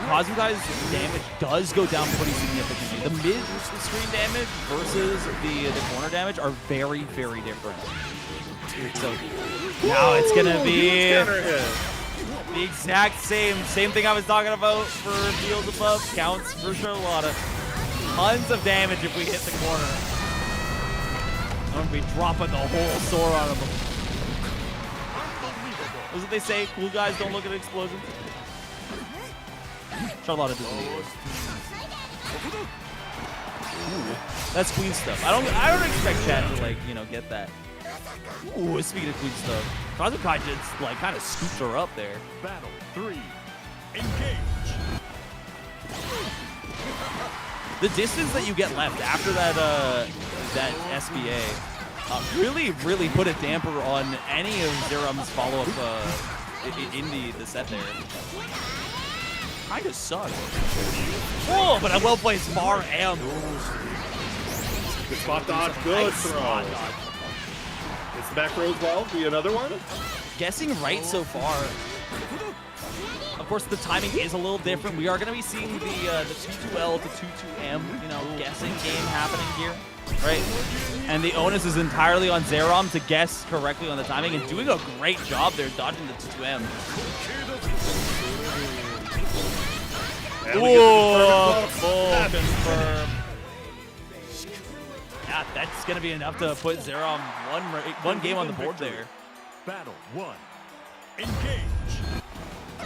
Kazukai's damage does go down pretty significantly. The mid-screen damage versus the corner damage are very, very different. So now it's going to be the exact same thing I was talking about for Fields Above. Counts for Charlotta. Tons of damage if we hit the corner. I'm going to be dropping the whole sword on them. That's what they say. Cool guys don't look at explosions. Charlotta doesn't either. Ooh, that's Queen stuff. I don't expect Chad to, like, you know, get that. Ooh, speaking of Queen stuff, Kazukai just, like, kind of scooped her up there. Battle 3. Engage. The distance that you get left after that that SBA really put a damper on any of Zerum's follow-up in the set there. Kind of sucks. Oh, but a well-placed Mar Am. Good spot dodge, good throw. It's the back row as well. Be another one. Guessing right so far. Of course, the timing is a little different. We are going to be seeing the 2-2L to 2-2M, you know, guessing game happening here, right? And the onus is entirely on Zerom to guess correctly on the timing and doing a great job there dodging the 2-2M. Whoa, full confirm. Yeah, that's going to be enough to put Zerom one game on the board there. Battle 1. Engage.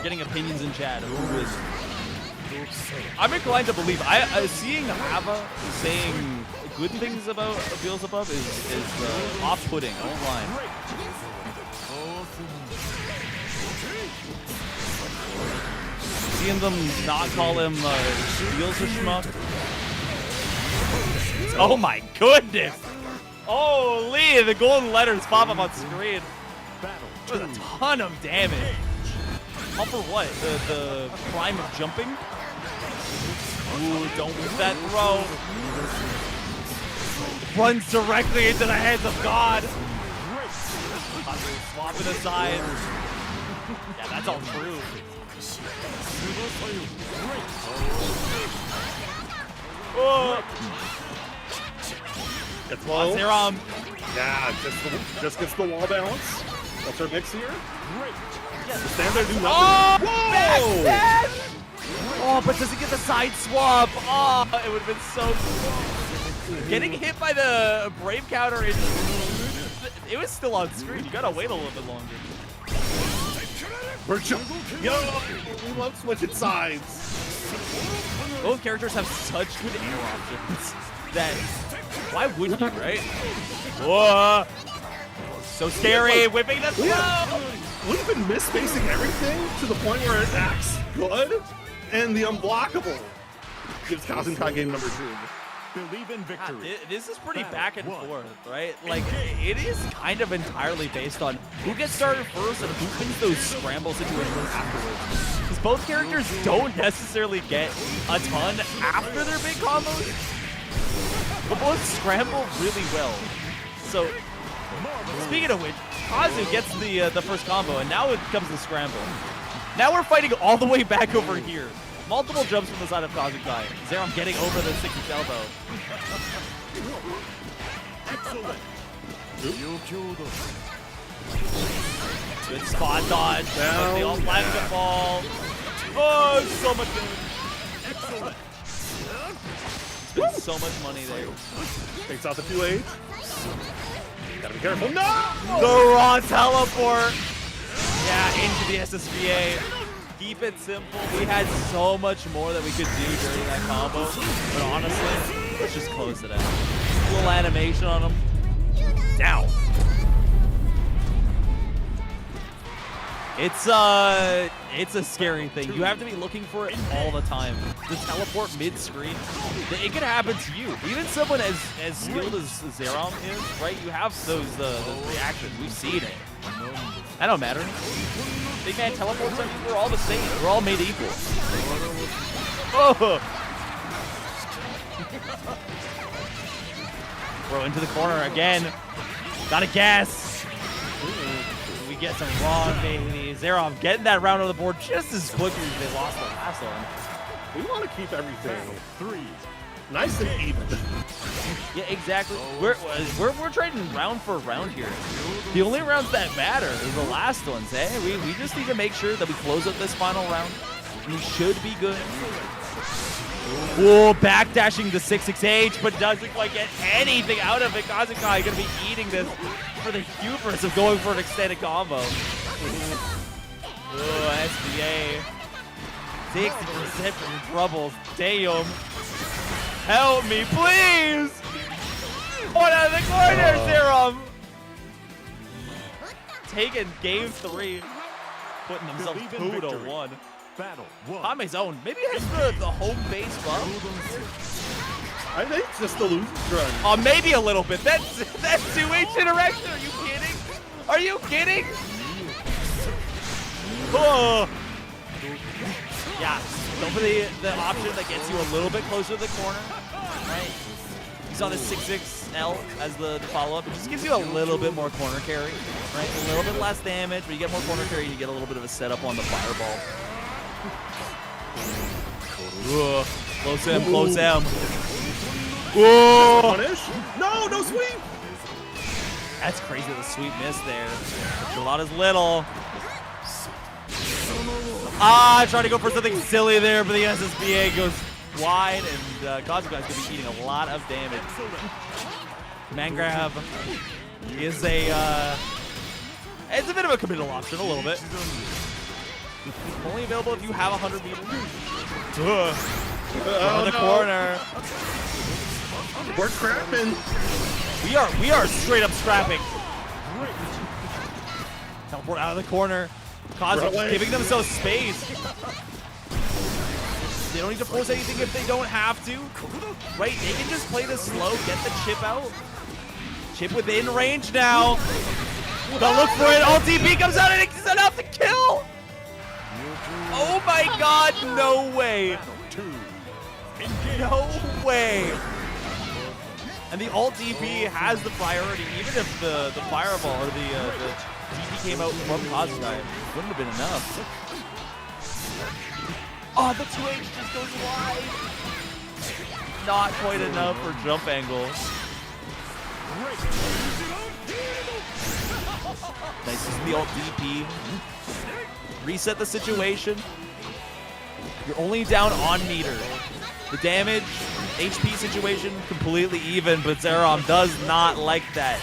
Getting opinions in chat of who is. I'm inclined to believe. Seeing Hava saying good things about Beelzebub is off-putting. I won't lie. Seeing them not call him Beelzebub. Oh my goodness! Holy, the golden letters pop up on screen. With a ton of damage. All for what? The prime of jumping? Ooh, don't lose that throw. Runs directly into the hands of God. Swapping aside. Yeah, that's all true. Oh. Gets low. Zerom. Yeah, just gets the wall balance. What's our mix here? Stand there, do nothing. Oh, backstab! Oh, but does he get the side swap? Oh, it would have been so cool. Getting hit by the Brave counter, it was still on screen. You gotta wait a little bit longer. Yo, we love switching sides. Both characters have such good air options that why wouldn't you, right? Whoa! So scary, whipping the throw! We've been misspacing everything to the point where it acts good, and the unblockable gives Kazenkai game number 2. Believe in victory. God, this is pretty back and forth, right? Like, it is kind of entirely based on who gets started first and who wins those scramble situations afterwards. Because both characters don't necessarily get a ton after their big combos, but both scramble really well. So, speaking of which, Kazu gets the first combo, and now it comes the scramble. Now we're fighting all the way back over here. Multiple jumps from the side of Kazukai. Zerom getting over the 6-inch elbow. Excellent. Good spot dodge. But they all flag the ball. Oh, so much damage. Spent so much money there. Takes out the 2H. Gotta be careful. No! The raw teleport. Yeah, into the SSBA. Keep it simple. We had so much more that we could do during that combo. But honestly, let's just close it out. A little animation on him. Down. It's a scary thing. You have to be looking for it all the time. The teleport mid-screen, it could happen to you. Even someone as skilled as Zerom is, right? You have those reactions. We've seen it. That don't matter. Big man teleports on you. We're all the same. We're all made equal. Oh! Throw into the corner again. Gotta guess. We get some wrong, baby. Zerom getting that round on the board just as quickly as they lost the last one. We want to keep everything nice and even. Yeah, exactly. We're trading round for round here. The only rounds that matter is the last ones, eh? We just need to make sure that we close up this final round. We should be good. Whoa, backdashing the 6-6H, but doesn't quite get anything out of it. Kazukai gonna be eating this for the hubris of going for an extended combo. Oh, SBA. 60% from troubles. Damn. Help me, please! One out of the corner, Zerom! Taking game 3. Putting themselves 2-1. Battle 1. Kanme's own. Maybe it has the home base buff. I think it's just the losing run. Oh, maybe a little bit. That's 2H interaction. Are you kidding? Are you kidding? Oh. Yeah. Go for the option that gets you a little bit closer to the corner, right? You saw the 6-6L as the follow-up. It just gives you a little bit more corner carry, right? A little bit less damage, but you get more corner carry and you get a little bit of a setup on the fireball. Ugh. Close him, close him. Whoa! No sweep! That's crazy, the sweep miss there. Gelada's little. Trying to go for something silly there, but the SSBA goes wide, and Kazukai's going to be eating a lot of damage. Command grab is it's a bit of a committal option, a little bit. Only available if you have 100 meters. On the corner. We're scrapping. We are straight up scrapping. Teleport out of the corner. Kazu giving themselves space. They don't need to force anything if they don't have to. Right? They can just play this slow, get the chip out. Chip within range now. Don't look for it. Alt TP comes out and it's enough to kill. Oh my god, no way. No way. And the alt DP has the priority, even if the fireball or the DP came out from Kazukai. Wouldn't have been enough. Oh, the 2H just goes wide. Not quite enough for jump angle. Nice to the ult DP. Reset the situation. You're only down on meter. The damage, HP situation, completely even, but Zerom does not like that.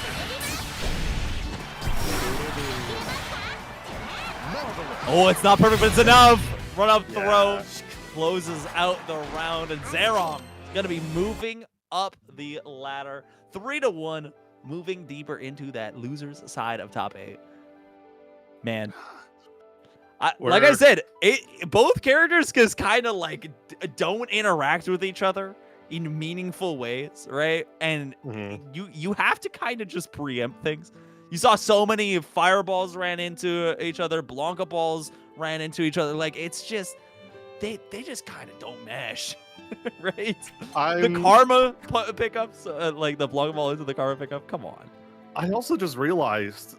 Oh, it's not perfect, but it's enough. Run up throw, closes out the round, and Zerom gonna be moving up the ladder. 3-1, moving deeper into that loser's side of top 8. Man. Like I said, both characters just kind of like don't interact with each other in meaningful ways, right? And you have to kind of just preempt things. You saw so many fireballs ran into each other, Blanca balls ran into each other. Like it's just they just kind of don't mesh, right? The karma pickups, like the Blanca ball into the karma pickup. Come on. I also just realized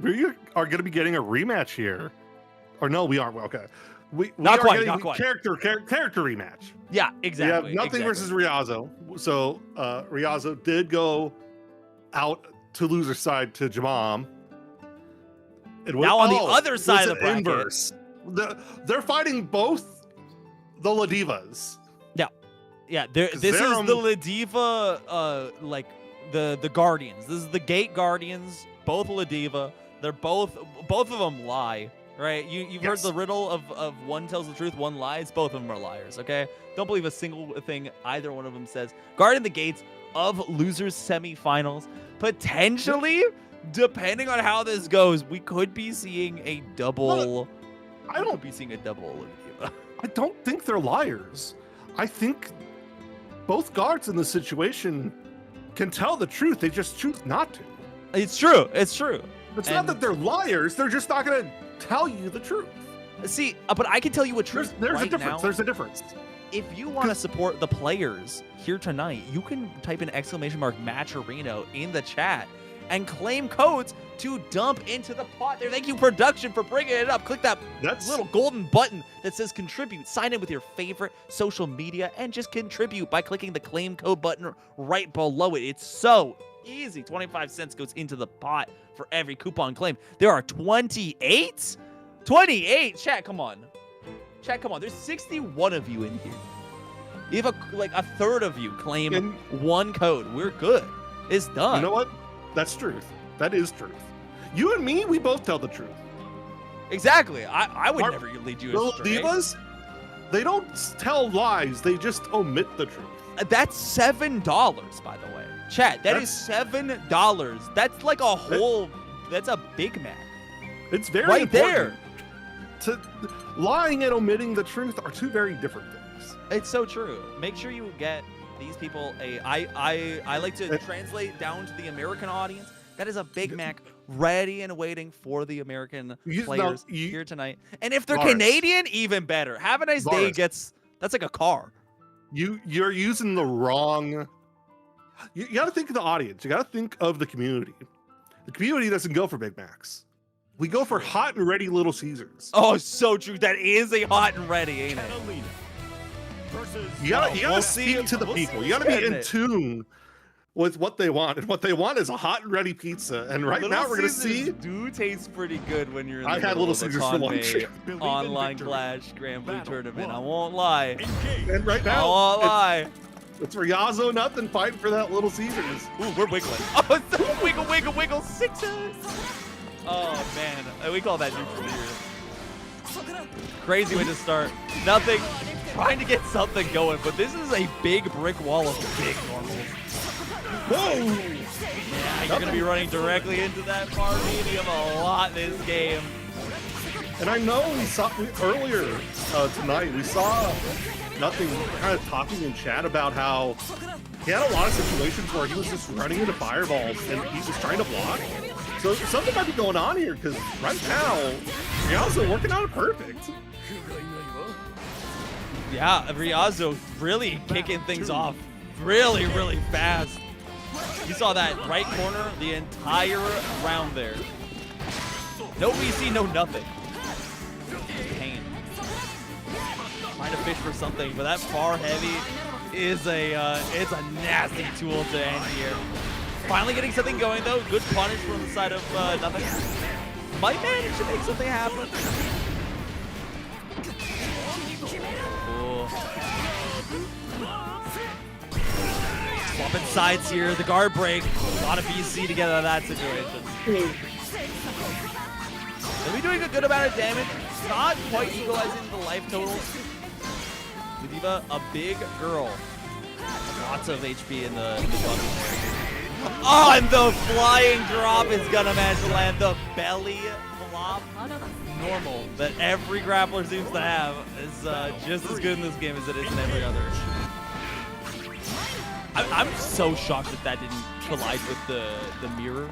we are going to be getting a rematch here. Or no, we aren't. Okay, we not are quite. getting Not quite. Character rematch. Yeah, exactly. We have nothing versus Ryazo. So Ryazo did go out to loser side to Jamam. Now on the other side of the bracket, inverse. They're fighting both the Ladivas. Yeah. This is the Ladiva, like the Guardians. This is the Gate Guardians. Both Ladiva. They're both of them lie. Right, you've heard the riddle of one tells the truth, one lies. Both of them are liars. Okay, don't believe a single thing either one of them says. Guarding the gates of losers semifinals. Potentially, depending on how this goes, we could be seeing a double. I don't be seeing a double Olivia. I don't think they're liars. I think both guards in this situation can tell the truth. They just choose not to. It's true. It's true. It's not that they're liars. They're just not going to tell you the truth. See, but I can tell you a truth. There's right a difference. Now. There's a difference. If you want to support the players here tonight, you can type in !matcherino in the chat and claim codes to dump into the pot there. Thank you, production, for bringing it up. Click that little golden button that says contribute. Sign in with your favorite social media and just contribute by clicking the claim code button right below it. It's so easy. 25 cents goes into the pot for every coupon claim. There are 28? 28? Chat, come on. Chat, come on. There's 61 of you in here. You have a third of you claim one code. We're good. It's done. You know what? That's truth. That is truth. You and me, we both tell the truth. Exactly. I would never lead you astray. Divas, they don't tell lies. They just omit the truth. That's $7, by the way. Chat, that's $7. That's like a whole, that's a Big Mac. It's very right important. there. Lying and omitting the truth are two very different things. It's so true. Make sure you get these people I like to translate down to the American audience. That is a Big Mac ready and waiting for the American players here tonight. And if they're Canadian, even better. Have a nice day that's like a car. You're using the wrong. You got to think of the audience. You got to think of the community. The community doesn't go for Big Macs. We go for hot and ready Little Caesars. Oh, so true. That is a hot and ready, ain't it? You gotta speak to the people. You gotta be in tune with what they want, and what they want is a hot and ready pizza. And right now we're gonna see. Do taste pretty good when you're in the I had Little Caesars for lunch. Online Clash Granblue tournament. I won't lie. And right now, I won't lie. It's Ryazo nothing fighting for that Little Caesars. Ooh, we're wiggling. Oh, it's the wiggle, wiggle, wiggle, sixes. Oh man, we call that neutral here. Crazy way to start. Nothing. Trying to get something going, but this is a big brick wall of big normals. Whoa! Yeah, you're gonna be running directly into that far medium a lot this game. And I know we saw earlier tonight, we saw nothing kind of talking in chat about how he had a lot of situations where he was just running into fireballs and he was trying to block. So something might be going on here, because right now, Ryazo working on it perfect. Yeah, Ryazo really kicking things off really, really fast. You saw that right corner the entire round there. No VC, no nothing. Pain. Trying to fish for something, but that far heavy is it's a nasty tool to end here. Finally getting something going though. Good punish from the side of nothing. Might manage to make something happen. Cool. Swapping sides here. The guard break. A lot of VC to get out of that situation. They'll be doing a good amount of damage. Not quite equalizing the life totals. Ladiva, a big girl. Lots of HP in the bottom there. Oh, and the flying drop is gonna manage to land the belly flop. Normal that every grappler seems to have is just as good in this game as it is in every other. I'm so shocked that that didn't collide with the mirror.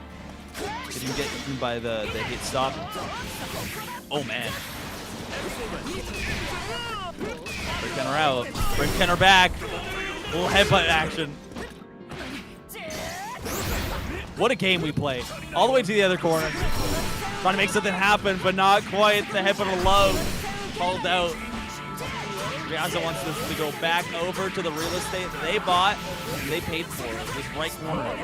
It didn't get eaten by the hit stop. Oh man. Break Kenner out. Bring Kenner back. A little headbutt action. What a game we play. All the way to the other corner. Trying to make something happen, but not quite. The headbutt of love. Called out. Ryazo wants this to go back over to the real estate that they bought. And they paid for it. This right corner.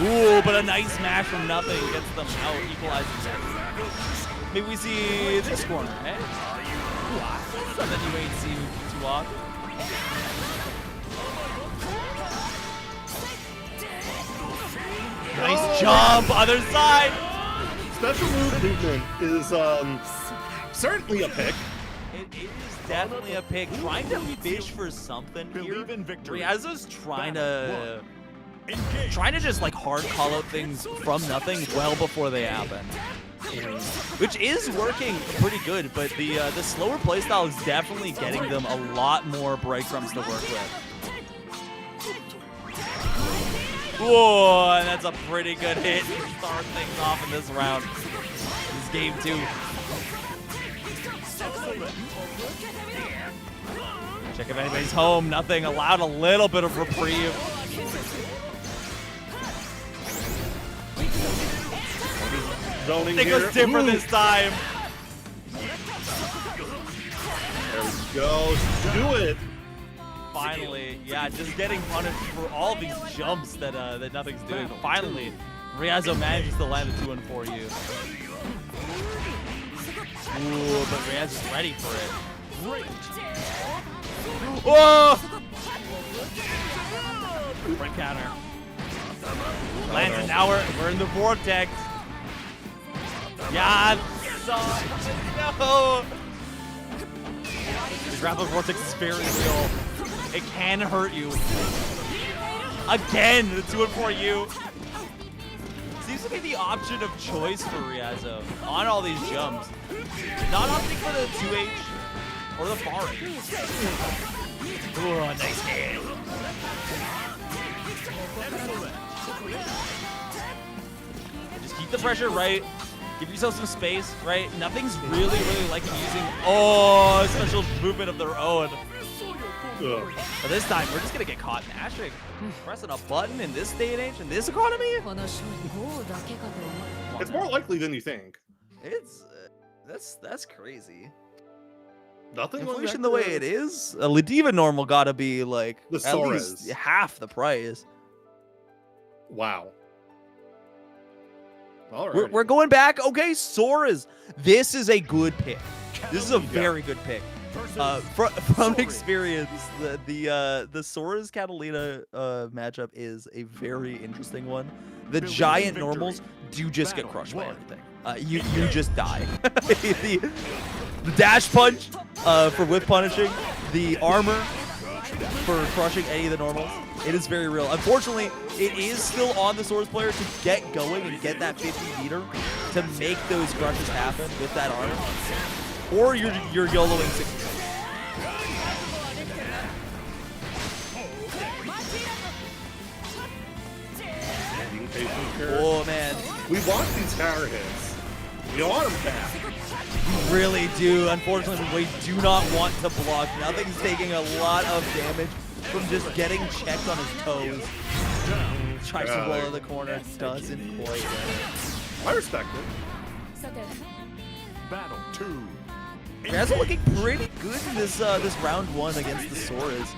Ooh, but a nice smash from nothing gets them out, equalizing them. Maybe we see this corner, eh? Ooh, something you ain't seen too often. Nice jump, other side. Special move movement is certainly a pick. It is definitely a pick. Trying to fish for something here. Ryazo's trying to just like hard call out things from nothing well before they happen. Which is working pretty good, but the slower playstyle is definitely getting them a lot more breadcrumbs to work with. Whoa, and that's a pretty good hit to start things off in this round. This game too. Check if anybody's home. Nothing. Allowed a little bit of reprieve. Zoning I think it was different this time. There we go. Do it. Finally, yeah, just getting punished for all these jumps that that nothing's doing. Finally, Ryazo manages to land a 2-4U. Ooh, but Ryazo's ready for it. Whoa! Front counter. Lands it. Now we're in the vortex. Yeah, no. The grapple vortex is very real. It can hurt you. Again, the 2-4U. Seems to be the option of choice for Ryazo on all these jumps. Not opting for the 2H or the far H. Ooh, nice hit. Just keep the pressure right. Give yourself some space, right? Nothing's really like using special movement of their own. But this time, we're just gonna get caught mashing. Pressing a button in this day and age, in this economy? It's more likely than you think. It's that's crazy. Nothing. Inflation the way it is, a Ladiva normal gotta be like at least half the price. Wow. All right. We're going back. Okay, Sora's. This is a good pick. This is a very good pick. From experience, the Sora's Catalina matchup is a very interesting one. The giant normals do just get crushed by everything. You just die. the dash punch for whip punishing, the armor for crushing any of the normals. It is very real. Unfortunately, it is still on the Sora's player to get going and get that 50 meter to make those crushes happen with that armor. Or you're YOLOing 60 seconds. Oh man. We want these power hits. We want them back. We really do. Unfortunately, we do not want to block. Nothing's taking a lot of damage from just getting checked on his toes. Tries to roll in the corner, doesn't quite get it. I respect it. Battle 2. You guys are looking pretty good in this this round 1 against the Soras.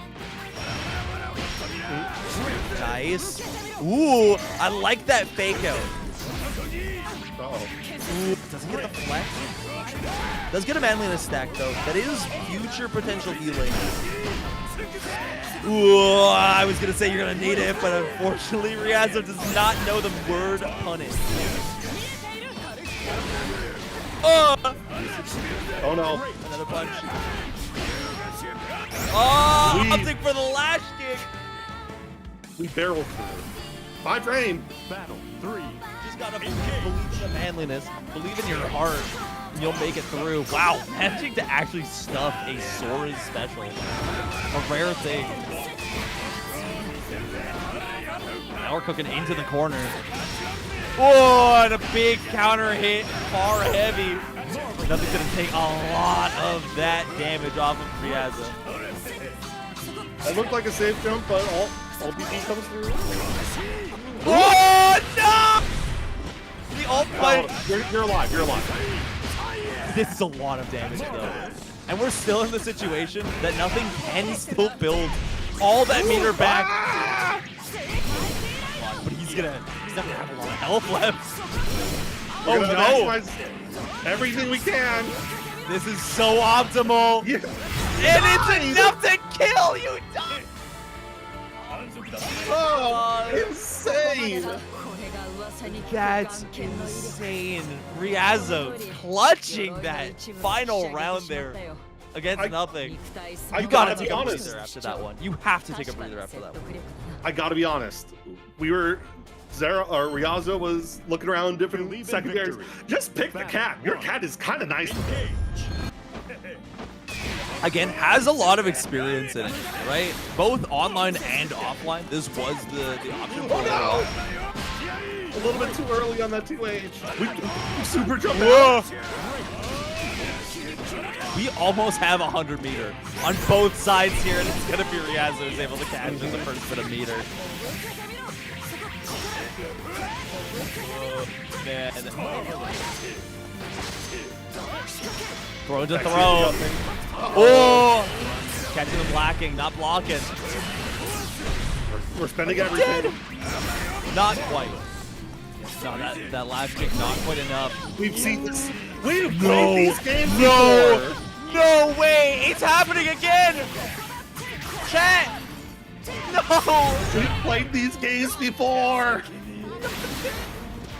Nice. Ooh, I like that fake out. Ooh, doesn't get the flex. Does get a manliness stack though. That is future potential healing. Ooh, I was gonna say you're gonna need it, but unfortunately Ryazo does not know the word punish. Oh! Oh no. Another punch. Oh, opting for the lash kick. We barreled through. 5 frame. Battle 3. Just gotta believe in the manliness. Believe in your heart. And you'll make it through. Wow, managing to actually stuff a Sora's special. A rare thing. Now we're cooking into the corner. Oh, and a big counter hit. Far heavy. Nothing's gonna take a lot of that damage off of Ryazo. That looked like a safe jump, but all BP comes through. Oh, no! The ult punch. You're alive, you're alive. This is a lot of damage, though. And we're still in the situation that nothing can still build all that meter back. But he's not gonna have a lot of health left. Oh, no. Everything we can. This is so optimal. Yeah. And it's enough to kill you. Oh, insane. That's insane. Ryazo clutching that final round there against nothing. You gotta take a breather after that one. You have to take a breather after that one. I gotta be honest. Ryazo was looking around different secondaries. Just pick the cat. Your cat is kind of nice. Again, has a lot of experience in it, right? Both online and offline. This was the option for no! A little bit too early on that 2H. We super jumped out. We almost have 100 meter on both sides here, and it's gonna be Ryazo who's able to catch in the first bit of meter. Oh, man. Throw to throw. Oh! Catching him lacking, not blocking. We're spending everything. Not quite. No, that last kick, not quite enough. We've seen this. We've played these games before. No way! It's happening again! Chat! No! We've played these games before.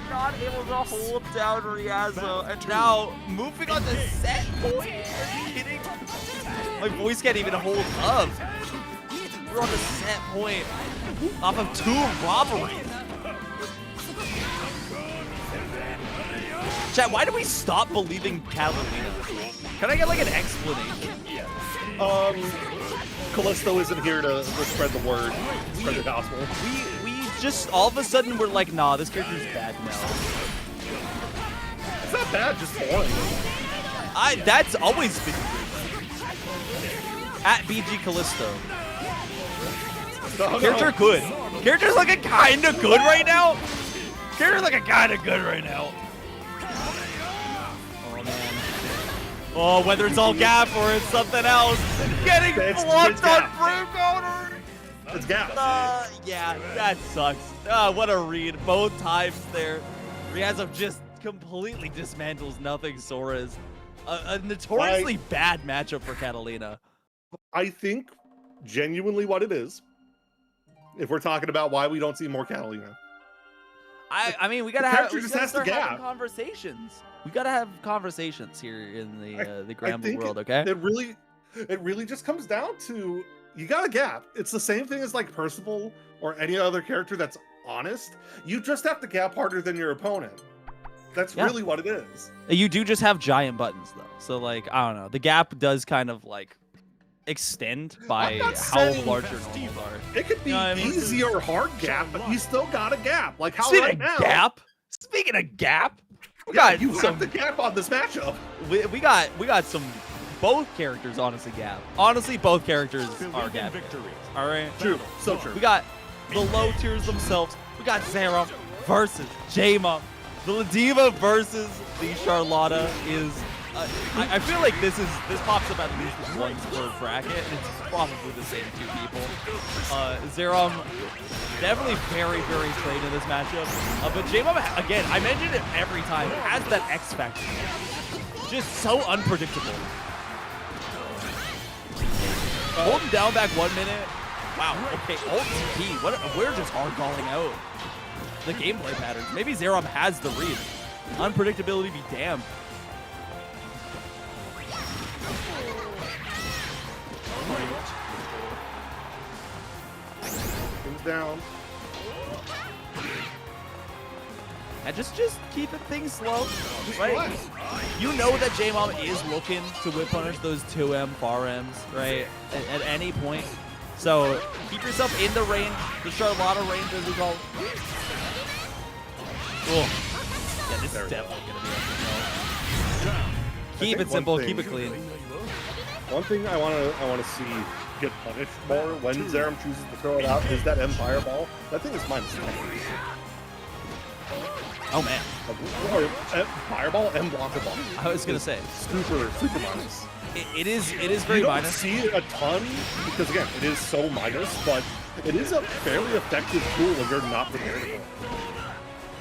Not able to hold down Ryazo, and now moving on to set point. Are you kidding? My voice can't even hold up. We're on the set point off of 2 robberies. Chat, why do we stop believing Catalina? Can I get like an explanation? Callisto isn't here to spread the word, spread the gospel. We just all of a sudden we're like, nah, this character's bad now. It's not bad, just boring. That's always been at BG Callisto. Character good. Character's looking kind of good right now. Character's looking kind of good right now. Oh man. Oh, whether it's all gap or it's something else, getting flunked on fruit counter. It's gap. Yeah, that sucks. What a read both times there. Ryazo just completely dismantles nothing Sora's. A notoriously bad matchup for Catalina. I think genuinely what it is, if we're talking about why we don't see more Catalina. I mean, we gotta start having conversations. We gotta have conversations here in the Granblue world, okay? It really just comes down to you got a gap. It's the same thing as like Percival or any other character that's honest. You just have to gap harder than your opponent. That's really what it is. You do just have giant buttons though, so like I don't know. The gap does kind of like extend by how large your normals are. It could be easy or hard gap, but you still got a gap. Like how Speaking right now. Speaking of gap, you have the gap on this matchup. We got some both characters honestly gap. Honestly, both characters are gap. All right. True. So true. We got the low tiers themselves. We got Zero versus Jama. The Ladiva versus the Charlotta is. I feel like this pops up at least once per bracket, and it's probably the same two people. Zerom definitely very, very trained in this matchup. But J-Mom, again, I mentioned it every time, has that X factor. Just so unpredictable. Hold him down back 1 minute. Wow, okay, ult TP. We're just hard calling out the gameplay patterns. Maybe Zerom has the read. Unpredictability be damned. Things down. And just keep things slow, right? You know that J-Mom is looking to whip punish those 2M, far M's, right? At any point. So keep yourself in the range, the Charlotta range as we call it. Cool. Yeah, this is definitely gonna be a keep it simple, keep it clean. One thing I wanna see get punished more when Zerom chooses to throw it out is that M fireball. That thing is -10. Oh man. Fireball and blockable. I was gonna say. Super minus. It is very minus. You don't see it a ton because again, it is so minus, but it is a fairly effective tool if you're not prepared for it.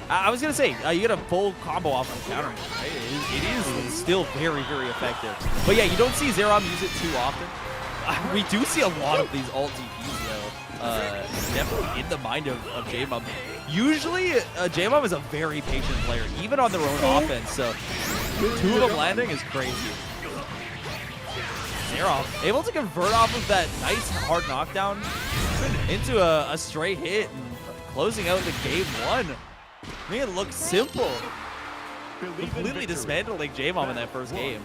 I was gonna say, you get a full combo off of counter, right? It is still very, very effective. But yeah, you don't see Zerom use it too often. We do see a lot of these ult DPs though. Definitely in the mind of J-Mom. Usually, J-Mom is a very patient player, even on their own offense. So 2 of them landing is crazy. Zerom able to convert off of that nice hard knockdown into a straight hit and closing out the game 1. I mean, it looks simple. Completely dismantling J-Mom in that first game.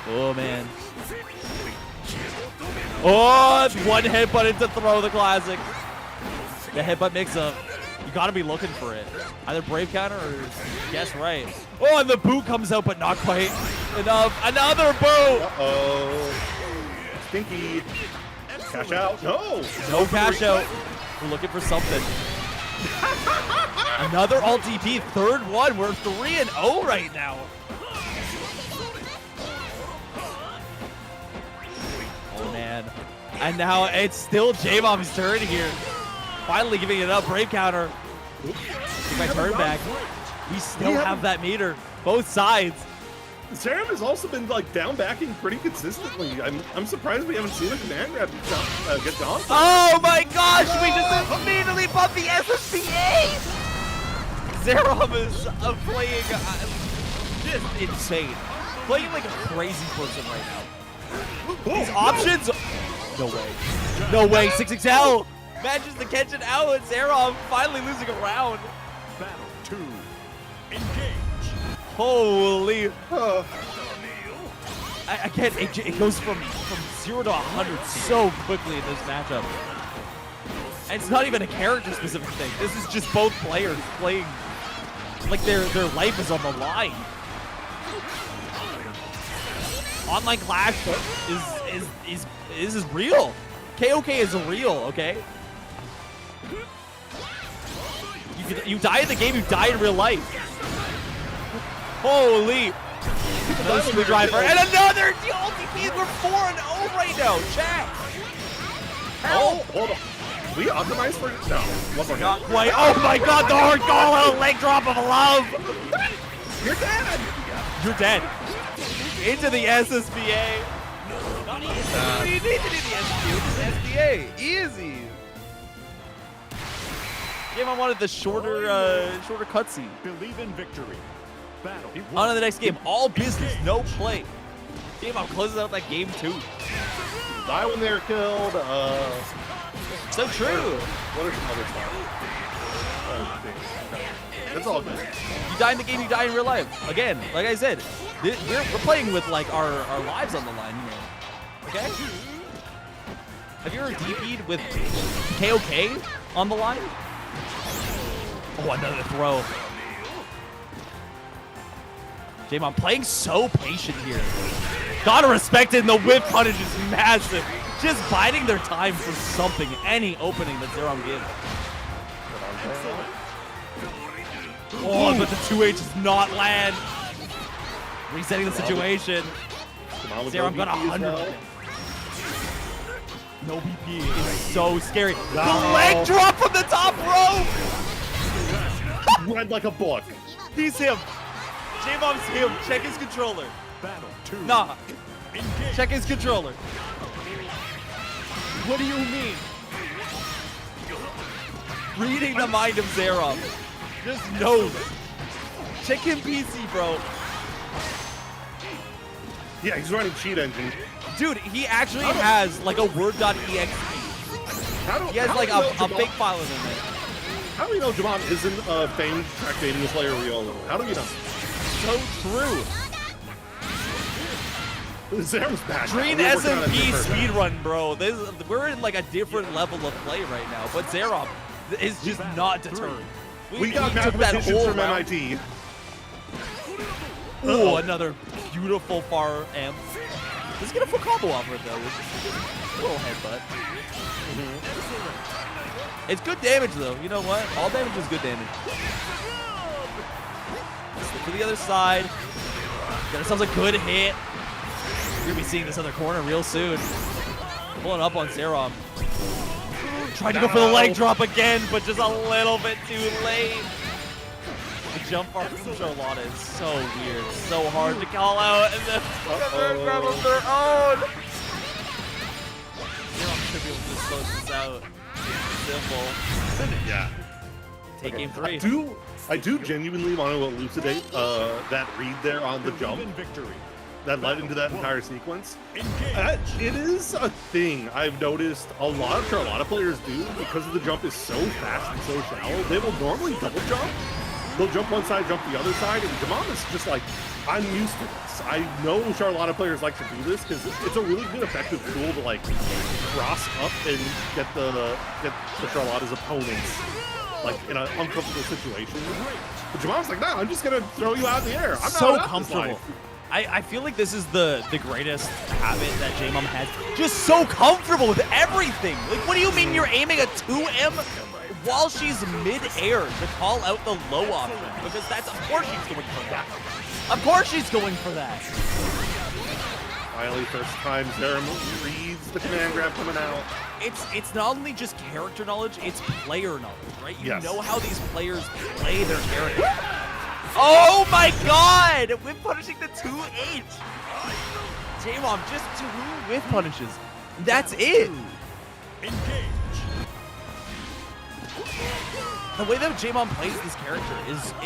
Oh, man. Oh, it's one headbutt into throw the classic. The headbutt mix-up. You gotta be looking for it. Either brave counter or guess right. Oh, and the boot comes out, but not quite enough. Another boot! Uh-oh. Stinky. Cash out. No! No cash out. We're looking for something. Another alt TP, third one. We're 3-0 right now. Oh, man. And now it's still J-Mom's turn here. Finally giving it up. Brave counter. Take my turn back. We still have that meter. Both sides. Zerom has also been like down backing pretty consistently. I'm surprised we haven't seen a command grab get done. Oh my gosh! We just immediately bumped the SSPA! Zerom is playing just insane. Playing like a crazy person right now. These options. No way. No way. 6XL manages to catch it out. And Zerom finally losing a round. Battle 2. Engage. Holy. Again, it goes from 0 to 100 so quickly in this matchup. And it's not even a character specific thing. This is just both players playing like their life is on the line. Online Clash is real. KOK is real, okay? You die in the game, you die in real life. Holy! Another screwdriver and another DLTP. We're 4-0 right now. Chat. Oh, hold on. We optimized for no. One more not quite. Oh my God! The hard call out, leg drop of love. You're dead. You're dead. Into the SSBA. Not easy. You need to do the SSBA. Easy. Game I wanted the shorter cutscene. Believe in victory. Battle. On to the next game. All business, no play. Game on closes out that game 2. Die when they're killed. So true. What are some other stuff? That's all good. You die in the game, you die in real life. Again, like I said, we're playing with like our lives on the line here. Okay? Have you ever DP'd with KOK on the line? Oh, another throw. J-Mom playing so patient here. Gotta respect it, and the whip punish is massive. Just biding their time for something, any opening that Zerom gives. Oh, but the 2H does not land. Resetting the situation. Zerom got 100. No BP is so scary. No. The leg drop from the top rope! Read like a book. He's him. J-Mom's him. Check his controller. Nah. Check his controller. What do you mean? Reading the mind of Zerom. Just knows. Check him PC, bro. Yeah, he's running cheat engine. Dude, he actually has like a word.exe. He has like a big file in there. How do we know Jamon isn't a famed track-dating player Riolo? How do we know? So true. Zerom's back. Green SMP speedrun, bro. We're in like a different level of play right now, but Zerom is just not deterred. We got mathematicians from MIT. Oh, another beautiful far amp. Let's get a full combo off of it though. A little headbutt. It's good damage though. You know what? All damage is good damage. Slip to the other side. Got ourselves a good hit. We're gonna be seeing this other corner real soon. Pulling up on Zerom. Tried to go for the leg drop again, but just a little bit too late. The jump bar from Charlotta is so weird, so hard to call out, and then grab of their own. Zerom should be able to just close this out. Simple. Yeah. Take game 3. I do genuinely want to elucidate that read there on the jump that led into that entire sequence. It is a thing I've noticed a lot of Charlotta players do because the jump is so fast and so shallow. They will normally double jump. They'll jump one side, jump the other side, and Jamon is just like, I'm used to this. I know Charlotta players like to do this because it's a really good effective tool to like cross up and get the Charlotta's opponents like in an uncomfortable situation. But Jamon's like, no, I'm just gonna throw you out in the air. I'm so not comfortable. I feel like this is the greatest habit that J-Mom has. Just so comfortable with everything. Like, what do you mean you're aiming a 2M while she's mid-air to call out the low option? Because that's, of course she's going for that. Of course she's going for that. Finally, first time Zerom reads the command grab coming out. It's not only just character knowledge, it's player knowledge, right? You Yes. know how these players play their character. Oh my god! Whip punishing the 2H! J-Mom, just 2 whip punishes. That's it! The way that J-Mom plays this character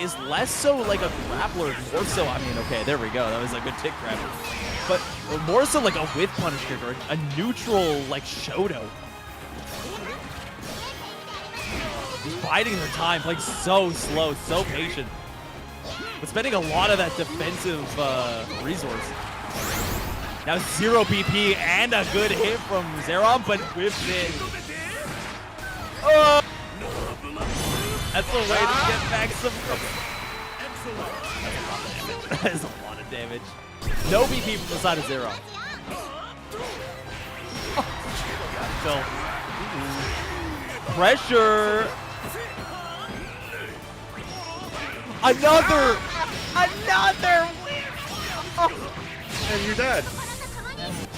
is less so like a grappler, more so, I mean, okay, there we go, that was a good tick grab. But more so like a whip punish character, a neutral like Shoto. Biding their time, playing so slow, so patient. But spending a lot of that defensive resource. Now 0 BP and a good hit from Zerom, but whips it. Oh! That's a way to get back some. That is a lot of damage. No BP from the side of Zerom. So pressure. Another win! Oh. And you're dead.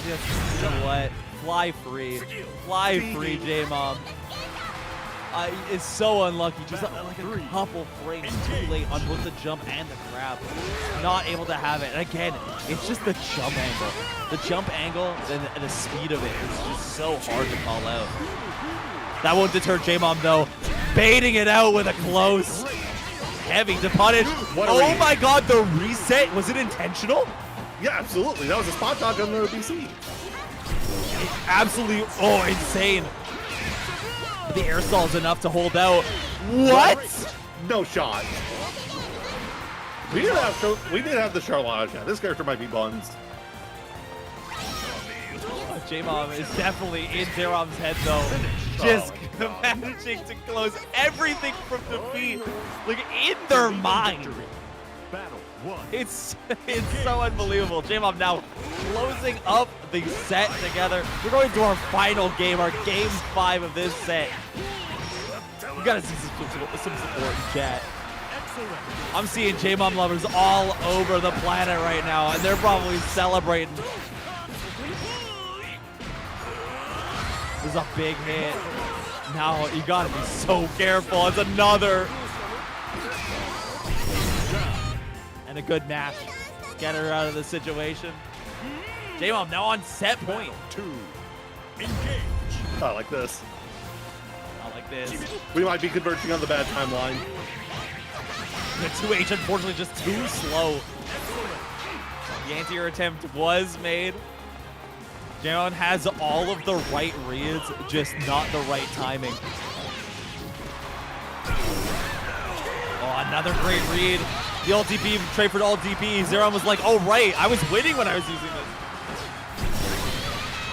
Just, you know what? Fly free. Fly free, J-Mom. It's so unlucky. Just like a couple frames too late on both the jump and the grab. Not able to have it. And again, it's just the jump angle. The jump angle and the speed of it is just so hard to call out. That won't deter J-Mom though. Baiting it out with a close. Heavy to punish. Oh my god, the reset. Was it intentional? Yeah, absolutely. That was a spot dodge on the BC. Absolutely, insane. The air stall is enough to hold out. What? No shot. We did have the Charlotte shot. This character might be buns. J-Mom is definitely in Zerom's head though. Just managing to close everything from defeat. Like in their mind. Battle 1. It's so unbelievable. J-Mob now closing up the set together. We're going to our final game, our game 5 of this set. You gotta see some support in chat. I'm seeing J-Mob lovers all over the planet right now, and they're probably celebrating. This is a big hit. Now you gotta be so careful. It's another. And a good match. Get her out of the situation. J-Mob now on set point. 2. Engage. I like this. I like this. We might be converging on the bad timeline. The 2H unfortunately just too slow. The anti-air attempt was made. J-Mob has all of the right reads, just not the right timing. Oh, another great read. The ult DP, trade for the ult DP. Zerom was like, oh right, I was winning when I was using this.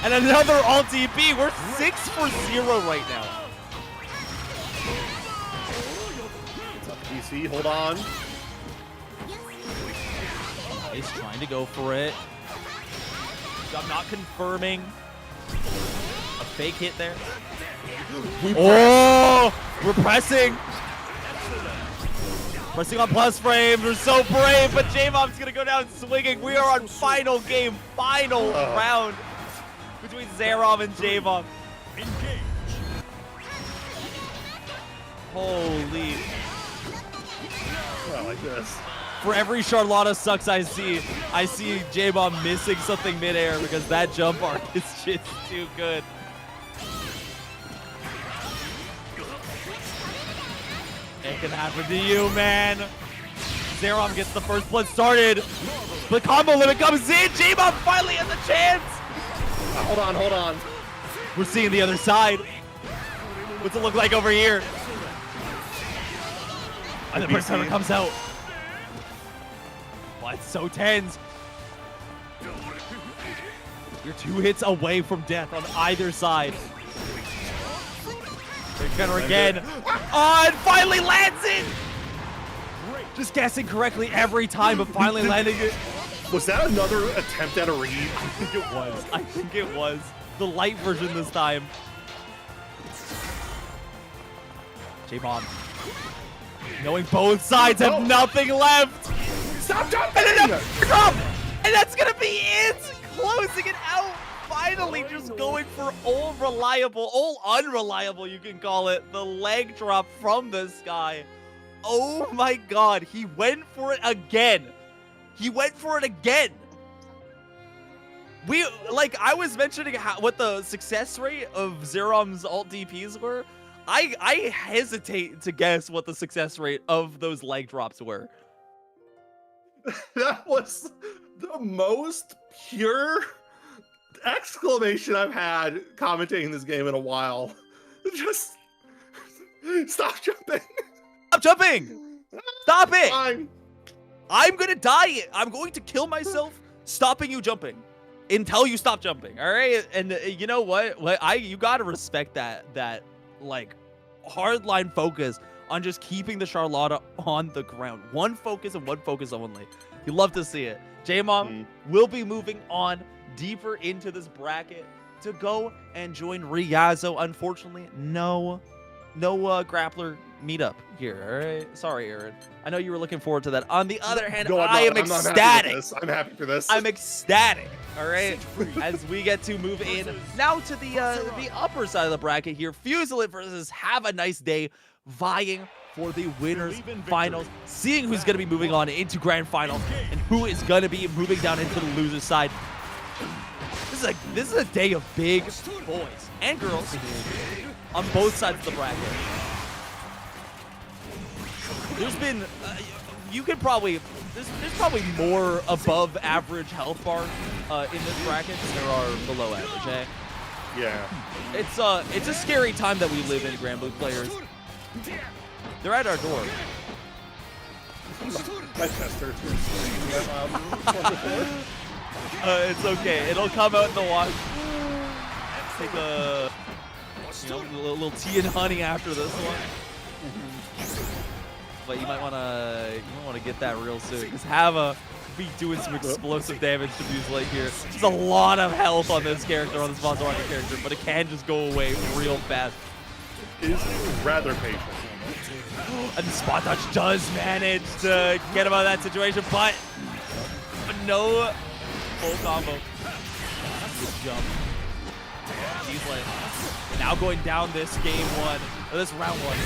And another ult DP. We're 6 for 0 right now. PC, hold on. He's trying to go for it. I'm not confirming. A fake hit there. We're pressing. Pressing on plus frames. We're so brave, but J-Mob's gonna go down swinging. We are on final game, final round between Zerom and J-Mob. Holy. I like this. For every Charlotta sucks I see J-Mob missing something midair because that jump arc is just too good. It can happen to you, man. Zerom gets the first blood started. The combo limit comes in. J-Mob finally has a chance. Hold on. We're seeing the other side. What's it look like over here? And the person comes out. Oh, it's so tense. You're 2 hits away from death on either side. Gunner again. Oh, and finally lands it! Just guessing correctly every time, but finally landing it. Was that another attempt at a read? I think it was. The light version this time. J-Mob. Knowing both sides have nothing left. Stop jumping! And another drop! And that's gonna be it! Closing it out. Finally just going for all unreliable, you can call it. The leg drop from the sky. Oh my god, he went for it again. I was mentioning what the success rate of Zerom's alt DPs were. I hesitate to guess what the success rate of those leg drops were. That was the most pure exclamation I've had commentating this game in a while. Just stop jumping. Stop jumping. Stop it. Fine. I'm gonna die. I'm going to kill myself stopping you jumping until you stop jumping. All right. And you know what? You gotta respect that like hardline focus on just keeping the Charlotta on the ground. One focus and one focus only. You love to see it. J-Mob will be moving on deeper into this bracket to go and join Riazo. Unfortunately, no grappler meetup here. All right, sorry, Aaron. I know you were looking forward to that. On the other hand, I am ecstatic. I'm happy for this. I'm ecstatic. All right, as we get to move in now to the upper side of the bracket here. Fuselit versus Have a Nice Day, vying for the winners finals, seeing who's going to be moving on into grand finals and who is going to be moving down into the loser's side. This is a day of big boys and girls on both sides of the bracket. There's been, there's probably more above average health bar in this bracket than there are below average, eh? Yeah. It's a scary time that we live in, Granblue players. They're at our door. My chest hurts. It's okay. It'll come out in the wash. Take a little tea and honey after this one. but you might wanna get that real soon because Hava be doing some explosive damage to Fuselight here. There's a lot of health on this character, on this Monster Hunter character, but it can just go away real fast. Is rather patient. And the spot dodge does manage to get him out of that situation, but no full combo. Good jump. Fuselight now going down this game one, or this round one.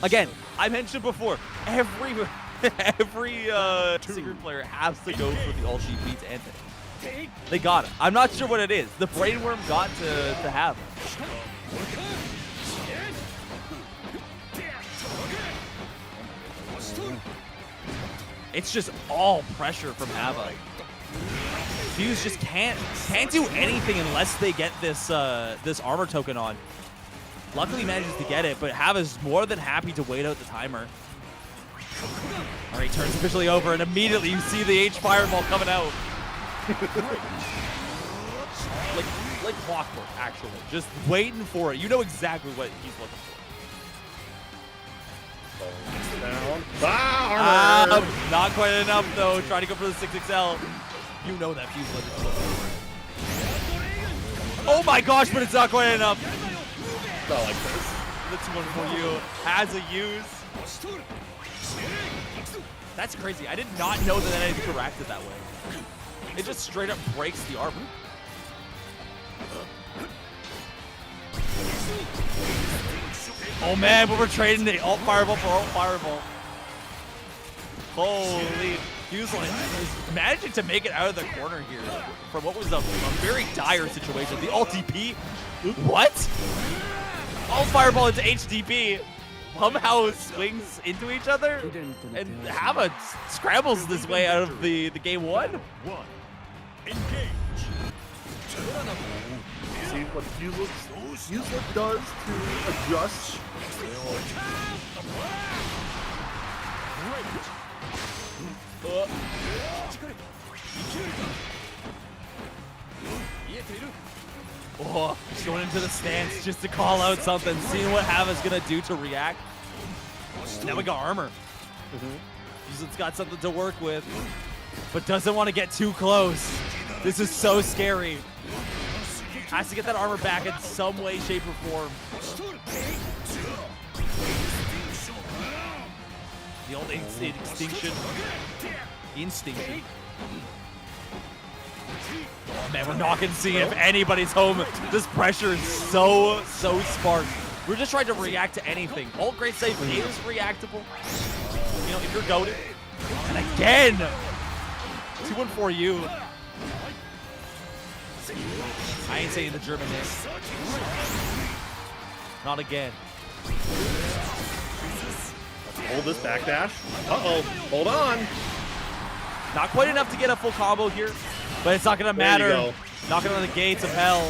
Again, I mentioned before, every Siegfried player has to go for the ult GP to end it. They got it. I'm not sure what it is. The brainworm got to have it. It's just all pressure from Hava. Fuse just can't do anything unless they get this this armor token on. Luckily, he manages to get it, but Hava's more than happy to wait out the timer. All right, turns officially over, and immediately you see the H fireball coming out. like clockwork, actually. Just waiting for it. You know exactly what he's looking for. Down. Armor! Not quite enough, though. Trying to go for the 6XL. You know that Fuse is looking for. Oh my gosh, but it's not quite enough. Not like this. That's one for you. Has a use. That's crazy. I did not know that it interacted that way. It just straight up breaks the armor. Oh man, but we're trading the alt fireball for alt fireball. Holy. Fuselight is managing to make it out of the corner here from what was a very dire situation. The alt DP. What? Alt fireball into HDP. Somehow swings into each other, and Hava scrambles this way out of the game one. Engage. See what Fuselight does to adjust. Oh, going into the stance just to call out something, seeing what Hava's gonna do to react. Now we got armor. Fuslight's got something to work with, but doesn't want to get too close. This is so scary. Has to get that armor back in some way, shape, or form. The old extinction. Oh man, we're not gonna see if anybody's home. This pressure is so sparse. We're just trying to react to anything. All great save is reactable. You know, if you're goated. And again, 2-1-4-U. I ain't saying the German name. Not again. Hold this backdash. Uh-oh. Hold on. Not quite enough to get a full combo here, but it's not going to matter. Knocking on the gates of hell.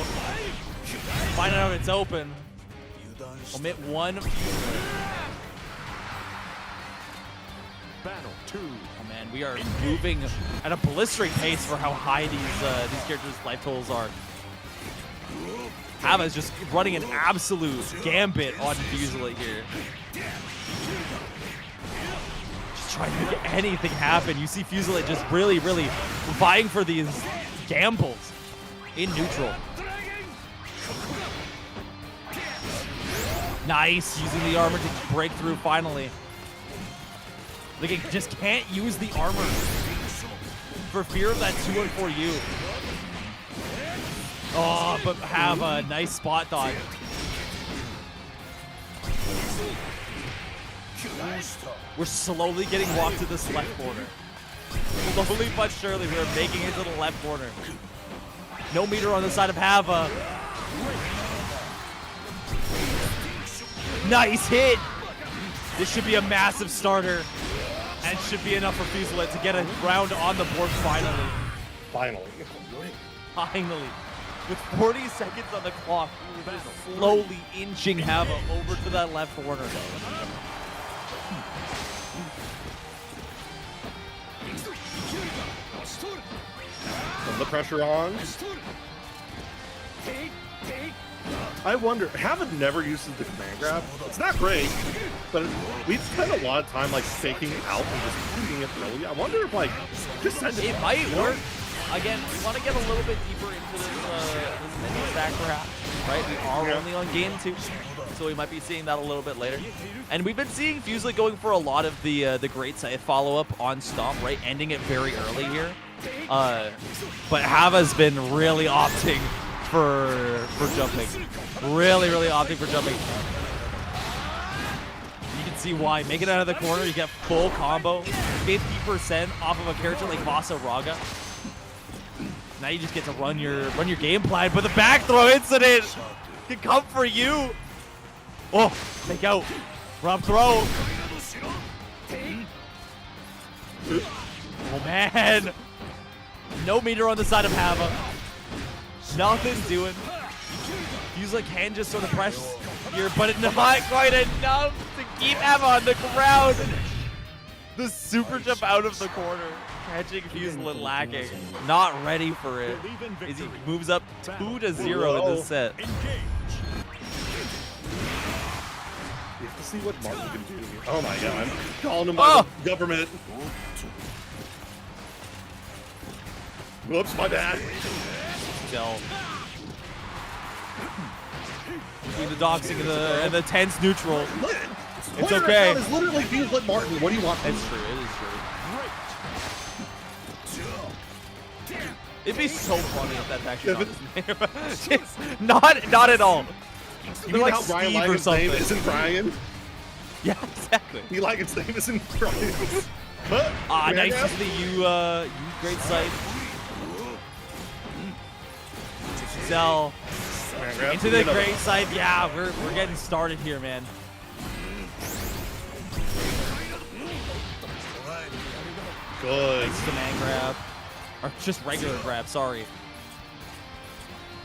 Find out if it's open. Omit one. Battle 2. Oh man, we are moving at a blistering pace for how high these characters' life totals are. Hava is just running an absolute gambit on Fuselight here. Just trying to make anything happen. You see Fuselight just really vying for these gambles in neutral. Nice, using the armor to break through finally. Like, it just can't use the armor for fear of that 2-1-4-U. Oh, but have a nice spot dodge. We're slowly getting walked to this left corner. Slowly but surely, we're making it to the left corner. No meter on the side of Hava. Nice hit. This should be a massive starter. And it should be enough for Fuselight to get a round on the board finally. Finally. With 40 seconds on the clock, we're just slowly inching Hava over to that left corner. Put the pressure on. I wonder, Haven never uses the command grab. It's not great, but we spend a lot of time like faking out and just shooting it early. I wonder if like just send It might work. Again, we want to get a little bit deeper into this mini stack perhaps, right? We are only on game 2, so we might be seeing that a little bit later. And we've been seeing Fuselight going for a lot of the great scythe follow-up on Stomp, right? Ending it very early here. But Hava's been really opting for jumping. Really opting for jumping. You can see why. Make it out of the corner, you get full combo, 50% off of a character like Vasa Raga. Now you just get to run your game plan, but the back throw incident can come for you. Oh, take out. Rob throw. Oh man. No meter on the side of Hava. Nothing doing. Fuselight can just sort of press here, but it's not quite enough to keep Hava on the ground. The super jump out of the corner. Catching Fuselight lacking. Not ready for it. As he moves up 2-0 in this set. You have to see what Martin can do here. Oh my god, I'm calling him by the government. Whoops, my bad. Still. Between the doxing and the tense neutral. It's okay. It's literally Fuselight Martin. What do you want? It's true. It is true. It'd be so funny if that's actually not his name. not at all. You mean like how Brian Steve or Lagan's something. name isn't Brian? Yeah, exactly. He Lagan's name isn't Brian. Nice to see you great sight. Cell into the great side. Yeah, we're getting started here, man. Good. Nice command grab. Or just regular grab, sorry.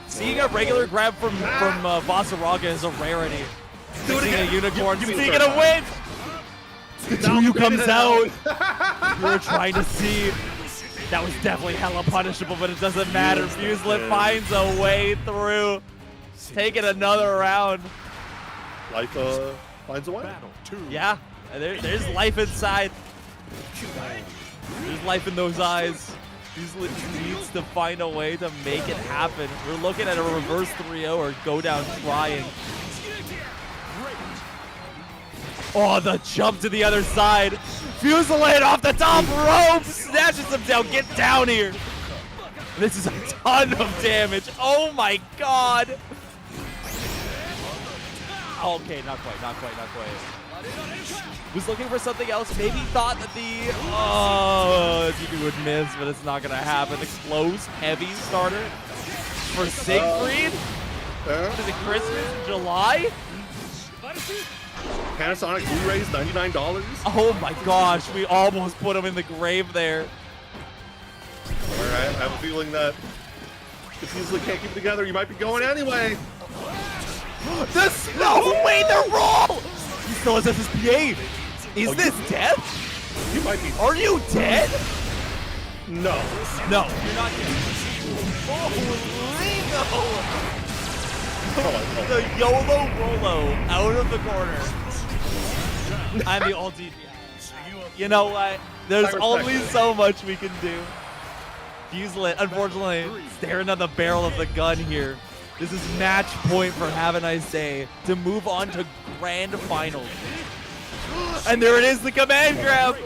Seeing a regular grab from Vasaraga is a rarity. Seeing a unicorn, seeing a win! Tsuyu comes out. We were trying to see. That was definitely hella punishable, but it doesn't matter. Fuselight finds a way through. Taking another round. Life finds a way. Yeah, there's life inside. There's life in those eyes. Fuselight needs to find a way to make it happen. We're looking at a reverse 3-0 or go down trying. Oh, the jump to the other side. Fuselight off the top rope, snatches him down. Get down here. This is a ton of damage. Oh my god. Okay, not quite. Was looking for something else. Maybe thought that the GP would miss, but it's not gonna happen. The close heavy starter for Siegfried. Is it Christmas in July? Panasonic Blu-rays, $99. Oh my gosh, we almost put him in the grave there. Alright, I have a feeling that if Fuselight can't keep it together, you might be going anyway. No way, the roll! He still has FSPA. Is this death? You might be. Are you dead? No. No, you're not dead. Oh, the YOLO Rolo out of the corner. I'm the alt DP. You know what? There's only so much we can do. Fuselight, unfortunately, staring at the barrel of the gun here. This is match point for Have a Nice Day to move on to grand finals. And there it is, the command grab.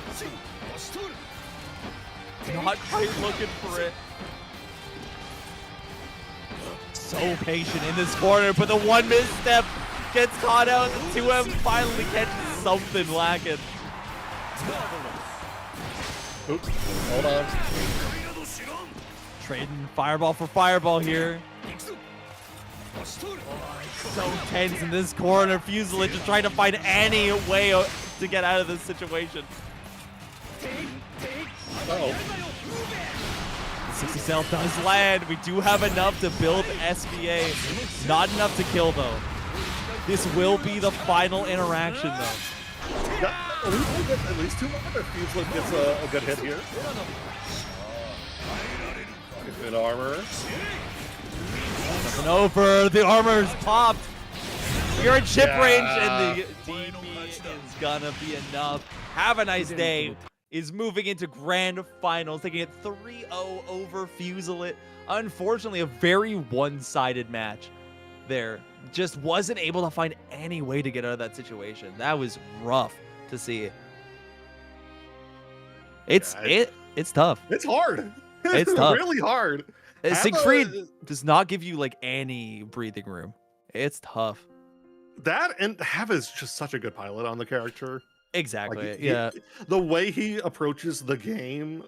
Not quite looking for it. So patient in this corner, but the one misstep gets caught out. The 2M finally catches something lacking. Oops, hold on. Trading fireball for fireball here. So tense in this corner. Fuselight just trying to find any way to get out of this situation. Uh-oh. The 60 cell does land. We do have enough to build SBA. Not enough to kill, though. This will be the final interaction, though. At least 2 more if Fuselight gets a good hit here. Good armor. Nothing over. The armor's popped. You're in chip range, and the DP is gonna be enough. Have a nice day. Is moving into grand finals, taking it 3-0 over Fuselit. Unfortunately, a very one-sided match there. Just wasn't able to find any way to get out of that situation. That was rough to see. It's tough. It's hard. It's tough. Really hard. Siegfried does not give you like any breathing room. It's tough. That and Have is just such a good pilot on the character. Exactly. Like, yeah. The way he approaches the game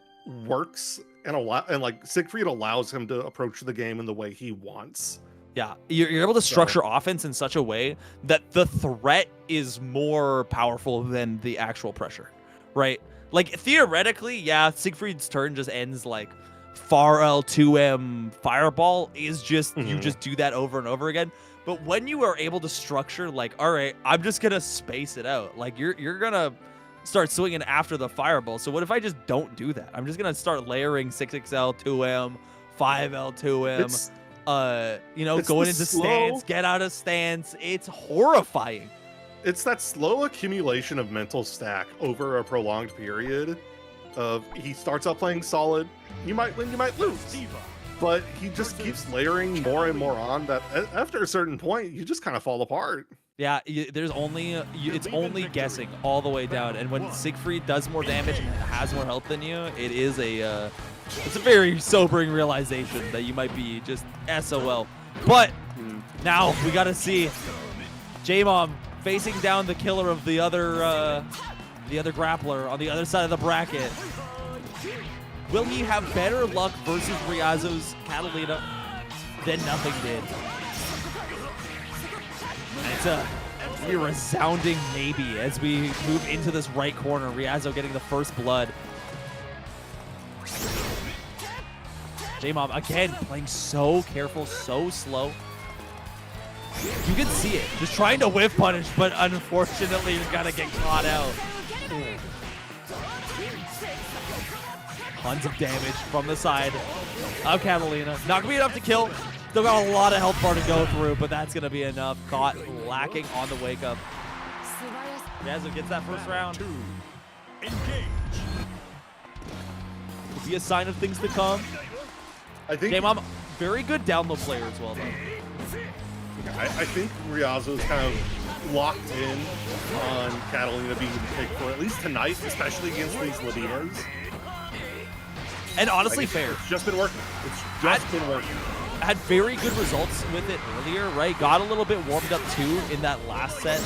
works, and like Siegfried allows him to approach the game in the way he wants. Yeah, you're able to structure offense in such a way that the threat is more powerful than the actual pressure, right? Like, theoretically, yeah, Siegfried's turn just ends like far L2M fireball is just, you just do that over and over again. But when you are able to structure, like, all right, I'm just going to space it out. Like, you're going to start swinging after the fireball. So what if I just don't do that? I'm just going to start layering 6XL, 2M, 5L, 2M. You know, going into stance, get out of stance. It's horrifying. It's that slow accumulation of mental stack over a prolonged period of he starts out playing solid. You might win, you might lose. But he just keeps layering more and more on that after a certain point, you just kind of fall apart. Yeah, there's only, it's only guessing all the way down. And when Siegfried does more damage and has more health than you, it is it's a very sobering realization that you might be just SOL. But now we got to see J-Mom facing down the killer of the other grappler on the other side of the bracket. Will he have better luck versus Riazo's Catalina than nothing did? And it's a really resounding maybe as we move into this right corner. Riazo getting the first blood. J-Mom, again, playing so careful, so slow. You can see it. Just trying to whiff punish, but unfortunately, he's got to get caught out. Tons of damage from the side of Catalina. Not going to be enough to kill. Still got a lot of health bar to go through, but that's going to be enough. Caught lacking on the wake up. Riazo gets that first round. Could be a sign of things to come. I think J-Mom, very good down low player as well, though. I think Riazo's kind of locked in on Catalina being the pick for at least tonight, especially against these Ladivas. And honestly, fair. It's just been working. It's just been working. Had very good results with it earlier, right? Got a little bit warmed up too in that last set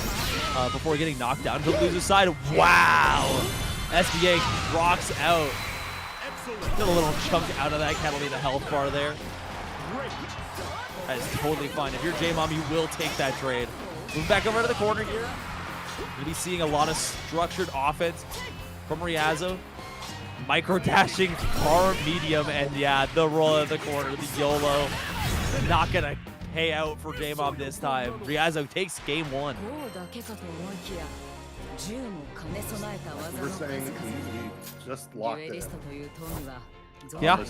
before getting knocked down to the loser side. Wow! SBA rocks out. Still a little chunk out of that Catalina health bar there. That is totally fine. If you're J-Mom, you will take that trade. Move back over to the corner here. Gonna be seeing a lot of structured offense from Riazo. Micro dashing far medium, and yeah, the roll of the corner, the YOLO. Not gonna pay out for J-Mom this time. Riazo takes game one. We're saying he just locked in. Yeah.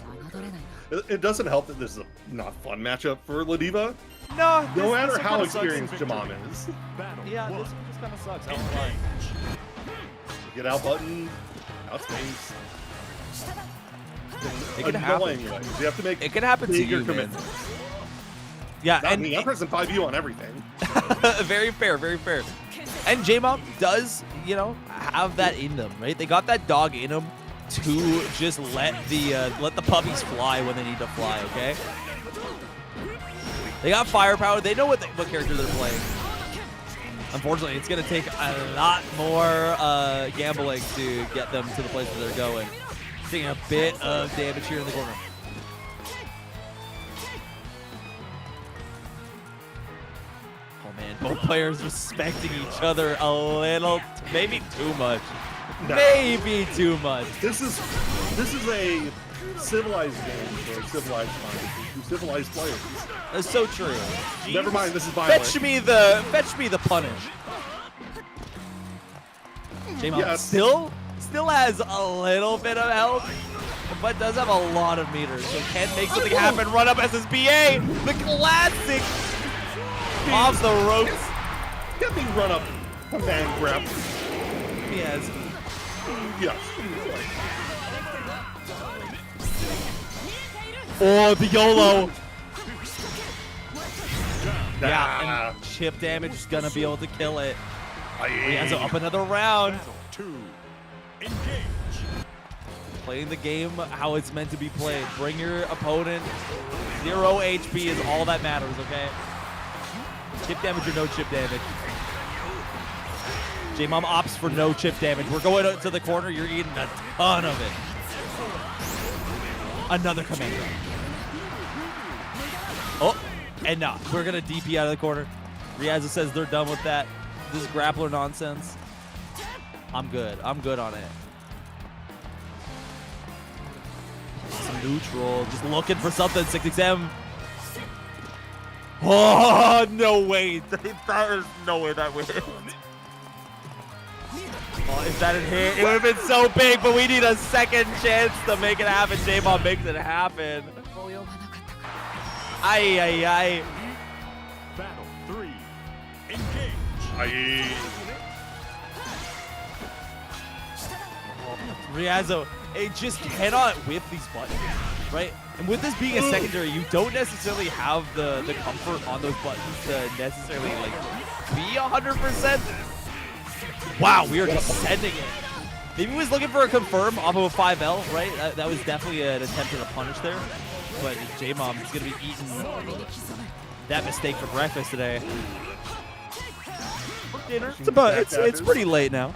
It doesn't help that this is a not fun matchup for Ladiva. No, no matter how experienced J-Mom is. Yeah, this one just kind of sucks. I won't lie. Get out button, outspaced. It can happen. You have to make it can happen to you, man. Yeah, I mean, I'm pressing 5U on everything. Very fair, very fair. And J-Mom does, you know, have that in them, right? They got that dog in them to just let the puppies fly when they need to fly, okay? They got firepower. They know what character they're playing. Unfortunately, it's going to take a lot more gambling to get them to the place where they're going. Taking a bit of damage here in the corner. Oh man, both players respecting each other a little, maybe too much. No. Maybe too much. This is a civilized game for civilized civilized players. That's so true. Jeez. Never mind, this is violent. Fetch me the punish. J-Mom still has a little bit of health, but does have a lot of meters. So can make something happen. Run up SSBA. The classic amazing. Off the ropes. Get me run up. Command grab. Yes. Yes. Oh, the YOLO. Nah. Yeah, and chip damage is gonna be able to kill it. He has up another round. Playing the game how it's meant to be played. Bring your opponent. 0 HP is all that matters, okay? Chip damage or no chip damage. J-Mom opts for no chip damage. We're going to the corner. You're eating a ton of it. Another command grab. Oh, and no, we're going to DP out of the corner. Riaza says they're done with that. This is grappler nonsense. I'm good. I'm good on it. Some neutral. Just looking for something. 6XM. Oh, no way. There is no way that wins. Oh, if that had hit, it would have been so big, but we need a second chance to make it happen. J-Mom makes it happen. Ay, ay, ay. Battle 3. Engage. Aye. Riazo, it just cannot whip these buttons, right? And with this being a secondary, you don't necessarily have the comfort on those buttons to necessarily like be 100%. Wow, we are just sending it. Maybe he was looking for a confirm off of a 5L, right? That was definitely an attempt at a punish there. But J-Mom is going to be eating that mistake for breakfast today. Dinner. It's pretty late now.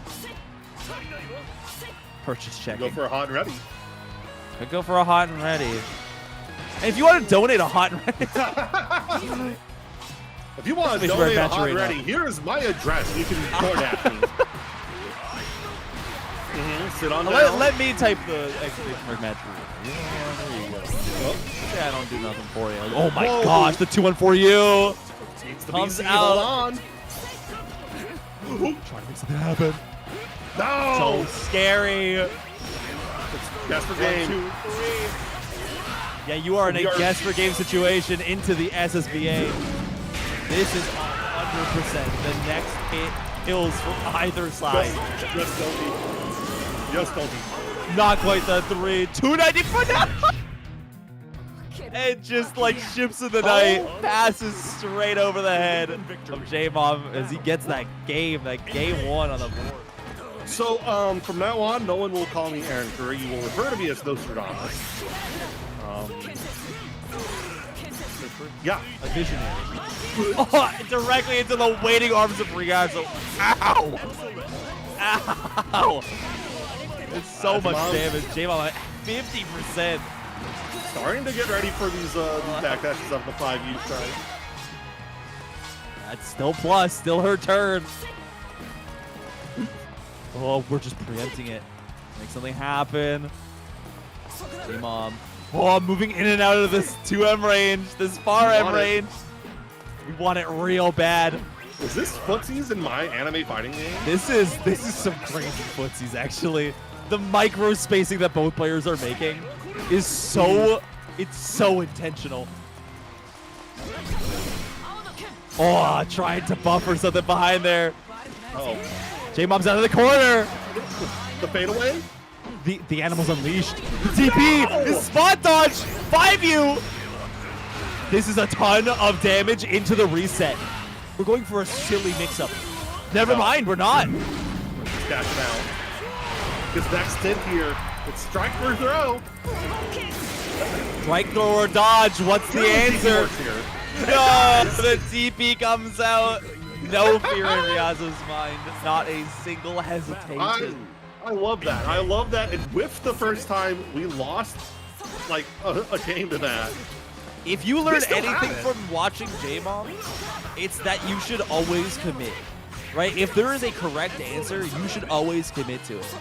Purchase check. Go for a hot and ready. Could go for a hot and ready. And if you want to donate a hot and ready, if you want to donate a hot and ready, here is my address. You can DoorDash me. Sit on down. Let me type the exclamation mark match. There you go. Yeah, I don't do nothing for you. Oh my gosh, the 2-1 for you. Comes out. Hold on. Trying to make something happen. No! So scary. Guess for game. 1, 2, 3. Yeah, you are in a guess for game situation into the SSBA. This is 100%. The next hit kills from either side. Just don't eat. Just don't eat. Not quite the 3. 294 now. It just like ships in the night, passes straight over the head of J-Mom as he gets that game 1 on the board. So, from now on, no one will call me Aaron Curry. You will refer to me as Nostradamus. Yeah. A visionary. Oh, directly into the waiting arms of Riazo. Ow! Ow! It's so much damage. J-Mom at 50%. Starting to get ready for these backdashes up the 5U side. That's still plus, still her turn. Oh, we're just preempting it. Make something happen. J-Mom. Oh, moving in and out of this 2M range, this far M range. We want it real bad. Is this footsies in my anime fighting game? This is some crazy footsies, actually. The micro spacing that both players are making is so intentional. Oh, trying to buffer something behind there. Oh. J-Mom's out of the corner. The fadeaway? The animal's unleashed. TP is spot dodge. 5U. This is a ton of damage into the reset. We're going for a silly mix-up. Never mind, we're not. We're just dashing out. This next hit here, it's strike or throw. Strike, throw, or dodge. What's the answer? No, the TP comes out. No fear in Riazo's mind. Not a single hesitation. I love that. I love that it whiffed the first time. We lost like a game to that. If you learn anything from watching J-Mom, it's that you should always commit, right? If there is a correct answer, you should always commit to it.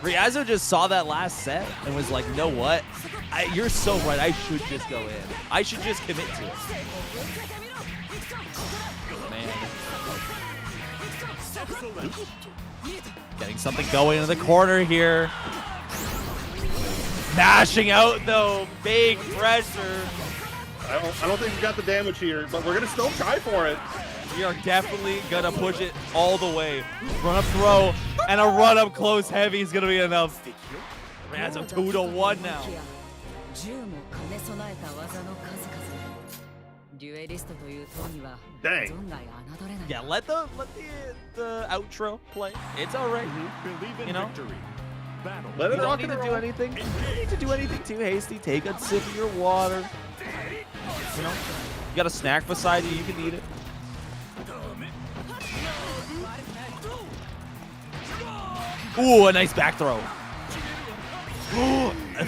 Riazo just saw that last set and was like, know what? You're so right. I should just go in. I should just commit to it. Man. Getting something going in the corner here. Mashing out though. Big pressure. I don't think we got the damage here, but we're gonna still try for it. We are definitely gonna push it all the way. Run up throw and a run up close heavy is gonna be enough. That's a 2-1 now. Dang. Yeah, let the outro play. It's alright. You know? Let it You don't rock need and to do roll. anything. You don't need to do anything too hasty. Take a sip of your water. You know? You got a snack beside you, you can eat it. Ooh, a nice back throw.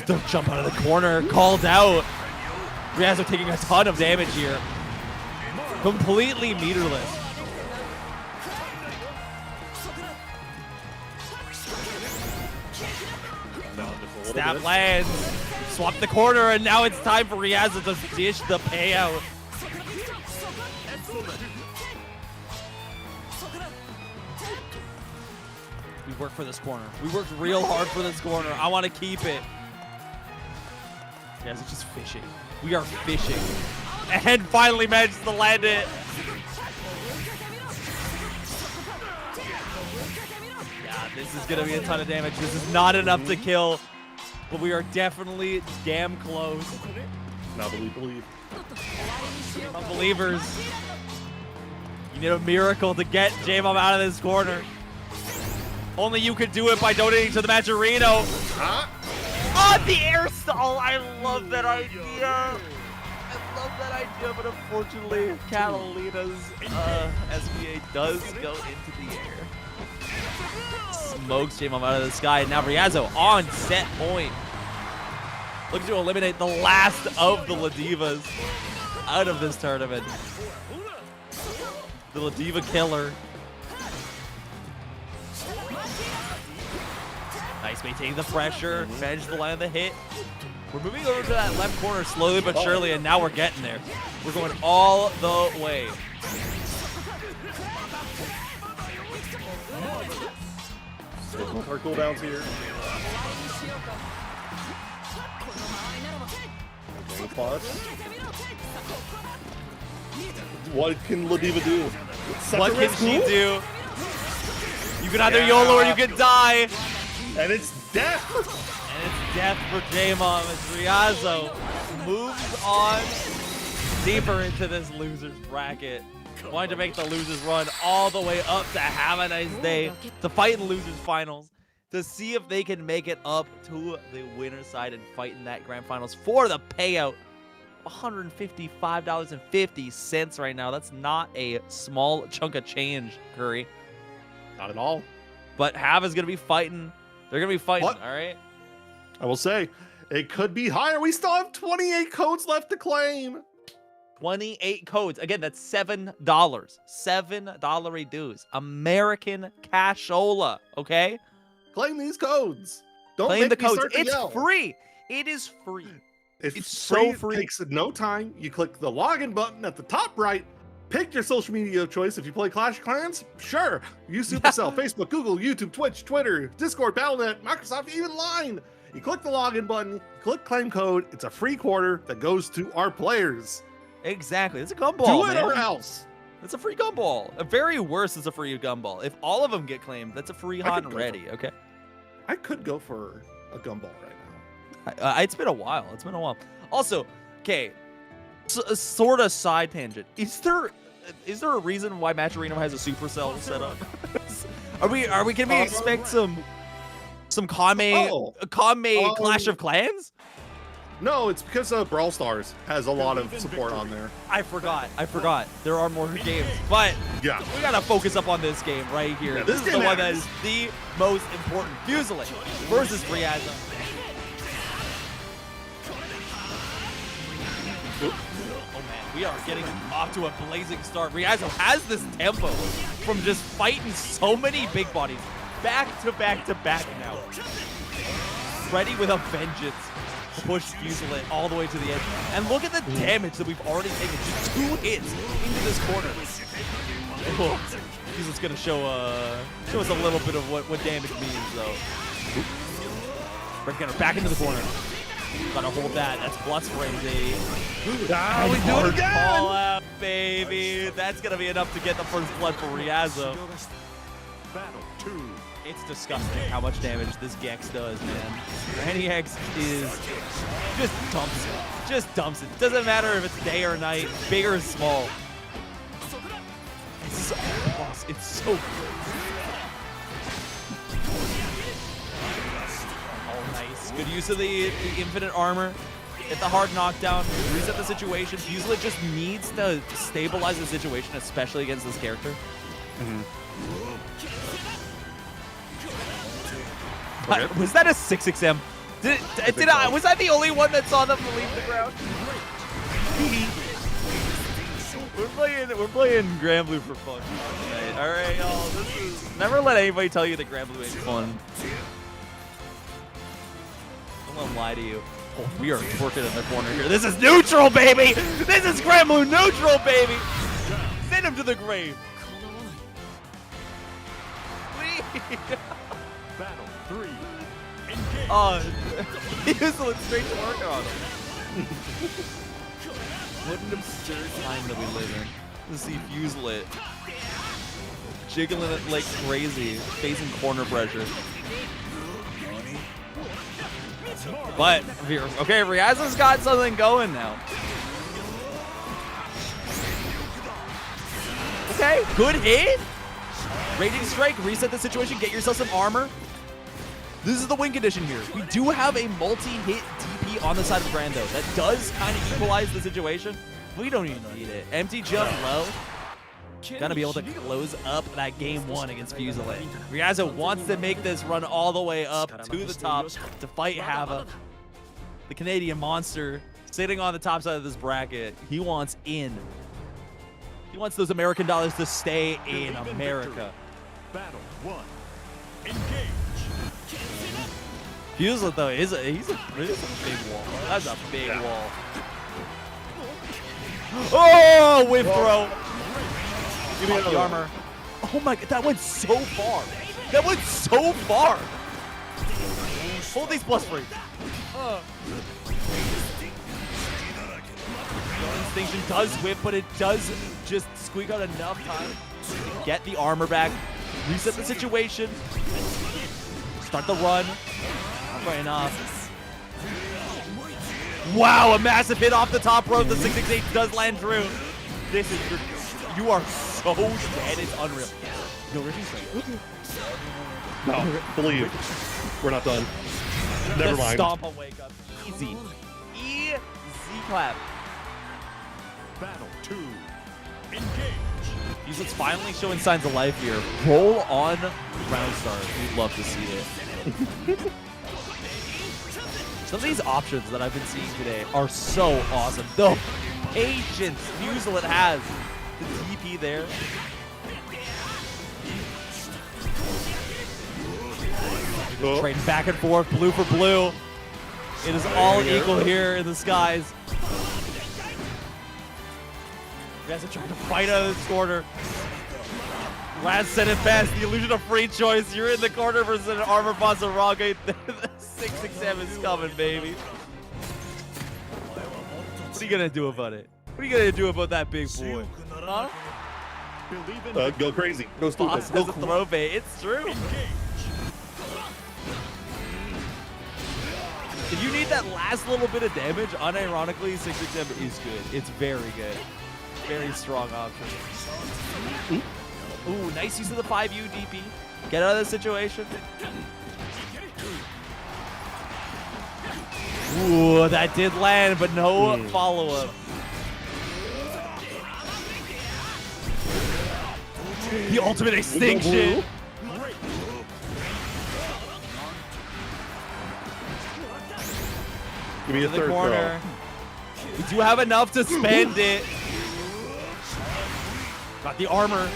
Don't jump out of the corner. Called out. Ryazo taking a ton of damage here. Completely meterless. Stab lands. Swap the corner, and now it's time for Ryazo to dish the payout. We worked for this corner. We worked real hard for this corner. I want to keep it. Ryazo just fishing. We are fishing. And finally manages to land it. Yeah, this is going to be a ton of damage. This is not enough to kill. But we are definitely damn close. Now that we believe. Unbelievers. You need a miracle to get J-Mom out of this corner. Only you could do it by donating to the Matcherino. Oh, the air stall. I love that idea. I love that idea, but unfortunately, Catalina's SBA does go into the air. Smokes J-Mom out of the sky. Now Ryazo on set point. Looking to eliminate the last of the Ladivas out of this tournament. The Ladiva killer. Nice, maintaining the pressure. Managed to land the hit. We're moving over to that left corner slowly but surely, and now we're getting there. We're going all the way. Our cooldowns here. Okay, pause. What can Ladiva do? What can she do? You can either YOLO or you can die. And it's death. And it's death for J-Mom as Ryazo moves on deeper into this loser's bracket. Wanting to make the losers run all the way up to have a nice day, to fight in losers finals, to see if they can make it up to the winner's side and fight in that grand finals for the payout. $155.50 right now. That's not a small chunk of change, Curry. Not at all. But Hav is going to be fighting. They're going to be fighting, What? all right? I will say, it could be higher. We still have 28 codes left to claim. 28 codes. Again, that's $7. $7 dues. American cashola, okay? Claim these codes. Don't Claim make the me codes. start to It's yell. free. It is free. It's so free. It takes no time. You click the login button at the top right. Pick your social media of choice. If you play Clash of Clans, sure. Use Supercell, Facebook, Google, YouTube, Twitch, Twitter, Discord, Battle.net, Microsoft, even Line. You click the login button, click claim code. It's a free quarter that goes to our players. Exactly. It's a gumball, Do it man. or else. It's a free gumball. At very worst, it's a free gumball. If all of them get claimed, that's a free I hot could and go ready, okay? I could go for a gumball right now. It's been a while. It's been a while. Also, okay, sort of side tangent. Is there a reason why Matcherino has a Supercell set up? Can we expect some Kanme Clash of Clans? No, it's because Brawl Stars has a lot of support on there. I forgot. There are more games, but yeah, we gotta focus up on this game right here. Yeah, this is the one that matters. is the most important. Fusilic versus Ryazo. Oh man, we are getting off to a blazing start. Ryazo has this tempo from just fighting so many big bodies back to back to back now. Ready with a vengeance. Push Fusilic all the way to the edge. And look at the damage that we've already taken. Just 2 hits into this corner. Oh, Fusilic's gonna show us a little bit of what damage means though. We're gonna back into the corner. Gotta hold that. That's plus frenzy. Ah, we do it again! Call out, baby. That's gonna be enough to get the first blood for Riazzo. Battle 2. It's disgusting how much damage this Gex does, man. Granny X is just dumps it. Just dumps it. Doesn't matter if it's day or night, big or small. It's so, it's so good. Oh, nice. Good use of the infinite armor. Get the hard knockdown. Reset the situation. Usually it just needs to stabilize the situation, especially against this character. Okay. Was that a 6XM? Was I the only one that saw them leave the ground? We're playing Granblue for fun tonight. All right, y'all. Never let anybody tell you that Granblue ain't fun. Don't let them lie to you. Oh, we are working in the corner here. This is neutral, baby. This is Granblue neutral, baby. Send him to the grave. Battle 3. He just went straight to work on him. What an absurd time that we live in. To see Fuselit jiggling it like crazy, facing corner pressure. But, okay, Riazzo's got something going now. Okay, good hit. Raging Strike, reset the situation, get yourself some armor. This is the win condition here. We do have a multi-hit DP on the side of Brando. That does kind of equalize the situation. We don't even need it. Empty jump low. Gonna be able to close up that game 1 against Fuselit. Riazzo wants to make this run all the way up to the top to fight Hava. The Canadian monster sitting on the top side of this bracket. He wants in. He wants those American dollars to stay in America. Battle 1. Engage. Fuselit though he's a big wall. That's a big wall. Oh, whip throw. Give me the armor. Oh my god, that went so far. That went so far. Hold these plus free. Instinction does whip, but it does just squeak out enough time to get the armor back, reset the situation, start the run. Not quite enough. Wow, a massive hit off the top rope. The 668 does land through. This is you are so dead. It's unreal. No, no, believe. We're not done. Never mind. Stomp and wake up. Easy. Easy clap. Battle 2. Engage. Fuselit's finally showing signs of life here. Roll on round stars. We'd love to see it. Some of these options that I've been seeing today are so awesome. The patience Fuselit has. The DP there. Trading back and forth, blue for blue. It is all equal here in the skies. You guys are trying to fight out of this corner. Last said it best, the illusion of free choice. You're in the corner versus an armor boss of Rocket. The 667 is coming, baby. What are you gonna do about it? What are you gonna do about that big boy? Huh? Go crazy. Go stupid. Boss has a throw bait. It's true. If you need that last little bit of damage, unironically, 667 is good. It's very good. Very strong option. Ooh, nice use of the 5U DP. Get out of the situation. Ooh, that did land, but no follow-up. The ultimate extinction. Give me a third corner. We do have enough to spend it. Got the armor.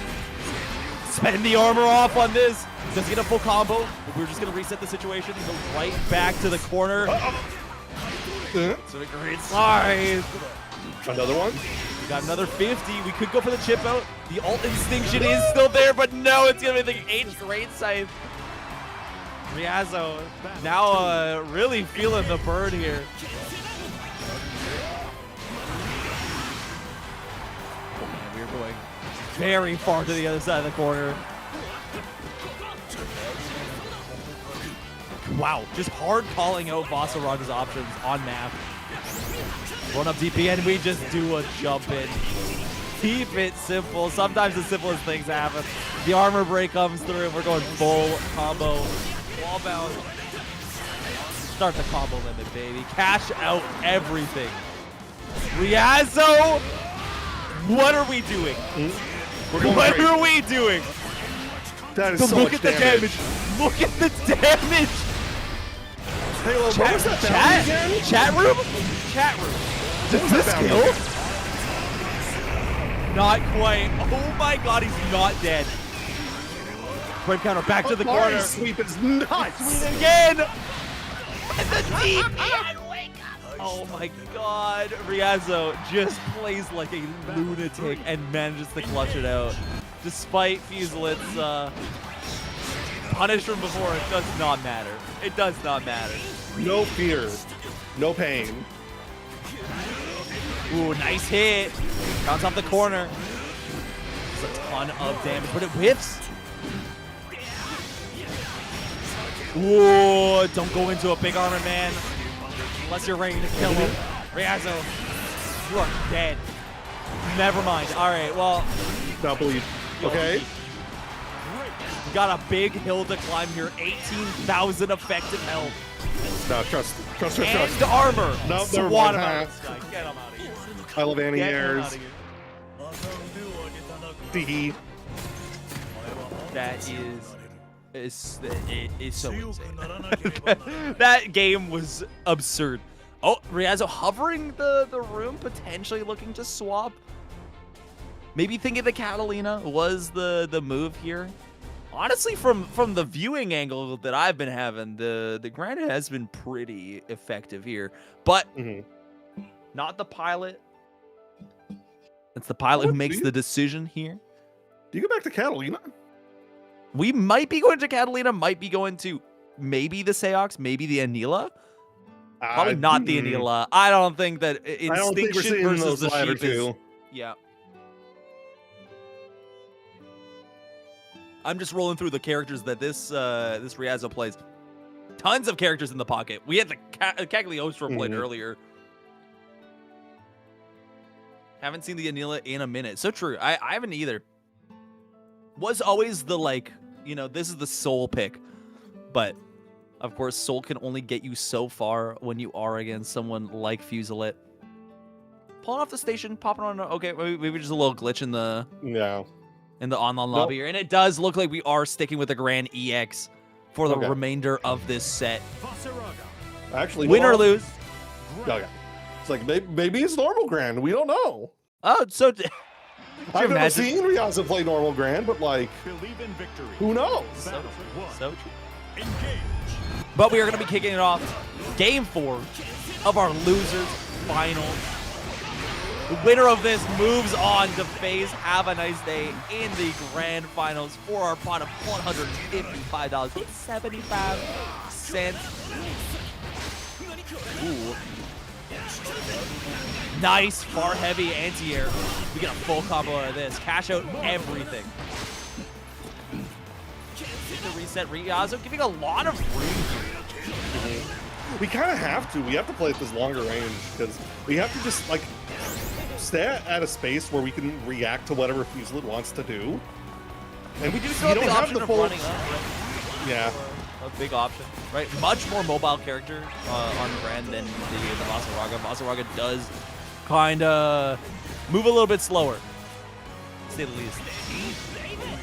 Spend the armor off on this. Does get a full combo. But we're just going to reset the situation and go right back to the corner. So a great size. Another one? We got another 50. We could go for the chip out. The ult extinction is still there, but no, it's going to be the 8th great scythe. Riazzo now really feeling the burn here. And we're going very far to the other side of the corner. Wow, just hard calling out Vasaraga's options on map. Run up DP and we just do a jump in. Keep it simple. Sometimes the simplest things happen. The armor break comes through and we're going full combo. Wall bound. Start the combo limit, baby. Cash out everything. Riazzo, what are we doing? What are we doing? That is so look much at the damage. Look at the damage. Halo, what was that Chat room? Chat room. Does this kill? Not quite. Oh my god, he's not dead. Brave counter back to the corner. Sweep is nuts. Sweep again. And the DP. Oh my god. Riazzo just plays like a lunatic and manages to clutch it out. Despite Fuselet's punish from before, it does not matter. It does not matter. No fear. No pain. Ooh, nice hit. Bounce off the corner. There's a ton of damage, but it whiffs. Ooh, don't go into a big armor man unless you're ready to kill him. Riazzo, you are dead. Never mind. All right, well. Not believe. Okay. We got a big hill to climb here. 18,000 effective health. No, trust. And armor. No, so never what mind. about this guy? Get him out of here. I love Get anti-airs. him out of here. That is so insane. That game was absurd. Oh, Riazzo hovering the room, potentially looking to swap. Maybe thinking the Catalina was the move here. Honestly, from the viewing angle that I've been having, the Granite has been pretty effective here. But not the pilot. It's the pilot who makes the decision here. Do you go back to Catalina? We might be going to Catalina, might be going to maybe the Seox, maybe the Anila. Probably not the Anila. I don't think that Instinction versus the Sheep is... Yeah. I'm just rolling through the characters that this Riazzo plays. Tons of characters in the pocket. We had the Cagliostro played earlier. Haven't seen the Anila in a minute. So true. I haven't either. Was always the, like, you know, this is the soul pick. But, of course, soul can only get you so far when you are against someone like Fuselet. Pulling off the station, popping on... Okay, maybe just a little glitch in the... Yeah. In the online lobby here. And it does look like we are sticking with the Grand EX for the remainder of this set. Actually, win or lose. Okay. It's like, maybe it's normal Grand. We don't know. Oh, so... I've never seen Riazzo play normal Grand, but, like, who knows? So true. But we are going to be kicking it off. Game 4 of our losers final. The winner of this moves on to face Have a Nice Day in the grand finals for our pot of $155.75. Ooh. Nice far heavy anti-air. We get a full combo out of this. Cash out everything. The reset Riazzo giving a lot of room. We kind of have to. We have to play at this longer range because we have to just, like, stay at a space where we can react to whatever Fuselet wants to do. And we do still have the option of running up. Yeah. A big option, right? Much more mobile character on brand than the Vasaraga. Vasaraga does kind of move a little bit slower, to say the least.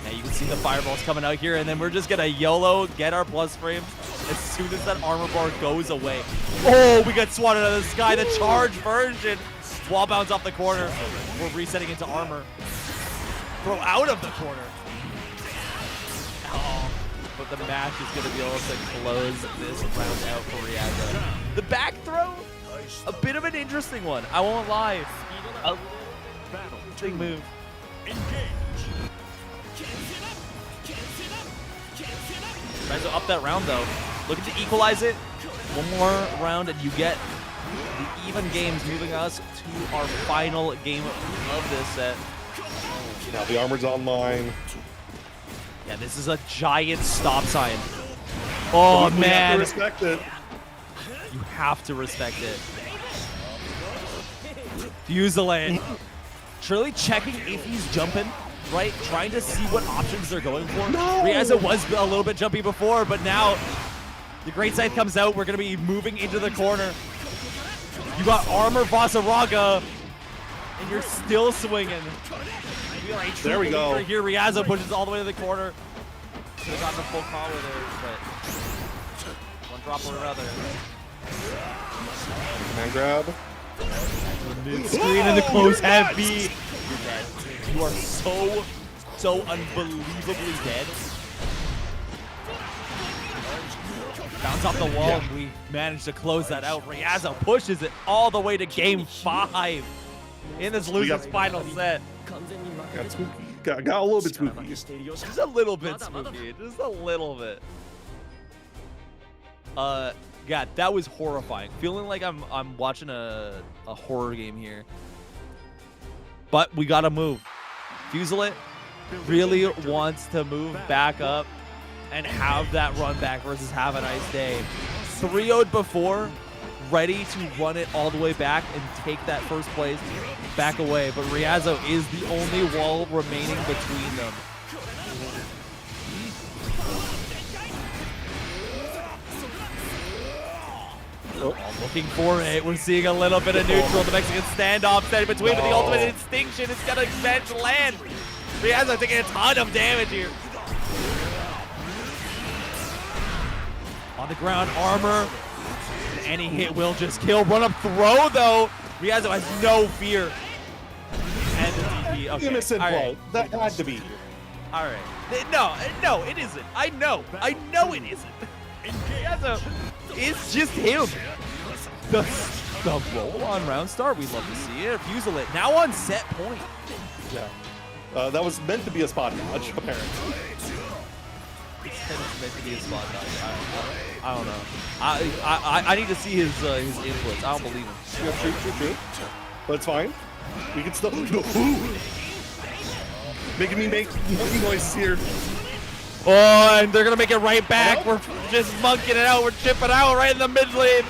Yeah, you can see the fireballs coming out here, and then we're just gonna YOLO, get our plus frames as soon as that armor bar goes away. Oh, we got swatted out of the sky, the charge version. Wall bounce off the corner. We're resetting into armor. Throw out of the corner. Oh, but the mash is going to be able to close this round out for Riazzo. The back throw, a bit of an interesting one. I won't lie. A big move. Tries to up that round though. Looking to equalize it. One more round and you get the even games, moving us to our final game of this set. Now the armor's online. Yeah, this is a giant stop sign. Oh We man. have to respect it. You have to respect it. Fusillade. Surely checking if he's jumping, right? Trying to see what options they're going for. No! Riazzo was a little bit jumpy before, but now the Great Scythe comes out. We're going to be moving into the corner. You got Armor Vasaraga, and you're still swinging. There we go. Right here, Riazzo pushes all the way to the corner. Could have gotten a full collar there, but one drop or another. Command grab. The mid-screen and the close heavy. You're dead. You are so unbelievably dead. Bounce off the wall, and we managed to close that out. Riazzo pushes it all the way to game 5 in this loser's final set. Got spooky. Got a little bit spooky. Just a little bit spooky. Just a little bit. Yeah, that was horrifying. Feeling like I'm watching a horror game here. But we gotta move. Fusillade really wants to move back up and have that run back versus have a nice day. 3-0'd before, ready to run it all the way back and take that first place back away. But Riazzo is the only wall remaining between them. Looking for it. We're seeing a little bit of neutral. The Mexican standoff set in between, but the ultimate extinction is gonna manage to land. Riazzo taking a ton of damage here. On the ground, armor. Any hit will just kill. Run up throw though. Riazzo has no fear. And the DP. Okay. Innocent All blow. right. That had to be. All right. No, it isn't. I know it isn't. Riazzo is just him. The roll on round start. We'd love to see it. Fusillade now on set point. Yeah. That was meant to be a spot dodge, apparently. It's meant to be a spot dodge. I don't know. I need to see his inputs. I don't believe him. Yeah, true. But it's fine. We can still. Making me make monkey noises here. Oh, and they're gonna make it right back. We're just monkeying it out. We're chipping out right in the mid lane.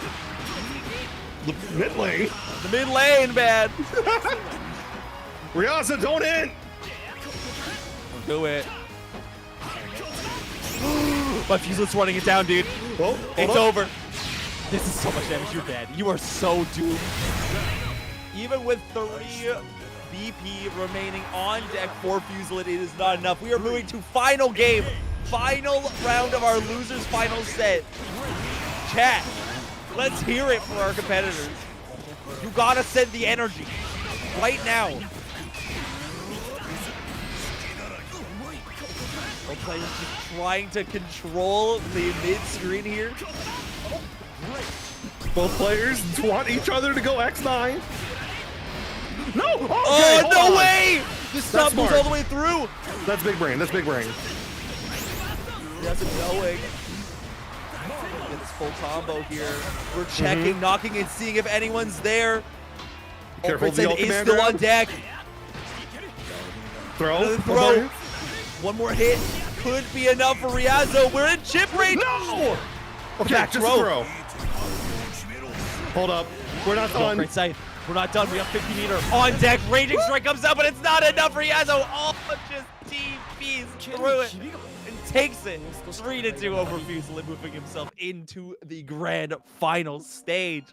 The mid lane? The mid lane, man. Riazzo, don't in! We'll do it. But Fusillade's running it down, dude. Oh, it's over. This is so much damage. You're dead. You are so doomed. Even with 3 BP remaining on deck for Fusillade, it is not enough. We are moving to final game. Final round of our losers final set. Chat, let's hear it for our competitors. You gotta send the energy right now. Both players just trying to control the mid-screen here. Both players want each other to go X9. No! Oh, no way! This stuff moves all the way through. That's big brain. That's big brain. That's a knowing. Get this full combo here. We're checking, knocking, and seeing if anyone's there. Careful, the Ultimate is still on deck. Throw. Throw. One more hit could be enough for Riazzo. We're in chip range. No! Okay, Back just throw. Hold up. We're not done. Great sight. We're not done. We have 50 meter on deck. Raging strike comes out, but it's not enough. Riazzo all just TPs through it and takes it 3-2 over Fusillade, moving himself into the grand final stage.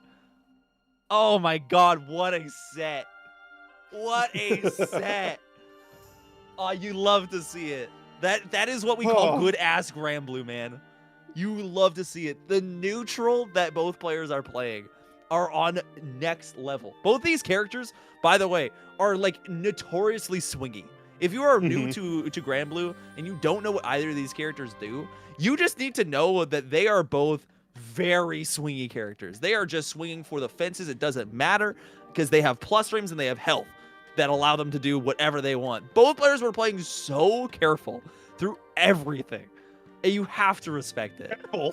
Oh my God, what a set. What a set. Oh, you love to see it. That is what we call good ass Granblue, man. You love to see it. The neutral that both players are playing are on next level. Both these characters, by the way, are like notoriously swingy. If you are new to Granblue and you don't know what either of these characters do, you just need to know that they are both very swingy characters. They are just swinging for the fences. It doesn't matter because they have plus frames and they have health that allow them to do whatever they want. Both players were playing so careful through everything. You have to respect it. By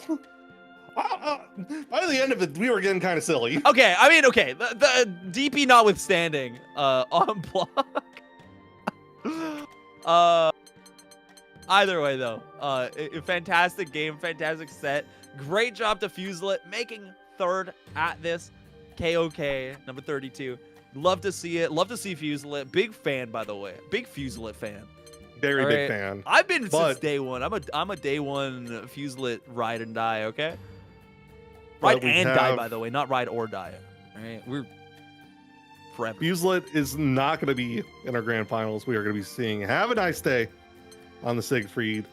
the end of it, we were getting kind of silly. Okay, I mean, okay, the DP notwithstanding, on block. Either way, though, fantastic game, fantastic set. Great job to Fuselit, making third at this. KOK, number 32. Love to see it. Love to see Fuselit. Big fan, by the way. Big Fuselit fan. Very big fan. I've been since day one. I'm a day one Fuselit ride and die, okay? Ride and die, by the way, not ride or die. All right, we're forever. Fuselit is not going to be in our grand finals. We are going to be seeing Have a Nice Day on the Siegfried,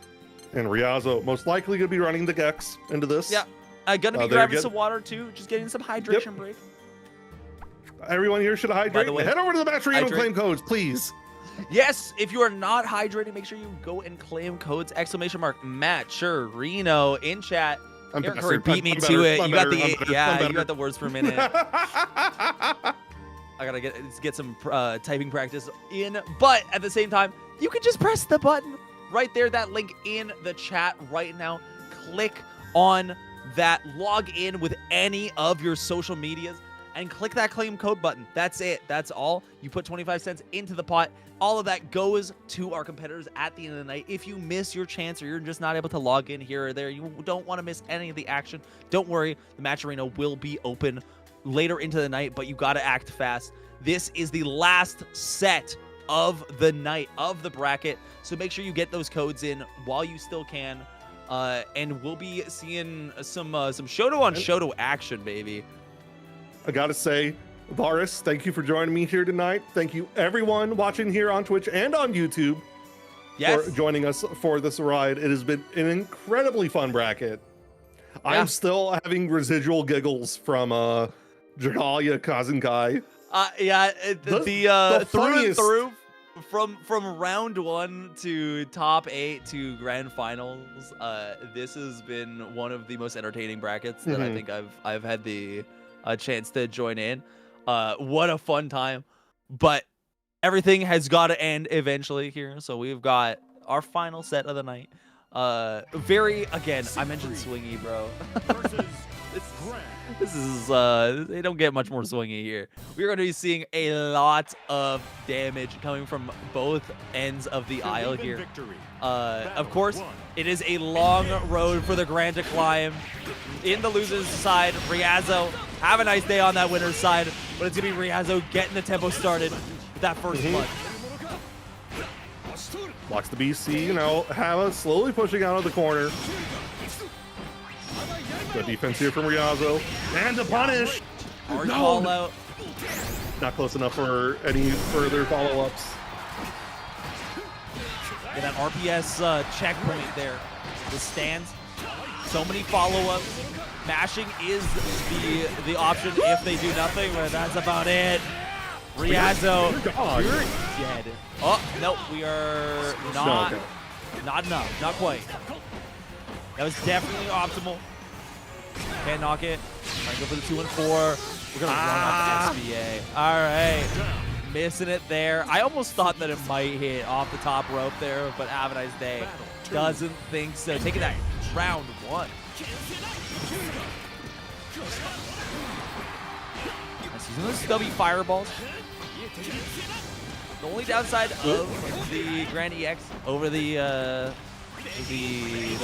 and Ryazo most likely going to be running the Gex into this. Yeah, I'm gonna be grabbing some water too, just getting some hydration break. Everyone here should hydrate. By the way, head over to the match arena and claim codes, please. Yes, if you are not hydrating, make sure you go and claim codes. !Matcherino in chat. Eric Curry beat me to it. You got the you got the words for a minute. I gotta get some typing practice in, but at the same time, you can just press the button right there. That link in the chat right now. Click on that. Log in with any of your social medias and click that claim code button. That's it. That's all. You put 25 cents into the pot. All of that goes to our competitors at the end of the night. If you miss your chance or you're just not able to log in here or there, you don't want to miss any of the action, don't worry. The match arena will be open later into the night, but you got to act fast. This is the last set of the night, of the bracket, so make sure you get those codes in while you still can, and we'll be seeing some Shoto on Shoto action, baby. I gotta say, Varus, thank you for joining me here tonight. Thank you everyone watching here on Twitch and on YouTube for joining us for this ride. It has been an incredibly fun bracket. Yeah. I'm still having residual giggles from Dragalia Kazunkai. The through and through from round 1 to top 8 to grand finals. This has been one of the most entertaining brackets that I think I've had the chance to join in. What a fun time, but everything has got to end eventually here, so we've got our final set of the night. Again, I mentioned swingy, bro. This is they don't get much more swingy here. We're going to be seeing a lot of damage coming from both ends of the aisle here. Of course, it is a long road for the Grand to climb. In the loser's side, Ryazo, have a nice day on that winner's side, but it's going to be Ryazo getting the tempo started with that first blood. Blocks the BC, you know, Hava slowly pushing out of the corner. Good defense here from Ryazo. And to punish! Hard call out. Not close enough for any further follow-ups. Yeah, that RPS checkpoint there. The stands. So many follow-ups. Mashing is the option if they do nothing, but that's about it. Ryazo, you're dead. Oh, no, we are not enough. Not quite. That was definitely optimal. Can't knock it. Trying to go for the 2 and 4. We're going to run off the SBA. All right. Missing it there. I almost thought that it might hit off the top rope there, but have a nice day. Doesn't think so. Taking that round 1. He's using the stubby fireballs. The only downside of the Grand EX over the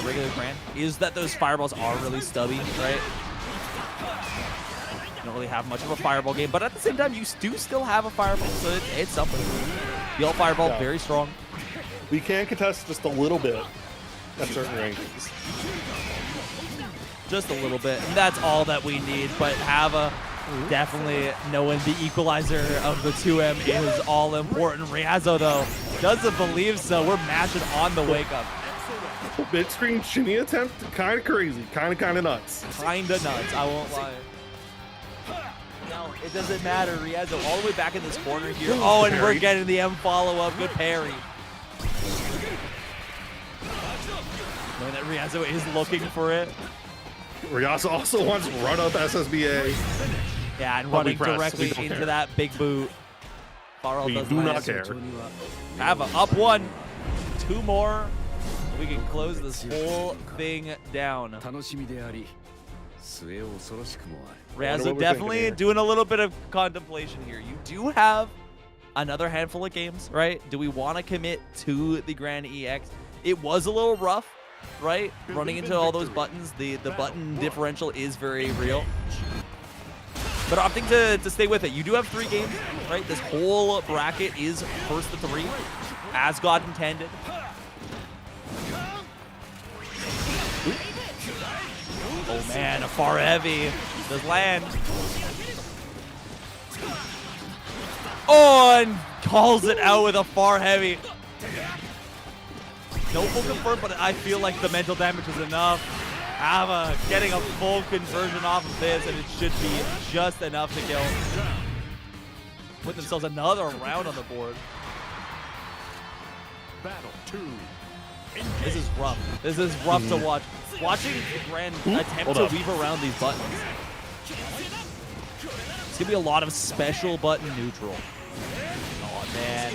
regular Grand is that those fireballs are really stubby, right? You don't really have much of a fireball game, but at the same time, you do still have a fireball, so it's something. The old fireball, very strong. We can contest just a little bit at certain rankings. Just a little bit, and that's all that we need, but Hava definitely knowing the equalizer of the 2M is all important. Ryazo, though, doesn't believe so. We're matching on the wake up. Mid-screen shinny attempt, kind of crazy, kind of nuts. Kinda nuts, I won't lie. No, it doesn't matter. Ryazo all the way back in this corner here. Oh, and we're getting the M follow-up. Good parry. Knowing that Ryazo is looking for it. Ryazo also wants run up SSBA. Yeah, and running directly into that big boot. We do not care. Have a up 1. 2 more. we can close this whole thing down. Reazo definitely doing a little bit of contemplation here. You do have another handful of games, right? Do we want to commit to the Grand EX? It was a little rough, right? Running into all those buttons. The button differential is very real. But opting to stay with it. You do have 3 games, right? This whole bracket is first to 3, as God intended. Oh man, a far heavy does land. Oh, and calls it out with a far heavy. No full confirm, but I feel like the mental damage is enough. Ava getting a full conversion off of this, and it should be just enough to kill. Put themselves another round on the board. Battle 2. This is rough. This is rough to watch. Watching Grand attempt to weave around these buttons. It's gonna be a lot of special button neutral. Oh man.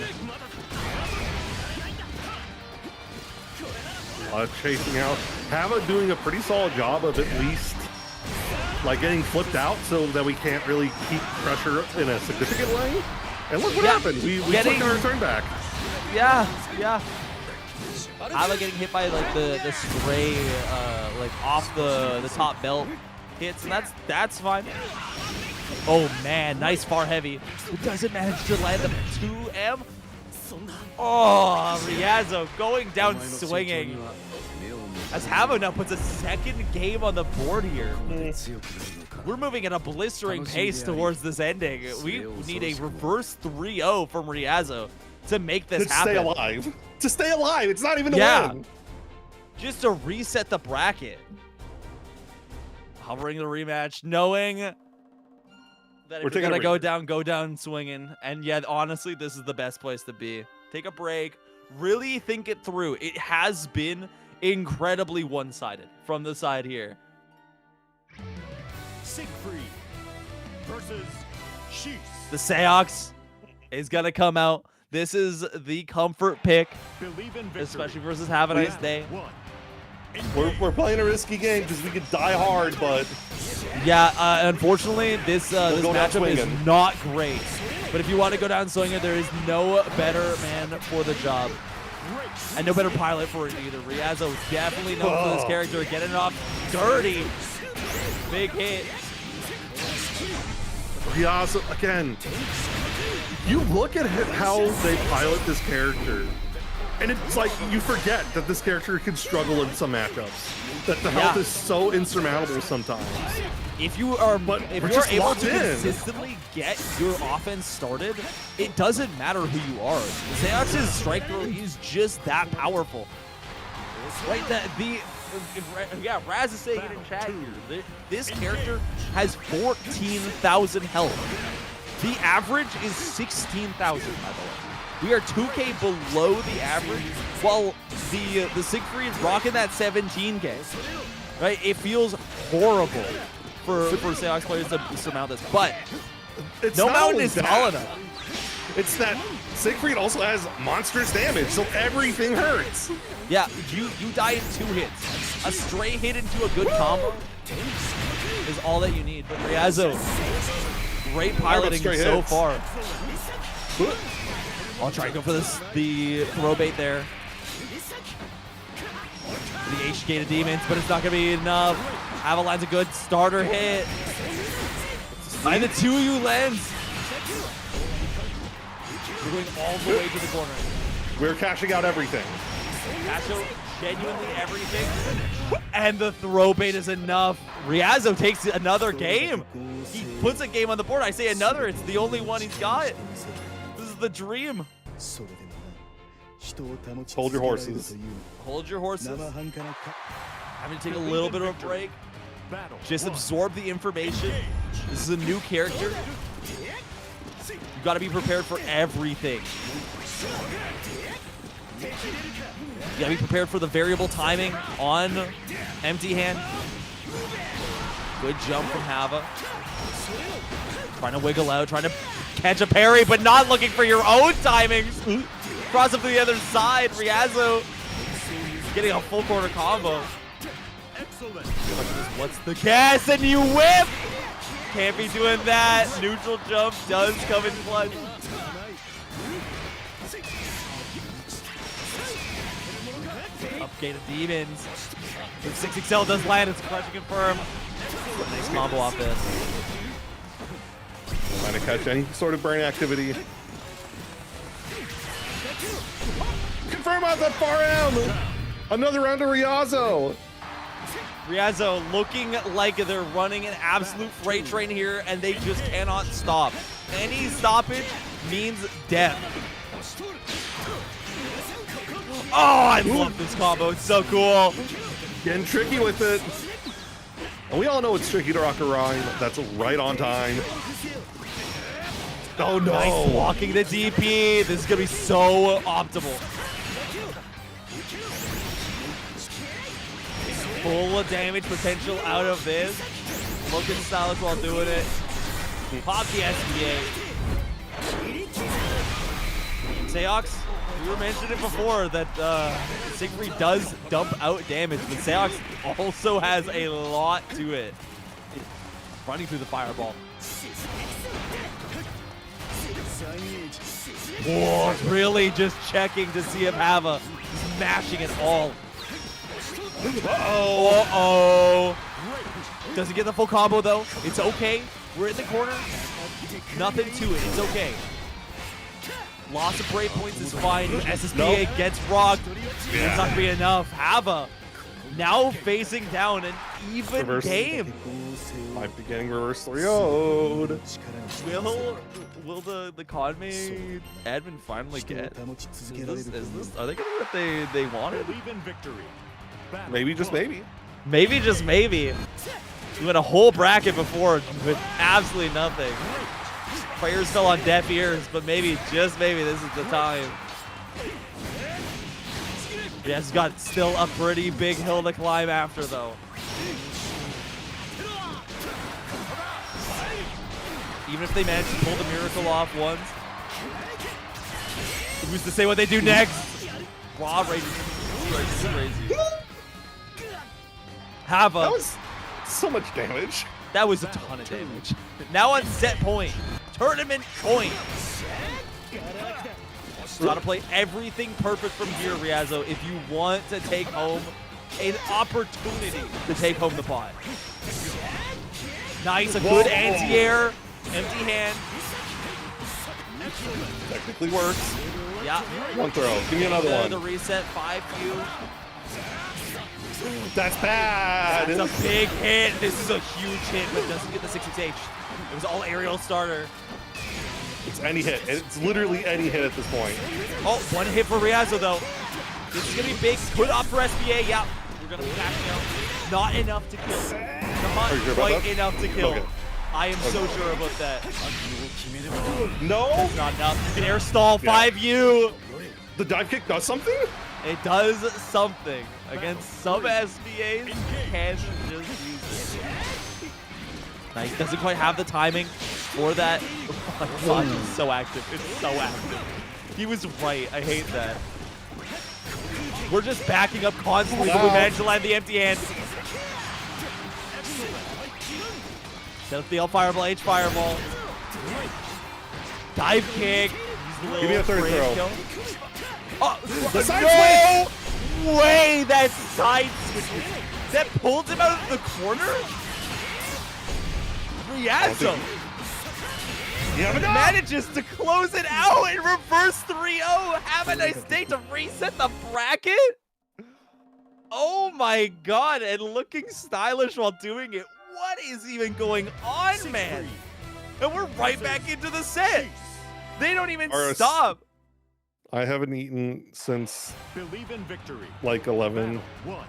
Chasing out. Hava doing a pretty solid job of at least like getting flipped out so that we can't really keep pressure in a significant way. And look what happened. We took our turn back. Yeah. Hava getting hit by like the spray like off the top belt hits, and that's fine. Oh man, nice far heavy. Who doesn't manage to land the 2M? Oh, Reazo going down swinging. As Hava now puts a second game on the board here. We're moving at a blistering pace towards this ending. We need a reverse 3-0 from Reazo to make this happen. To stay alive. To stay alive. It's not even to win. Just to reset the bracket. Hovering the rematch, knowing that if you're gonna go down swinging. And yet, honestly, this is the best place to be. Take a break. Really think it through. It has been incredibly one-sided from the side here. Siegfried versus Sheesh. The Seox is gonna come out. This is the comfort pick, especially versus Have a Nice Day. We're playing a risky game because we could die hard, but yeah, unfortunately, this matchup is not great. But if you want to go down swinging, there is no better man for the job. And no better pilot for it either. Reazo is definitely known for this character. Getting it off dirty. Big hit. Reazo, again, you look at how they pilot this character, and it's like you forget that this character can struggle in some matchups. That the health is so insurmountable sometimes. If you are, if you're able to consistently get your offense started, it doesn't matter who you are. Seox's strike throw is just that powerful. Right? Raz is saying it in chat here. This character has 14,000 health. The average is 16,000, by the way. We are 2K below the average, while the Siegfried is rocking that 17K. Right? It feels horrible for Seox players to surmount this, but no mountain is tall enough. It's that Siegfried also has monstrous damage, so everything hurts. Yeah, you die in 2 hits. A stray hit into a good combo is all that you need. But Reazo, great piloting so far. I'll try to go for the throw bait there. The HK to Demons, but it's not going to be enough. Avalanche's a good starter hit. And the 2U lens. We're going all the way to the corner. We're cashing out everything. Cash out genuinely everything. And the throw bait is enough. Reazo takes another game. He puts a game on the board. I say another. It's the only one he's got. This is the dream. Hold your horses. Hold your horses. Having to take a little bit of a break. Just absorb the information. This is a new character. You've got to be prepared for everything. You got to be prepared for the variable timing on empty hand. Good jump from Hava. Trying to wiggle out, trying to catch a parry, but not looking for your own timings. Cross up to the other side. Reazo getting a full quarter combo. What's the gas? And you whip! Can't be doing that. Neutral jump does come in clutch. Upgate of demons. If 6XL does land, it's crushing confirm. Nice combo off this. Trying to catch any sort of brain activity. Confirm out that far M! Another round of Riazzo! Riazzo looking like they're running an absolute freight train here, and they just cannot stop. Any stoppage means death. Oh, I love this combo. It's so cool. Getting tricky with it. And we all know it's tricky to rock a rhyme. That's right on time. Oh no! Nice blocking the DP. This is gonna be so optimal. Full damage potential out of this. Looking stylish while doing it. Pop the SBA. Seox, we were mentioning it before that Siegfried does dump out damage, but Seox also has a lot to it. Running through the fireball. Whoa, really just checking to see if Hava is mashing it all. Uh-oh. Uh-oh. Doesn't get the full combo, though. It's okay. We're in the corner. Nothing to it. It's okay. Loss of break points is fine. SSBA gets rocked. It's not going to be enough. Hava now facing down an even Reverse game. Might be getting reverse 3-0'd. Will the Kanme admin finally get? Is this, are they getting what they wanted? Maybe, just maybe. Maybe, just maybe. We had a whole bracket before with absolutely nothing. Prayers fell on deaf ears, but maybe, just maybe, this is the time. Yeah, it's got still a pretty big hill to climb after, though. Even if they manage to pull the miracle off once, who's to say what they do next? Raw rage is crazy. Hava. That was so much damage. That was a ton of damage. Now on set point. Tournament point. Gotta play everything perfect from here, Riazzo, if you want to take home an opportunity to take home the pot. Nice, a good anti-air. Empty hand. Technically works. Yeah. One throw. Give me another one. The reset, 5Q. That's bad. That's a big hit. This is a huge hit, but doesn't get the 6H. It was all aerial starter. It's any hit. It's literally any hit at this point. Oh, one hit for Riazzo, though. This is going to be big. Good off for SBA. Yeah. We're going to be backing out. Not enough to kill. Not quite enough to kill. Okay. I am so sure about that. No. That's not enough. You can air stall 5U. The dive kick does something? It does something. Against some SBAs, can just use it. Nice. Doesn't quite have the timing for that. Oh my gosh, it's so active. It's so active. He was right. I hate that. We're just backing up constantly, but we managed to land the empty hand. Set up the L fireball, H fireball. Dive kick. Give me a third throw. Kill. Oh, the side no way! That side switch. That pulled him out of the corner? Riazzo manages to close it out in reverse 3-0. Have a nice day to reset the bracket. Oh my god, and looking stylish while doing it. What is even going on, man? And we're right back into the set. They don't even stop. I haven't eaten since Believe in victory. like 11.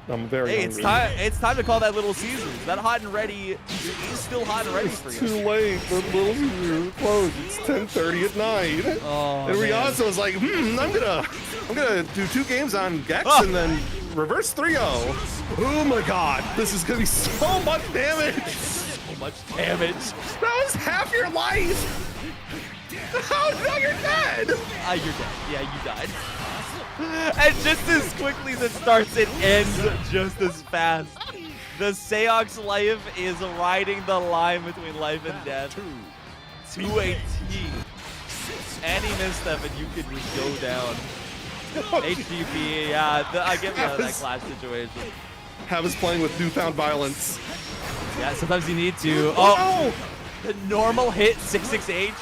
I'm very hungry. It's time to call that Little Caesars. That hot and ready is still hot and ready for you. It's too late. The Little Caesars closed. It's 10:30 at night. Oh, and Riazzo was like, I'm gonna do 2 games on Gex and then reverse 3-0. Oh my god, this is gonna be so much damage. So much damage. That was half your life. Oh, no, you're dead! You're dead. Yeah, you died. And just as quickly as it starts, it ends just as fast. The Seox life is riding the line between life and death to a T. Any misstep and you could just go down. HDP, yeah, I get me out of that Clash situation. Have us playing with newfound violence. Yeah, sometimes you need to. Oh, the normal hit 668.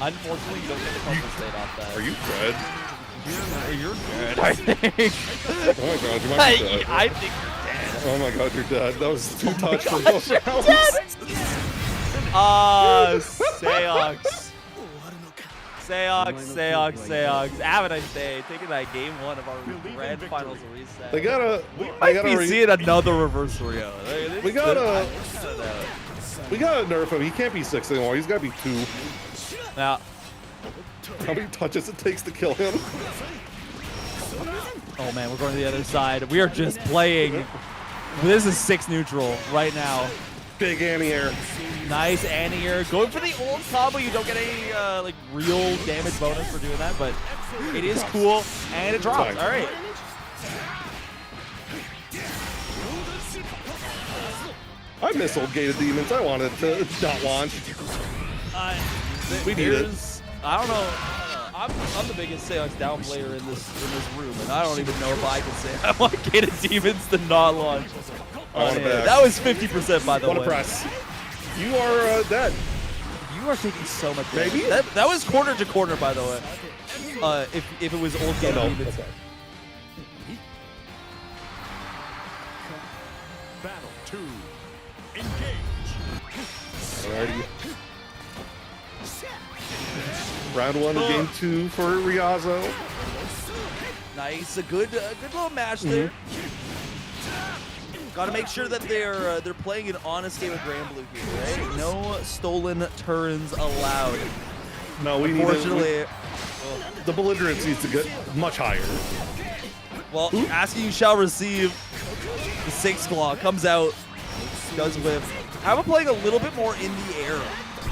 Unfortunately, you don't get the compensate off that. Are you good? You're good, I think. Oh my god, you might be dead. I think you're dead. Oh my god, you're dead. That was too touch for both rounds. Seox. Seox. Have a nice day. Taking that game 1 of our grand finals reset. They gotta. We might be seeing another reverse Rio. We gotta nerf him. He can't be 6 anymore. He's gotta be 2. Now, how many touches it takes to kill him? oh man, we're going to the other side. We are just playing. This is 6 neutral right now. Big anti-air. Nice anti-air. Going for the old combo. You don't get any like real damage bonus for doing that, but it is cool and it drops. All right. I miss old gated demons. I wanted to not launch. We need it. I don't know. I'm the biggest Seox down player in this room, and I don't even know if I can say I want gated demons to not launch. That was 50%, by the way. Press. You are dead. You are taking so much damage. Maybe? That was corner to corner, by the way. If it was old gated demons. Okay. Battle 2. Engage. Alrighty. Round 1 of game 2 for Riazo. Nice, a good little match there. Got to make sure that they're playing an honest game of Granblue here, right? No stolen turns allowed. No, we unfortunately, the belligerence needs to get much higher. Well, asking you shall receive. The 6 claw comes out, does whip. How about playing a little bit more in the air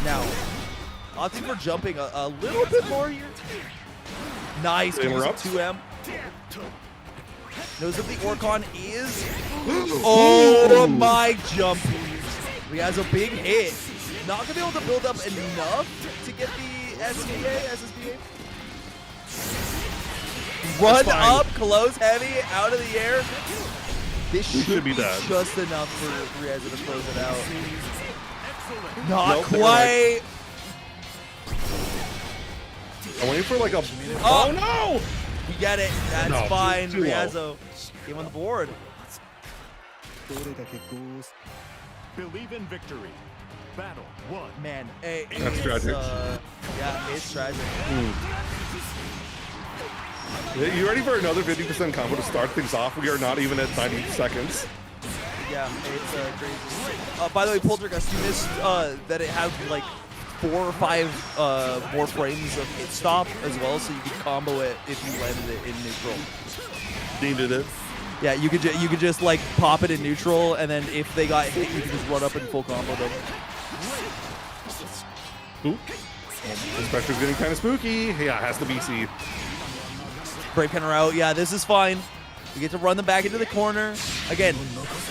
now? Opting for jumping a little bit more here. Nice, 2M. Knows that the Orcon is. Oh my jump! He has a big hit. Not gonna be able to build up enough to get the SSBA. Run up, close heavy, out of the air. This should be just enough for Riazo to close it out. Not quite. I'm waiting for like a. Oh no! You get it. That's fine. Riazo. Game on the board. Believe in victory. Battle 1. Man, that's tragic. Yeah, it's tragic. You ready for another 50% combo to start things off? We are not even at 90 seconds. Yeah, it's crazy. By the way, Poltergeist, you missed that it had like 4 or 5 more frames of hit stop as well, so you could combo it if you landed it in neutral. Needed it. Yeah, you could just like pop it in neutral, and then if they got hit, you could just run up and full combo them. Ooh. This pressure's getting kind of spooky. Yeah, it has to be C. Brave counter out. Yeah, this is fine. You get to run them back into the corner. Again,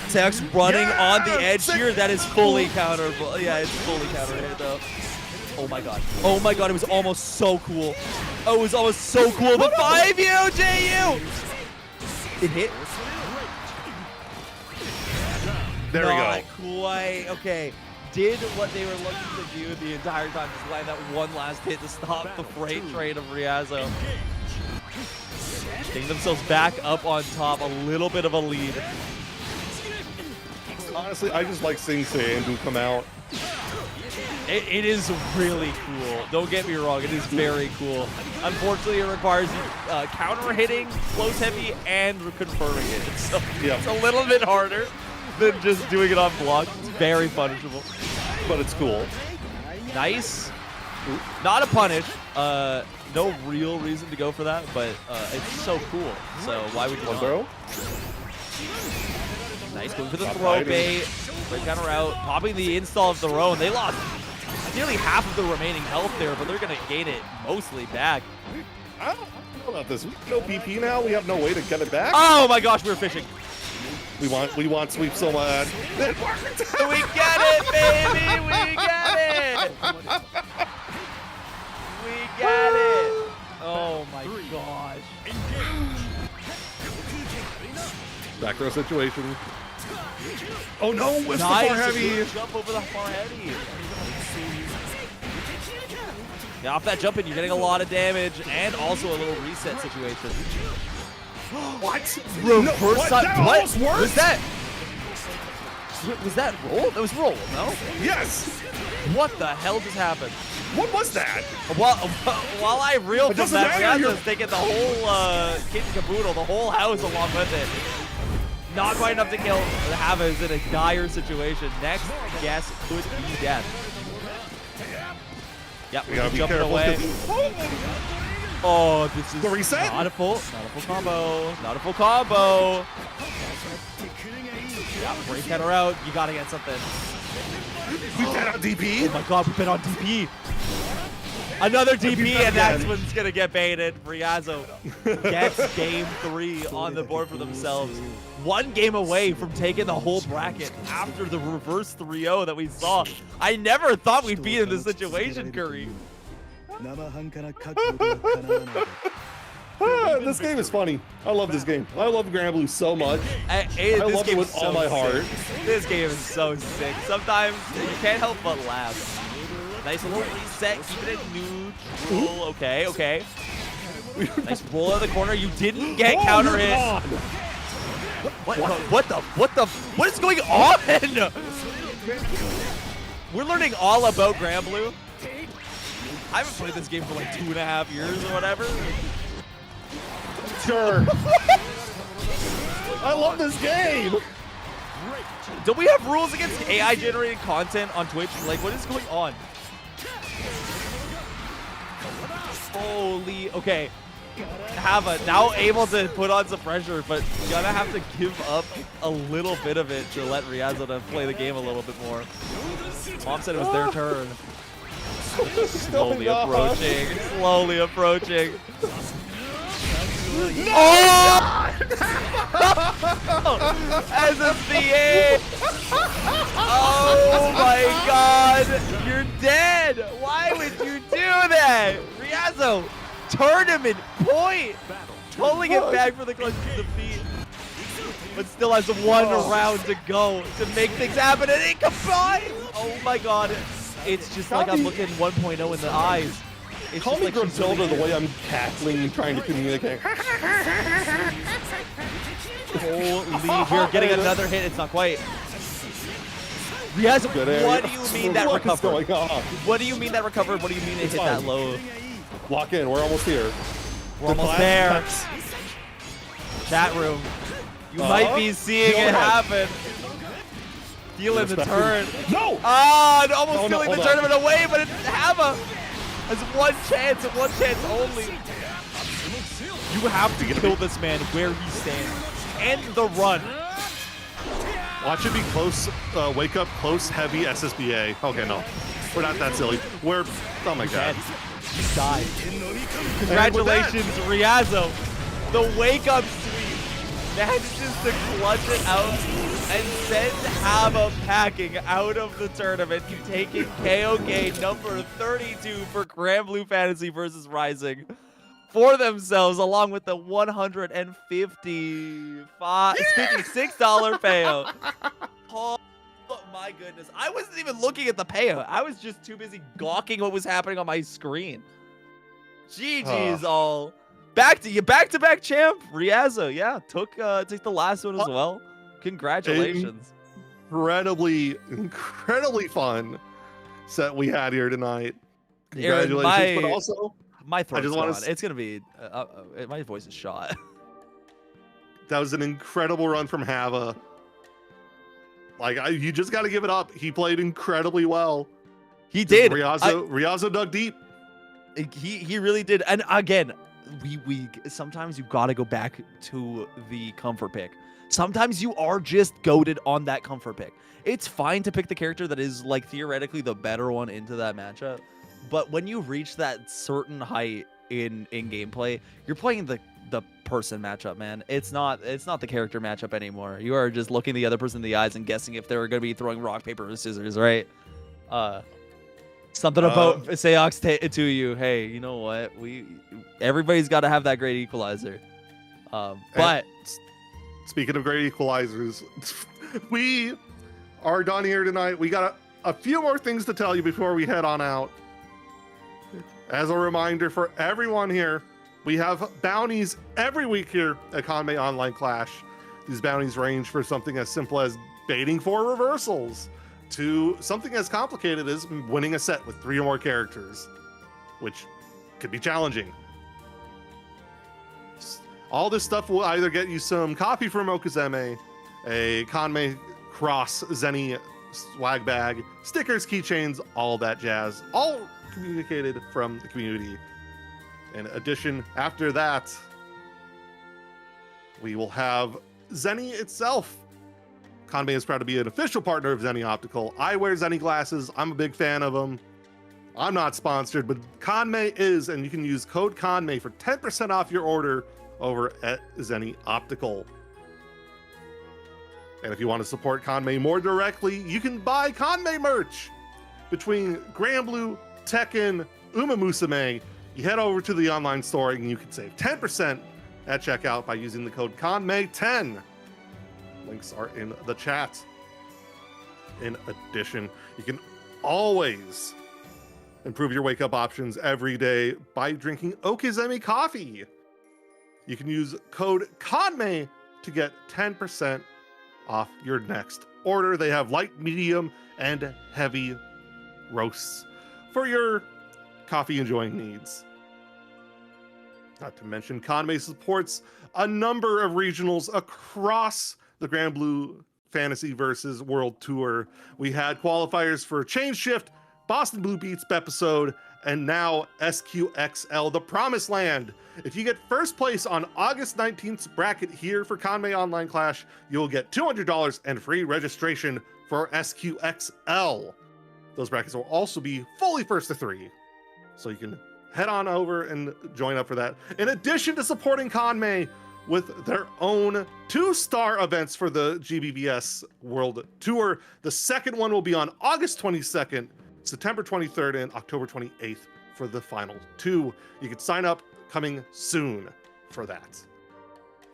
Seox running on the edge here. That is fully counterable. Yeah, it's fully counter hit though. Oh my god. Oh my god, it was almost so cool. Oh, it was almost so cool. The 5U, JU! It hit. There we go. Not quite. Okay. Did what they were looking to do the entire time. Just land that one last hit to stop the freight train of Riazo. Getting themselves back up on top. A little bit of a lead. Honestly, I just like seeing Sandu come out. It is really cool. Don't get me wrong. It is very cool. Unfortunately, it requires you counter hitting, close heavy, and confirming it. So it's a little bit harder than just doing it on block. It's very punishable. But it's cool. Nice. Not a punish. No real reason to go for that, but it's so cool. So why would you not? Throw? Nice, going for the throw bait. Break counter out, popping the install of the row, and they lost nearly half of the remaining health there, but they're going to gain it mostly back. How about this? No PP now. We have no way to get it back. Oh my gosh, we're fishing. We want sweep so much. We get it, baby. We get it. We get it. Oh my gosh. Back row situation. Oh no, it's Nice. the far heavy. Jump over the far heavy. Yeah, off that jump in, you're getting a lot of damage and also a little reset situation. What? Reverse side. That What almost worked? was that? Was that roll? That was roll, no? Yes. What the hell just happened? What was that? While I reel from doesn't that, matter, Riazzo's taking the whole kit and caboodle, the whole house along with it. Not quite enough to kill. Hava is in a dire situation. Next guess could be death. Yep, We gotta be jumping careful. away. Oh, this is The reset? not a full combo. Not a full combo. Yeah, break header out. You gotta get something. We got out DP. Oh my god, we've been on DP. Another DP, and that's what's gonna get baited. Riazzo gets game 3 on the board for themselves. One game away from taking the whole bracket after the reverse 3-0 that we saw. I never thought we'd be in this situation, Curry. This game is funny. I love this game. I love Granblue so much. I love it with all my heart. This game is so sick. Sometimes you can't help but laugh. Nice little reset, keep it in neutral. Okay, okay. Nice roll out of the corner. You didn't get counter hit. What is going on? We're learning all about Granblue. I haven't played this game for like 2.5 years or whatever. Sure. I love this game. Don't we have rules against AI generated content on Twitch? Like, what is going on? Holy, okay. Hava now able to put on some pressure, but gonna have to give up a little bit of it to let Riazzo to play the game a little bit more. Mom said it was their turn. Slowly approaching, slowly approaching. Oh! As a CA! Oh my god! You're dead! Why would you do that? Riazzo, tournament point! Pulling it back for the clutch defeat. But still has one round to go to make things happen, and it combines! Oh my god. It's just like I'm looking 1.0 in the eyes. It's Call just me like she's Gruntilda the really- way I'm cackling and trying to communicate. Holy, we're getting another hit. It's not quite. Riazzo, what do you mean that recovered? What is going on? What do you mean that recovered? What do you mean it hit that low? Lock in. We're almost here. We're almost there. Chat room. You might be seeing it happen. Feeling the turn. No! Ah, almost stealing the hold on. tournament away, but it's Hava has one chance and one chance only. You have to kill this man where he stands. End the run. Watch it be close, wake up, close, heavy SSBA. Okay, no. We're not that silly. We're, oh my god. You died. Congratulations, Riazzo. The wake up sweep manages to clutch it out and send Hava packing out of the tournament, taking KOK number 32 for Granblue Fantasy versus Rising for themselves, along with the $156 payout. Oh my goodness. I wasn't even looking at the payout. I was just too busy gawking what was happening on my screen. GG's all. Back-to-back champ, Riazzo. Yeah, took the last one as well. Congratulations. Incredibly fun set we had here tonight. Congratulations, Aaron, but also my throat's just wanna gone. It's gonna be my voice is shot. that was an incredible run from Hava. Like you just got to give it up. He played incredibly well. He did. Riazzo dug deep. He really did. And again, we sometimes you got to go back to the comfort pick. Sometimes you are just goated on that comfort pick. It's fine to pick the character that is like theoretically the better one into that matchup, but when you reach that certain height, in gameplay, you're playing the person matchup, man. It's not the character matchup anymore. You are just looking the other person in the eyes and guessing if they're going to be throwing rock, paper, or scissors, right? Something about Seox to you. Hey, you know what? Everybody's got to have that great equalizer. But speaking of great equalizers, we are done here tonight. We got a few more things to tell you before we head on out. As a reminder for everyone here, we have bounties every week here at Kanme Online Clash. These bounties range for something as simple as baiting for reversals to something as complicated as winning a set with 3 or more characters, which could be challenging. All this stuff will either get you some coffee from Okazeme, a Kanme Cross Zenny swag bag, stickers, keychains, all that jazz, all communicated from the community. In addition, after that, we will have Zenny itself. Kanme is proud to be an official partner of Zenny Optical. I wear Zenny glasses. I'm a big fan of them. I'm not sponsored, but Kanme is, and you can use code Kanme for 10% off your order over at Zenny Optical. And if you want to support Kanme more directly, you can buy Kanme merch. Between Granblue, Tekken, Uma Musume, you head over to the online store and you can save 10% at checkout by using the code Kanme10. Links are in the chat. In addition, you can always improve your wake-up options every day by drinking Okazeme coffee. You can use code Kanme to get 10% off your next order. They have light, medium, and heavy roasts for your coffee enjoying needs. Not to mention, Kanme supports a number of regionals across the Granblue Fantasy versus World Tour. We had qualifiers for Change Shift, Boston Blue Beats episode, and now SQXL, the Promised Land. If you get first place on August 19th's bracket here for Kanme Online Clash, you'll get $200 and free registration for SQXL. Those brackets will also be fully first to 3. So you can head on over and join up for that. In addition to supporting Kanme with their own 2-star events for the GBVS World Tour, the second one will be on August 22nd, September 23rd, and October 28th for the final 2. You can sign up coming soon for that.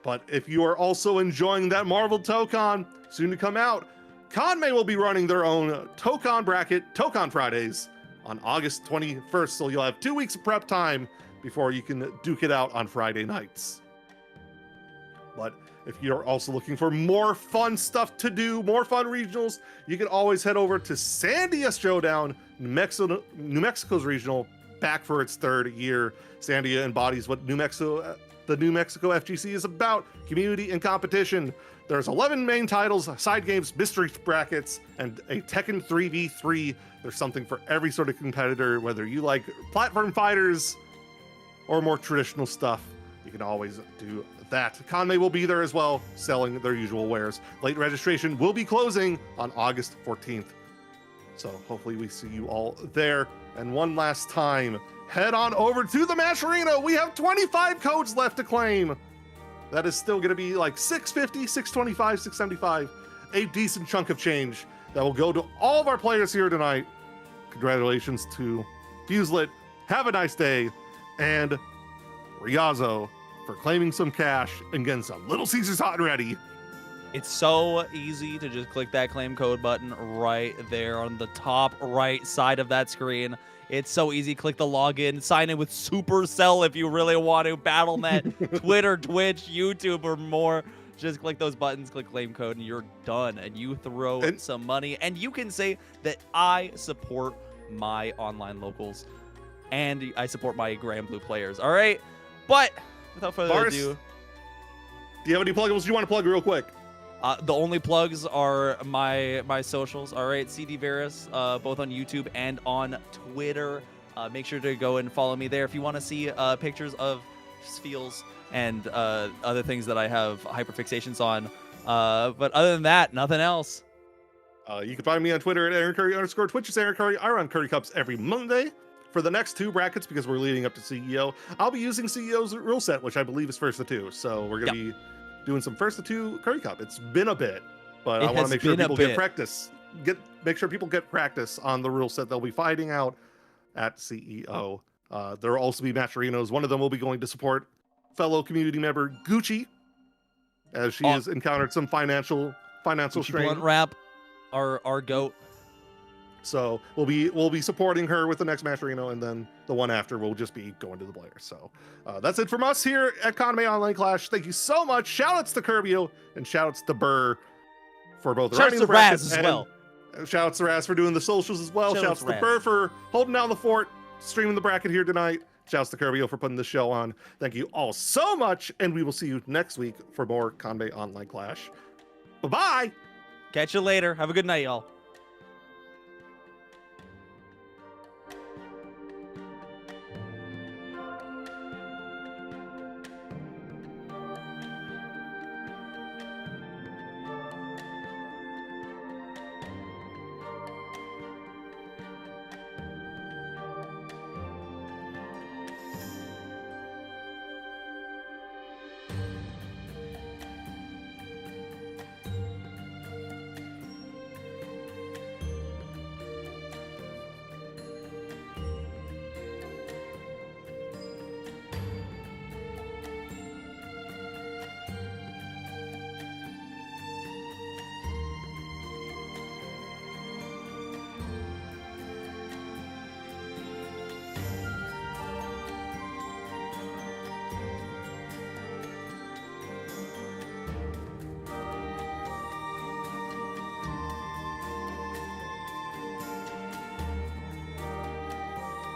But if you are also enjoying that Marvel Tokon soon to come out, Kanme will be running their own Tokon bracket, Tokon Fridays, on August 21st, so you'll have 2 weeks of prep time before you can duke it out on Friday nights. But if you're also looking for more fun stuff to do, more fun regionals, you can always head over to Sandia Showdown, New Mexico's regional, back for its 3rd year. Sandia embodies what the New Mexico FGC is about: community and competition. There's 11 main titles, side games, mystery brackets, and a Tekken 3v3. There's something for every sort of competitor, whether you like platform fighters or more traditional stuff. You can always do that. Kanme will be there as well, selling their usual wares. Late registration will be closing on August 14th. So hopefully we see you all there. And one last time, head on over to the Match Arena. We have 25 codes left to claim. That is still going to be like $650, $625, $675, a decent chunk of change that will go to all of our players here tonight. Congratulations to Fuselit. Have a nice day. And Riazo for claiming some cash and getting some Little Caesars hot and ready. It's so easy to just click that claim code button right there on the top right side of that screen. It's so easy. Click the login, sign in with Supercell if you really want to. Battle.net, Twitter, Twitch, YouTube, or more. Just click those buttons, click claim code, and you're done. And you throw some money. And you can say that I support my online locals. And I support my Granblue players. All right? But without further ado... Do you have any pluggables you want to plug real quick? The only plugs are my socials, all right? CD Varus, both on YouTube and on Twitter. Make sure to go and follow me there if you want to see pictures of feels and other things that I have hyperfixations on. But other than that, nothing else. You can find me on Twitter at Aaron Curry _Twitch is Aaron Curry. I run Curry Cups every Monday. for the next 2 brackets, because we're leading up to CEO, I'll be using CEO's rule set, which I believe is first to 2. So we're going to be doing some first to 2 Curry Cup. It's been a bit, but I want to make sure people get practice. Make sure people get practice on the rule set they'll be fighting out at CEO. There will also be match arenas. One of them will be going to support fellow community member Gucci, as she has encountered some financial strain. Blunt Wrap, our goat. So we'll be supporting her with the next match arena, and then the one after will just be going to the players. So that's it from us here at Kanme Online Clash. Thank you so much. Shoutouts to Kirbio and shoutouts to Burr for both running the brackets as well. Shoutouts to Raz for doing the socials as well. Shoutouts to Burr for holding down the fort, streaming the bracket here tonight. Shoutouts to Kirbio for putting this show on. Thank you all so much, and we will see you next week for more Kanme Online Clash. Bye-bye! Catch you later. Have a good night, y'all.